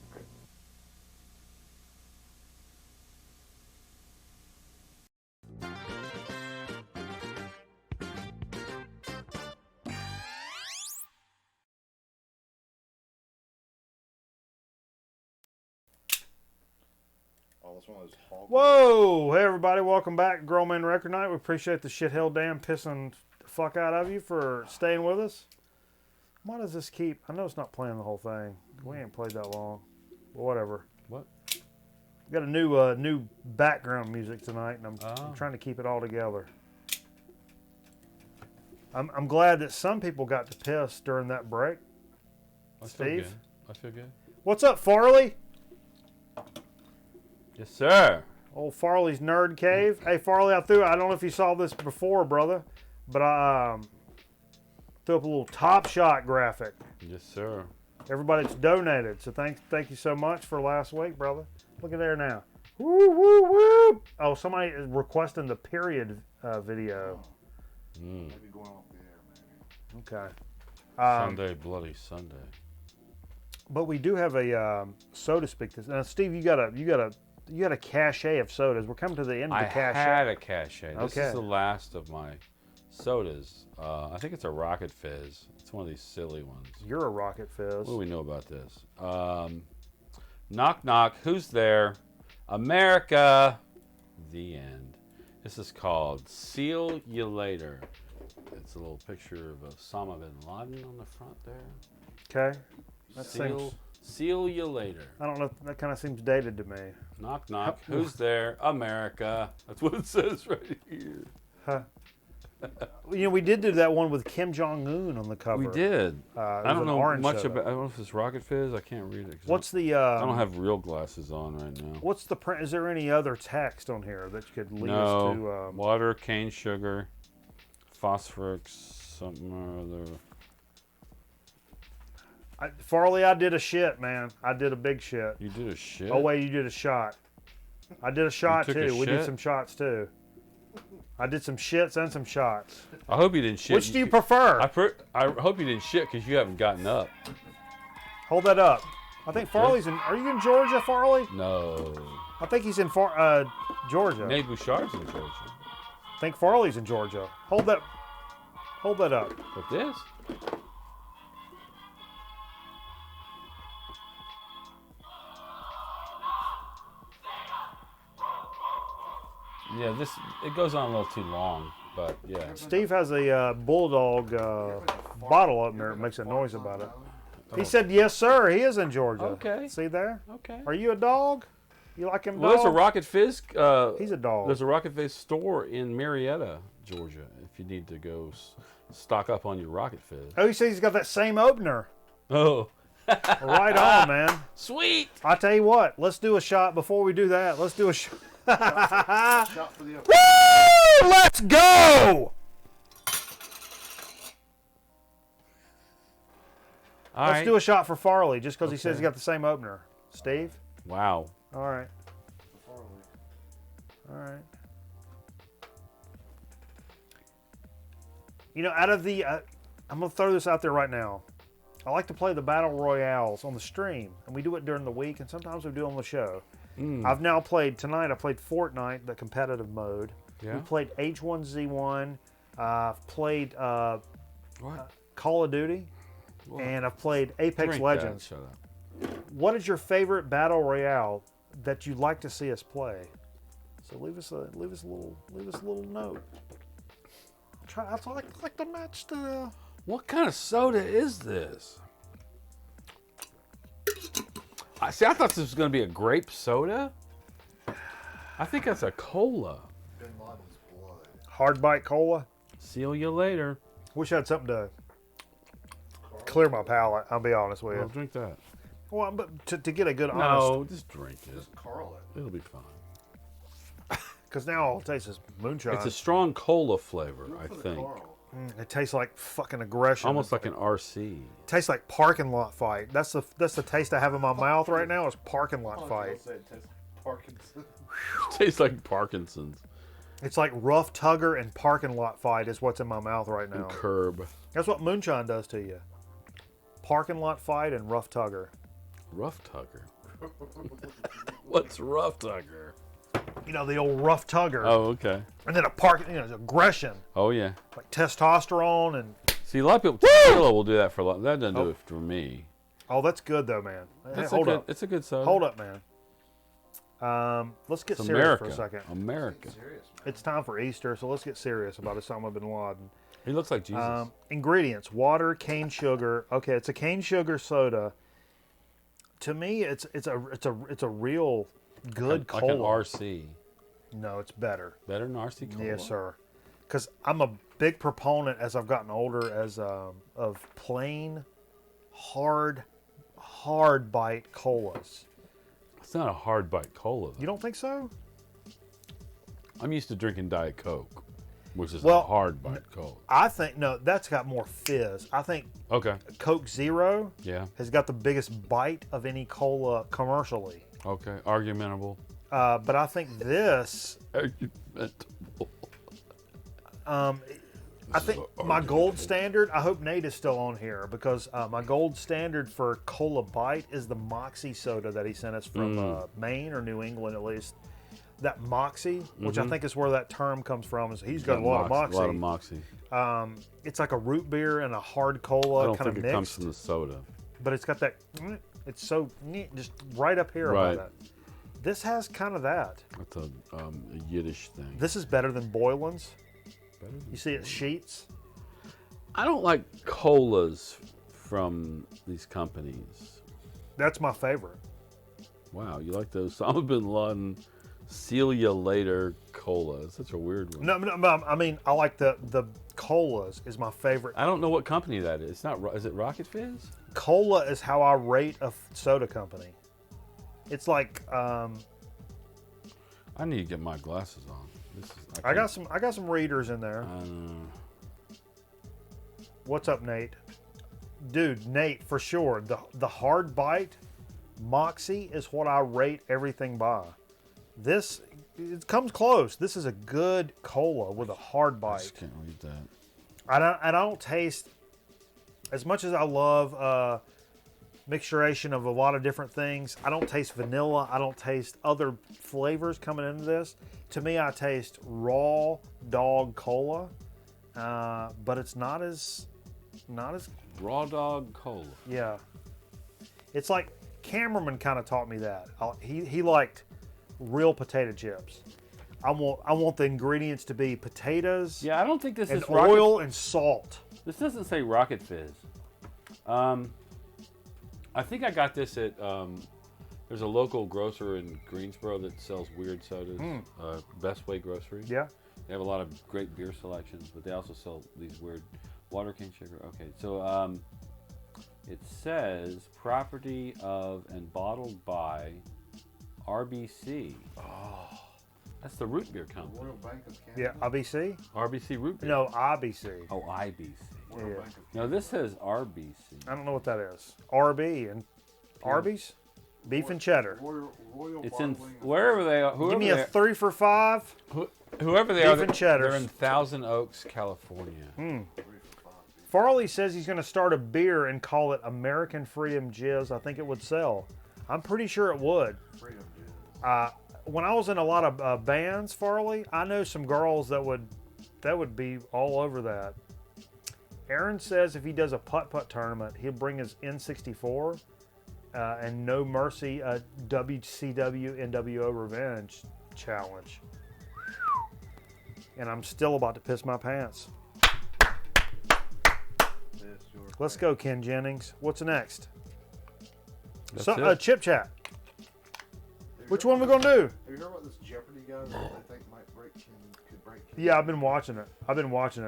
Speaker 3: It's one of those hog.
Speaker 2: Whoa! Hey, everybody. Welcome back to Grown Man Record Night. We appreciate the shithell damn pissing the fuck out of you for staying with us. Why does this keep... I know it's not playing the whole thing. We ain't played that long. But whatever.
Speaker 1: What?
Speaker 2: We got a new background music tonight, and I'm trying to keep it all together. I'm glad that some people got to piss during that break. Steve?
Speaker 1: I feel good.
Speaker 2: What's up, Farley?
Speaker 1: Yes, sir.
Speaker 2: Old Farley's Nerd Cave. Hey, Farley, I don't know if you saw this before, brother, but I threw up a little Top Shot graphic.
Speaker 1: Yes, sir.
Speaker 2: Everybody that's donated, so thank you so much for last week, brother. Look at there now. Woo, woo, woo. Oh, somebody is requesting the period video.
Speaker 3: Maybe going off the air, maybe.
Speaker 2: Okay.
Speaker 1: Sunday, bloody Sunday.
Speaker 2: But we do have a so to speak. Now, Steve, you got a cachet of sodas. We're coming to the end of the cachet.
Speaker 1: I had a cachet. This
Speaker 2: Okay.
Speaker 1: is the last of my sodas. I think it's a Rocket Fizz. It's one of these silly ones.
Speaker 2: You're a Rocket Fizz.
Speaker 1: What do we know about this? Knock, knock. Who's there? America. The end. This is called Seal You Later. It's a little picture of Osama bin Laden on the front there.
Speaker 2: Okay.
Speaker 1: Seal You Later.
Speaker 2: I don't know. That kind of seems dated to me.
Speaker 1: Knock, knock. Who's there? America. That's what it says right here.
Speaker 2: Huh. You know, we did do that one with Kim Jong-un on the cover.
Speaker 1: We did. I don't know much
Speaker 2: soda.
Speaker 1: about. I don't know if it's Rocket Fizz. I can't read it.
Speaker 2: What's the?
Speaker 1: I don't have real glasses on right now.
Speaker 2: What's the print? Is there any other text on here that you could lead us to?
Speaker 1: Water, cane sugar, phosphorus, something or other.
Speaker 2: Farley, I did a shit, man. I did a big shit.
Speaker 1: You did a shit?
Speaker 2: Oh, wait, you did a shot. I did a shot,
Speaker 1: took
Speaker 2: too.
Speaker 1: a
Speaker 2: We did
Speaker 1: shit?
Speaker 2: some shots, too. I did some shits and some shots.
Speaker 1: I hope you didn't shit.
Speaker 2: Which do you prefer?
Speaker 1: I hope you didn't shit because you haven't gotten up.
Speaker 2: Hold that up. I think Farley's in... Are you in Georgia, Farley?
Speaker 1: No.
Speaker 2: I think he's in Georgia.
Speaker 1: Nate Bouchard's in Georgia.
Speaker 2: I think Farley's in Georgia. Hold that up.
Speaker 1: With this? Yeah, it goes on a little too long, but yeah.
Speaker 2: Steve has a bulldog bottle up there that makes a noise about it. He said, yes, sir. He is in Georgia.
Speaker 1: Okay.
Speaker 2: See there?
Speaker 1: Okay.
Speaker 2: Are you a dog? You like him dogs?
Speaker 1: Well, there's a Rocket Fizz.
Speaker 2: He's a dog.
Speaker 1: There's a Rocket Fizz store in Marietta, Georgia, if you need to go stock up on your Rocket Fizz.
Speaker 2: Oh, he says he's got that same opener.
Speaker 1: Oh.
Speaker 2: Right on, man.
Speaker 1: Sweet.
Speaker 2: I tell you what, let's do a shot before we do that. Let's do a shot.
Speaker 3: Shot for the opener.
Speaker 2: Woo! Let's go! Let's do a shot for Farley, just because he says he got the same opener. Steve?
Speaker 1: Wow.
Speaker 2: All right. All right. You know, out of the... I'm going to throw this out there right now. I like to play the Battle Royales on the stream, and we do it during the week, and sometimes we do it on the show. I've now played, tonight I played Fortnite, the competitive mode.
Speaker 1: Yeah.
Speaker 2: We played H1Z1. I've played
Speaker 1: What?
Speaker 2: Call of Duty, and I've played Apex
Speaker 1: Drink
Speaker 2: Legends.
Speaker 1: that. Shut up.
Speaker 2: What is your favorite Battle Royale that you'd like to see us play? So leave us a little note. I'd like to match the...
Speaker 1: What kind of soda is this? I thought this was going to be a grape soda. I think that's a cola.
Speaker 3: Bin Laden's blood.
Speaker 2: Hard Bite Cola.
Speaker 1: See you later.
Speaker 2: Wish I had something to clear my palate. I'll be honest with
Speaker 1: I'll
Speaker 2: you.
Speaker 1: drink that.
Speaker 2: Well, but to get a good
Speaker 1: No,
Speaker 2: honest,
Speaker 1: just drink it.
Speaker 3: Just curl it.
Speaker 1: It'll be fine.
Speaker 2: because now all it tastes is moonshine.
Speaker 1: It's a strong cola flavor, I
Speaker 3: For the
Speaker 1: think.
Speaker 3: Carl.
Speaker 2: It tastes like fucking aggression.
Speaker 1: Almost like an RC.
Speaker 2: It tastes like parking lot fight. That's the taste I have in my mouth right now is parking lot fight.
Speaker 3: Say it tastes like Parkinson.
Speaker 1: Tastes like Parkinson's.
Speaker 2: It's like rough tugger and parking lot fight is what's in my mouth right now.
Speaker 1: And curb.
Speaker 2: That's what moonshine does to you. Parking lot fight and rough tugger.
Speaker 1: Rough tugger. What's rough tugger?
Speaker 2: You know, the old rough tugger.
Speaker 1: Oh, okay.
Speaker 2: And then it's aggression.
Speaker 1: Oh, yeah.
Speaker 2: Like testosterone and...
Speaker 1: See, a lot of people, tequila will do that for a lot. That doesn't do it for me.
Speaker 2: Oh, that's good though, man.
Speaker 1: That's
Speaker 2: Hold up.
Speaker 1: It's a good soda.
Speaker 2: Hold up, man. Let's get
Speaker 1: It's
Speaker 2: serious
Speaker 1: America.
Speaker 2: for a second.
Speaker 1: America.
Speaker 2: It's time for Easter, so let's get serious about Osama bin Laden.
Speaker 1: He looks like Jesus.
Speaker 2: Ingredients: water, cane sugar. Okay, it's a cane sugar soda. To me, it's a real good
Speaker 1: like
Speaker 2: cola.
Speaker 1: an RC.
Speaker 2: No, it's better.
Speaker 1: Better than RC Cola?
Speaker 2: Yes, sir. Because I'm a big proponent as I've gotten older of plain, hard bite colas.
Speaker 1: It's not a hard bite cola, though.
Speaker 2: You don't think so?
Speaker 1: I'm used to drinking Diet Coke, which is
Speaker 2: Well,
Speaker 1: a hard bite cola.
Speaker 2: I think, no, that's got more fizz. I think
Speaker 1: Okay.
Speaker 2: Coke Zero
Speaker 1: Yeah.
Speaker 2: has got the biggest bite of any cola commercially.
Speaker 1: Okay. Argumentable.
Speaker 2: But I think this,
Speaker 1: Argumentable.
Speaker 2: I think my gold standard, I hope Nate is still on here, because my gold standard for cola bite is the Moxie soda that he sent us from Maine or New England at least. That Moxie, which I think is where that term comes from, is he's got a lot of Moxie.
Speaker 1: A lot of Moxie.
Speaker 2: It's like a root beer and a hard
Speaker 1: I
Speaker 2: cola
Speaker 1: don't
Speaker 2: kind
Speaker 1: think
Speaker 2: of
Speaker 1: it
Speaker 2: mixed.
Speaker 1: comes from the soda.
Speaker 2: But it's got that, it's so neat, just right up here
Speaker 1: Right.
Speaker 2: about that. This has kind of that.
Speaker 1: That's a Yiddish thing.
Speaker 2: This is better than Boylan's.
Speaker 1: Better than
Speaker 2: You see it sheets.
Speaker 1: I don't like colas from these companies.
Speaker 2: That's my favorite.
Speaker 1: Wow, you like those Osama bin Laden seal ya later cola. It's such a weird one.
Speaker 2: No, I mean, I like the colas is my favorite.
Speaker 1: I don't know what company that is. It's not. Is it Rocket Fizz?
Speaker 2: Cola is how I rate a soda company. It's like
Speaker 1: I need to get my glasses on. This is.
Speaker 2: I got some readers in there. What's up, Nate? Dude, Nate, for sure. The hard bite Moxie is what I rate everything by. This, it comes close. This is a good cola with a hard
Speaker 1: I
Speaker 2: bite.
Speaker 1: just can't read that.
Speaker 2: I don't taste, as much as I love mixturation of a lot of different things, I don't taste vanilla. I don't taste other flavors coming into this. To me, I taste raw dog cola, but it's not as
Speaker 1: Raw dog cola.
Speaker 2: yeah. It's like Cameraman kind of taught me that. He liked real potato chips. I want the ingredients to be potatoes
Speaker 1: Yeah, I don't think this
Speaker 2: and
Speaker 1: is Rocket.
Speaker 2: oil and salt.
Speaker 1: This doesn't say Rocket Fizz. I think I got this at. There's a local grocer in Greensboro that sells weird sodas. Best Way Grocery.
Speaker 2: Yeah.
Speaker 1: They have a lot of great beer selections, but they also sell these weird water cane sugar. Okay, so it says property of and bottled by RBC. Oh, that's the root beer company.
Speaker 6: Royal Bank of Canada.
Speaker 2: Yeah, IBC?
Speaker 1: RBC root beer.
Speaker 2: No, IBC.
Speaker 1: Oh, IBC.
Speaker 6: Royal
Speaker 2: Yeah.
Speaker 6: Bank of
Speaker 1: No, this says RBC.
Speaker 2: I don't know what that is. RB and Arby's? Beef and cheddar.
Speaker 6: Royal
Speaker 1: It's in
Speaker 6: Bottling of-
Speaker 1: wherever they are. Whoever
Speaker 2: Give me
Speaker 1: they
Speaker 2: a
Speaker 1: are,
Speaker 2: 3 for $5.
Speaker 1: whoever they
Speaker 2: beef
Speaker 1: are,
Speaker 2: and cheddars.
Speaker 1: they're in Thousand Oaks, California.
Speaker 2: Farley says he's going to start a beer and call it American Freedom Jizz. I think it would sell. I'm pretty sure it would.
Speaker 6: Freedom Jizz.
Speaker 2: When I was in a lot of bands, Farley, I know some girls that would be all over that. Aaron says if he does a putt-putt tournament, he'll bring his N64 and No Mercy WCW NWO Revenge challenge. And I'm still about to piss my pants.
Speaker 6: Yes, your
Speaker 2: Let's go, Ken Jennings. What's next?
Speaker 1: That's
Speaker 2: So,
Speaker 1: it.
Speaker 2: Chip Chat. Which one we gonna do?
Speaker 6: Have you heard about this Jeopardy guy that they think might could break Ken?
Speaker 2: Yeah, I've been watching it.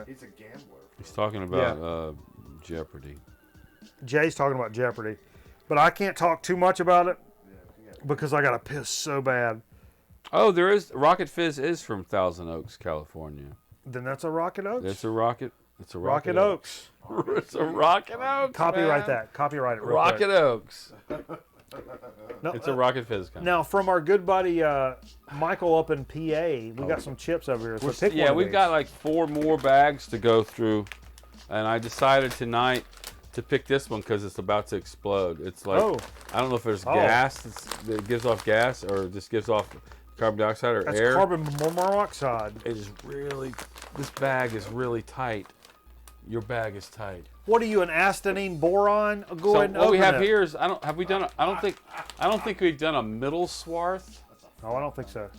Speaker 6: He's a gambler.
Speaker 1: He's talking about Jeopardy.
Speaker 2: Jay's talking about Jeopardy, but I can't talk too much about it
Speaker 6: Yeah, you got
Speaker 2: because I gotta piss so bad.
Speaker 1: Oh, there is Rocket Fizz is from Thousand Oaks, California.
Speaker 2: Then that's a Rocket Oaks.
Speaker 1: It's a rocket. It's a
Speaker 2: Rocket
Speaker 1: Rocket
Speaker 2: Oaks.
Speaker 1: It's a Rocket Oaks.
Speaker 2: Copyright
Speaker 1: man.
Speaker 2: that. Copyright it. Real
Speaker 1: Rocket
Speaker 2: quick.
Speaker 1: Oaks.
Speaker 2: No,
Speaker 1: It's a Rocket Fizz company.
Speaker 2: now, from our good buddy Michael up in PA, we got some chips over here. So pick one of
Speaker 1: we've
Speaker 2: these.
Speaker 1: got like 4 more bags to go through, and I decided tonight to pick this one because it's about to explode. It's like I don't know if there's gas that gives off gas or just gives off carbon dioxide or
Speaker 2: That's
Speaker 1: air.
Speaker 2: carbon monoxide.
Speaker 1: It is really. This bag is really tight. Your bag is tight.
Speaker 2: What are you, an astenine boron? Go
Speaker 1: So
Speaker 2: ahead and
Speaker 1: what we
Speaker 2: open
Speaker 1: have
Speaker 2: it.
Speaker 1: here is I don't think we've done a middle swarth.
Speaker 2: Oh, I don't think so.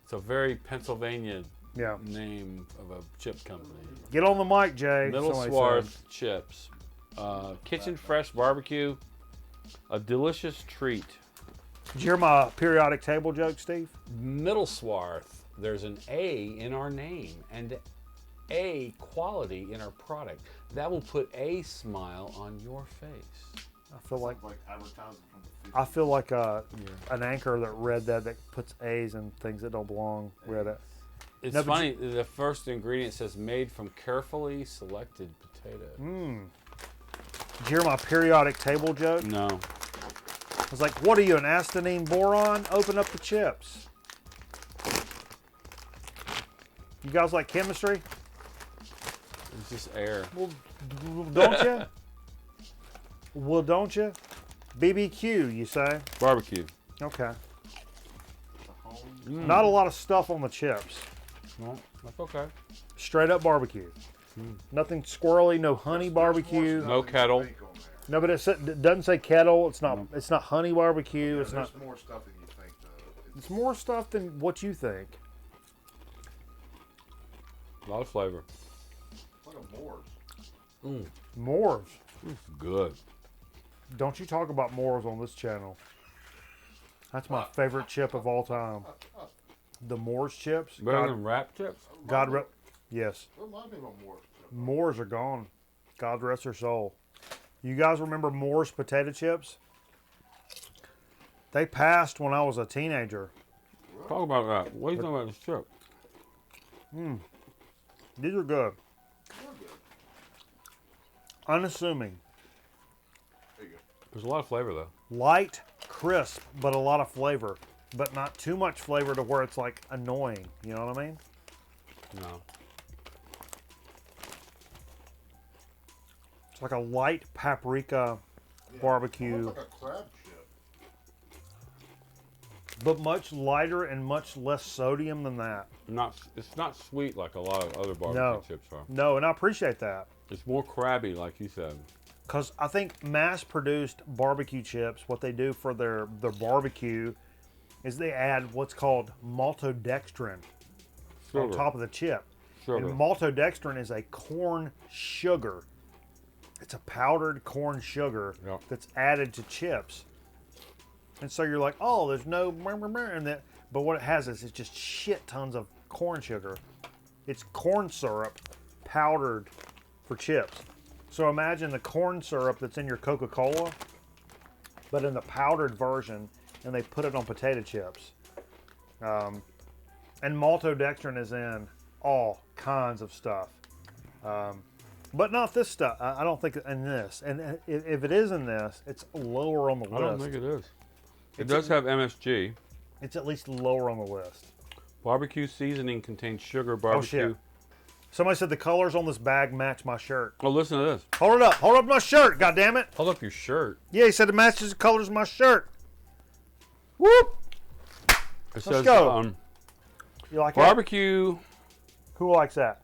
Speaker 1: It's a very Pennsylvania
Speaker 2: Yeah.
Speaker 1: name of a chip company.
Speaker 2: Get on the mic, Jay.
Speaker 1: Middle
Speaker 2: somebody
Speaker 1: Swarth chips. Kitchen fresh barbecue. A delicious treat.
Speaker 2: said. Did you hear my periodic table joke, Steve?
Speaker 1: Middle Swarth. There's an A in our name and A quality in our product. That will put a smile on your face.
Speaker 2: I feel like
Speaker 3: advertising from the
Speaker 2: I feel like an anchor that read that puts A's in things that don't belong. Read it.
Speaker 1: It's
Speaker 2: No, but
Speaker 1: funny. The first ingredient says made from carefully selected potato.
Speaker 2: Did you hear my periodic table joke?
Speaker 1: No.
Speaker 2: I was like, what are you, an astatine boron? Open up the chips. You guys like chemistry?
Speaker 1: It's just air.
Speaker 2: Well, don't you? Well, don't you? BBQ, you say?
Speaker 1: Barbecue.
Speaker 2: Okay. Not a lot of stuff on the chips.
Speaker 1: No, that's okay.
Speaker 2: Straight up barbecue. Nothing squirrely. No honey barbecue.
Speaker 1: No kettle.
Speaker 2: No, but it doesn't say kettle. It's not. It's not honey barbecue. It's
Speaker 3: There's
Speaker 2: not.
Speaker 3: more stuff than you think, though.
Speaker 2: It's more stuff than what you think.
Speaker 1: A lot of flavor.
Speaker 3: It's like a Moors.
Speaker 2: Moors.
Speaker 1: It's good.
Speaker 2: Don't you talk about Moors on this channel. That's my favorite chip of all time. The Moors chips.
Speaker 1: Better than wrap chips?
Speaker 2: Yes.
Speaker 3: Remind me of a Moors.
Speaker 2: Moors are gone. God rest their soul. You guys remember Moors potato chips? They passed when I was a teenager.
Speaker 1: Talk about that. What do you think about this chip?
Speaker 2: These are good. Unassuming.
Speaker 1: There's a lot of flavor though.
Speaker 2: Light, crisp, but a lot of flavor. But not too much flavor to where it's like annoying. You know what I mean?
Speaker 1: No.
Speaker 2: It's like a light paprika barbecue,
Speaker 3: Like a crab chip.
Speaker 2: but much lighter and much less sodium than that.
Speaker 1: It's not sweet like a lot of other barbecue
Speaker 2: No.
Speaker 1: chips are.
Speaker 2: No, and I appreciate that.
Speaker 1: It's more crabby, like you said.
Speaker 2: Because I think mass-produced barbecue chips, what they do for their barbecue is they add what's called maltodextrin on
Speaker 1: Sugar.
Speaker 2: top of the chip.
Speaker 1: Sugar.
Speaker 2: And maltodextrin is a corn sugar. It's a powdered corn sugar
Speaker 1: Yep.
Speaker 2: that's added to chips. And so you're like, oh, there's no and that, but what it has is it's just shit tons of corn sugar. It's corn syrup powdered for chips. So imagine the corn syrup that's in your Coca-Cola, but in the powdered version, and they put it on potato chips. And maltodextrin is in all kinds of stuff. But not this stuff. I don't think in this. And if it is in this, it's lower on the list.
Speaker 1: I don't think it is. It does have MSG.
Speaker 2: It's at least lower on the list.
Speaker 1: Barbecue seasoning contains sugar, barbecue.
Speaker 2: shit. Somebody said the colors on this bag match my shirt.
Speaker 1: Oh, listen to this.
Speaker 2: Hold it up. Hold up my shirt, goddammit.
Speaker 1: Hold up your shirt.
Speaker 2: Yeah, he said it matches the colors of my shirt. Whoop!
Speaker 1: It
Speaker 2: Let's go. You like that?
Speaker 1: Barbecue.
Speaker 2: Who likes that?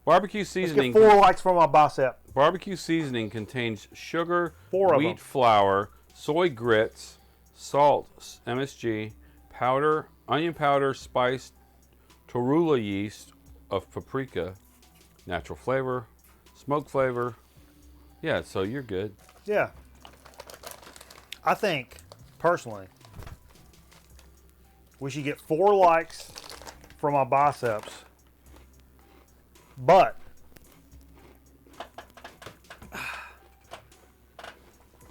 Speaker 1: Barbecue
Speaker 2: Let's
Speaker 1: seasoning.
Speaker 2: get 4 likes from my bicep.
Speaker 1: Barbecue seasoning contains sugar,
Speaker 2: 4 of
Speaker 1: wheat
Speaker 2: them.
Speaker 1: flour, soy grits, salt, MSG, powder, onion powder, spiced torula yeast of paprika, natural flavor, smoke flavor. Yeah, so you're good.
Speaker 2: Yeah. I think, personally, we should get 4 likes from my biceps, but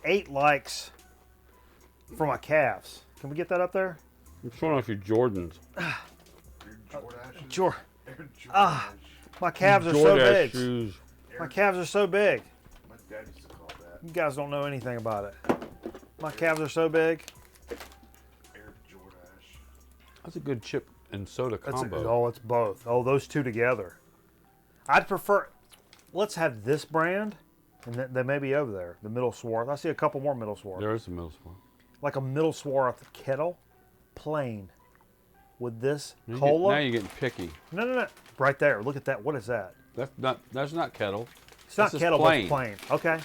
Speaker 2: 8 likes for my calves. Can we get that up there?
Speaker 1: I'm showing off your Jordans.
Speaker 2: Sure. My calves are so
Speaker 1: Jordache
Speaker 2: big.
Speaker 1: shoes.
Speaker 2: My calves are so big.
Speaker 3: My dad used to call that
Speaker 2: You guys don't know anything about it. My calves are so big.
Speaker 3: Air Jordache.
Speaker 1: That's a good chip and soda
Speaker 2: It's
Speaker 1: combo.
Speaker 2: it's both. Oh, those two together. I'd prefer. Let's have this brand, and they may be over there. The Middle Swarth. I see a couple more Middle Swarth.
Speaker 1: There is a middle spot.
Speaker 2: Like a Middle Swarth kettle, plain, with this
Speaker 1: Now
Speaker 2: cola.
Speaker 1: you're getting picky.
Speaker 2: No. Right there. Look at that. What is that?
Speaker 1: That's not kettle.
Speaker 2: It's not
Speaker 1: This is
Speaker 2: kettle, but it's plain. Okay.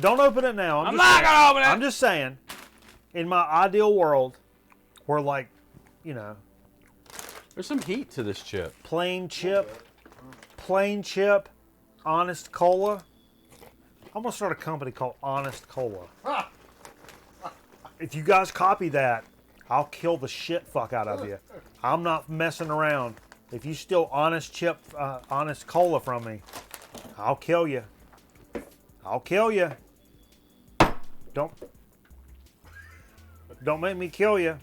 Speaker 2: Don't open it now.
Speaker 1: I'm not gonna open it.
Speaker 2: I'm just saying, in my ideal world, where like, you know,
Speaker 1: There's some heat to this chip.
Speaker 2: plain chip, Honest Cola. I'm gonna start a company called Honest Cola. If you guys copy that, I'll kill the shit fuck out of you. I'm not messing around. If you steal Honest Cola from me, I'll kill you. I'll kill you. Don't make me kill you.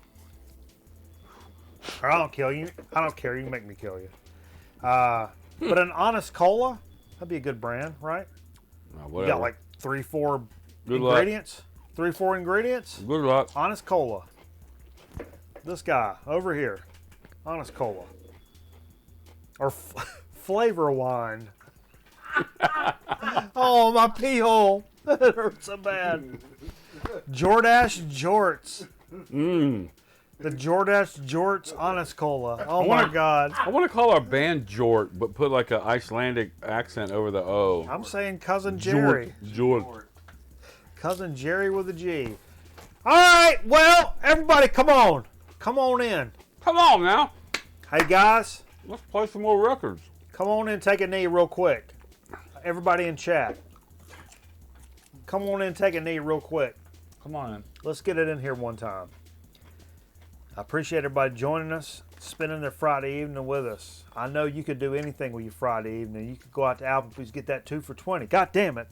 Speaker 2: Or I don't kill you. I don't care. You can make me kill you. But an Honest Cola, that'd be a good brand, right? You
Speaker 1: Whatever.
Speaker 2: got like 3-4
Speaker 1: Good luck.
Speaker 2: ingredients. 3-4 ingredients.
Speaker 1: Good luck.
Speaker 2: Honest Cola. This guy over here. Honest Cola. Or Flavor Wine. Oh, my pee hole. That hurts so bad. Jordache Jorts. The Jordache Jorts Honest Cola. Oh my God.
Speaker 1: I want to call our band Jort, but put like an Icelandic accent over the O.
Speaker 2: I'm saying Cousin Jerry.
Speaker 1: Jort.
Speaker 2: Cousin Jerry with a G. All right, well, everybody, come on. Come on in.
Speaker 1: Come on now.
Speaker 2: Hey, guys,
Speaker 1: Let's play some more records.
Speaker 2: come on in, take a knee real quick. Everybody in chat. Come on in, take a knee real quick.
Speaker 1: Come on in.
Speaker 2: Let's get it in here one time. I appreciate everybody joining us, spending their Friday evening with us. I know you could do anything with your Friday evening. You could go out to Applebee's, get that 2 for $20. God damn it.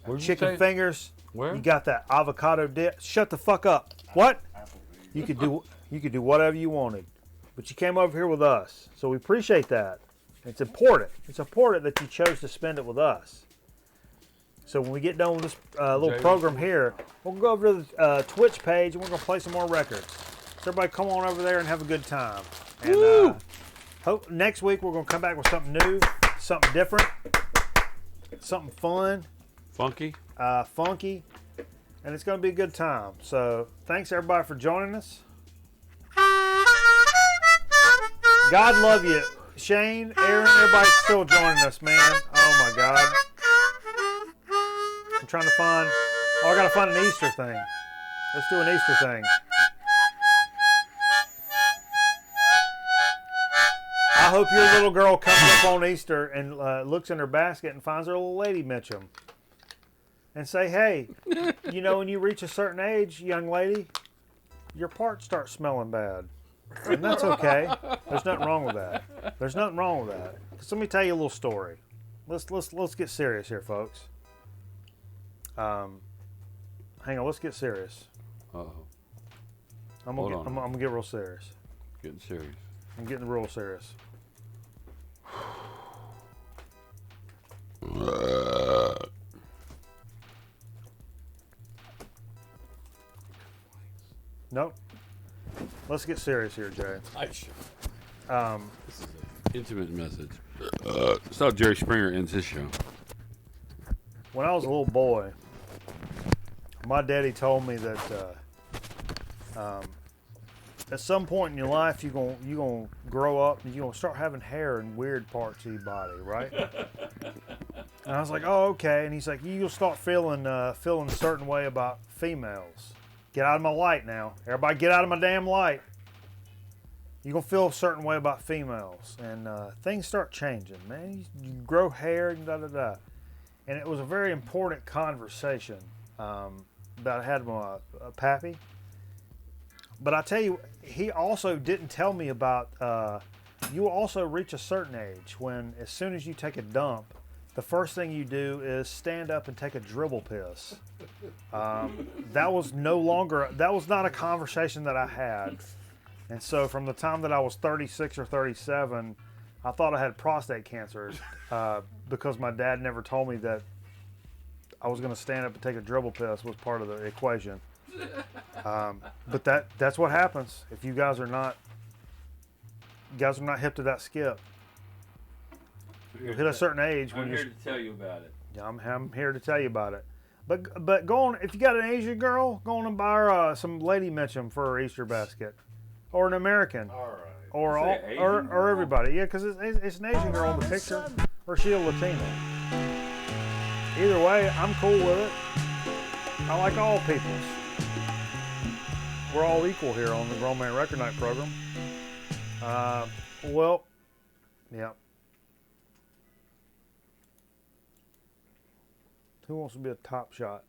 Speaker 1: Where'd you
Speaker 2: Chicken
Speaker 1: say?
Speaker 2: fingers.
Speaker 1: Where?
Speaker 2: You got that avocado dip. Shut the fuck up. What? You could do whatever you wanted. But you came over here with us. So we appreciate that. It's important. It's important that you chose to spend it with us. So when we get done with this little program here, we'll go over to the Twitch page and we're going to play some more records. So everybody come on over there and have a good time. And hope next week we're going to come back with something new, something different, something fun,
Speaker 1: Funky.
Speaker 2: funky, and it's going to be a good time. So thanks everybody for joining us. God love you. Shane, Aaron, everybody's still joining us, man. Oh my God. I'm trying to find, I got to find an Easter thing. Let's do an Easter thing. I hope your little girl comes up on Easter and looks in her basket and finds her little lady Mitchum. And say, hey, you know, when you reach a certain age, young lady, your parts start smelling bad. And that's okay. There's nothing wrong with that. There's nothing wrong with that. So let me tell you a little story. Let's get serious here, folks. Hang on, let's get serious.
Speaker 1: Uh-oh.
Speaker 2: I'm
Speaker 1: Hold
Speaker 2: gonna
Speaker 1: on.
Speaker 2: get real serious.
Speaker 1: Getting serious.
Speaker 2: I'm getting real serious. Nope. Let's get serious here, Jay.
Speaker 1: This is an intimate message. It's how Jerry Springer ends his show.
Speaker 2: When I was a little boy, my daddy told me that at some point in your life you're gonna grow up and you're gonna start having hair in weird parts of your body, right? And I was like, oh, okay. And he's like, you'll start feeling a certain way about females. Get out of my light now. Everybody get out of my damn light. You're going to feel a certain way about females. And things start changing, man. You grow hair and da-da-da. And it was a very important conversation that I had with my pappy. But I tell you, he also didn't tell me about, you will also reach a certain age when as soon as you take a dump, the first thing you do is stand up and take a dribble piss. That was not a conversation that I had. And so from the time that I was 36 or 37, I thought I had prostate cancer because my dad never told me that I was going to stand up and take a dribble piss was part of the equation. But that's what happens if you guys are not hip to that skip. You'll hit a certain age when
Speaker 1: I'm here to tell you about it.
Speaker 2: I'm here to tell you about it. But go on, if you got an Asian girl, go on and buy her some Lady Mitchum for her Easter basket, or an American, or everybody. Yeah, because it's an Asian girl in the picture, or she a Latina. Either way, I'm cool with it. I like all peoples. we're all equal here on the Grown Man Record Night program. Well, yeah. Who wants to be a top shot?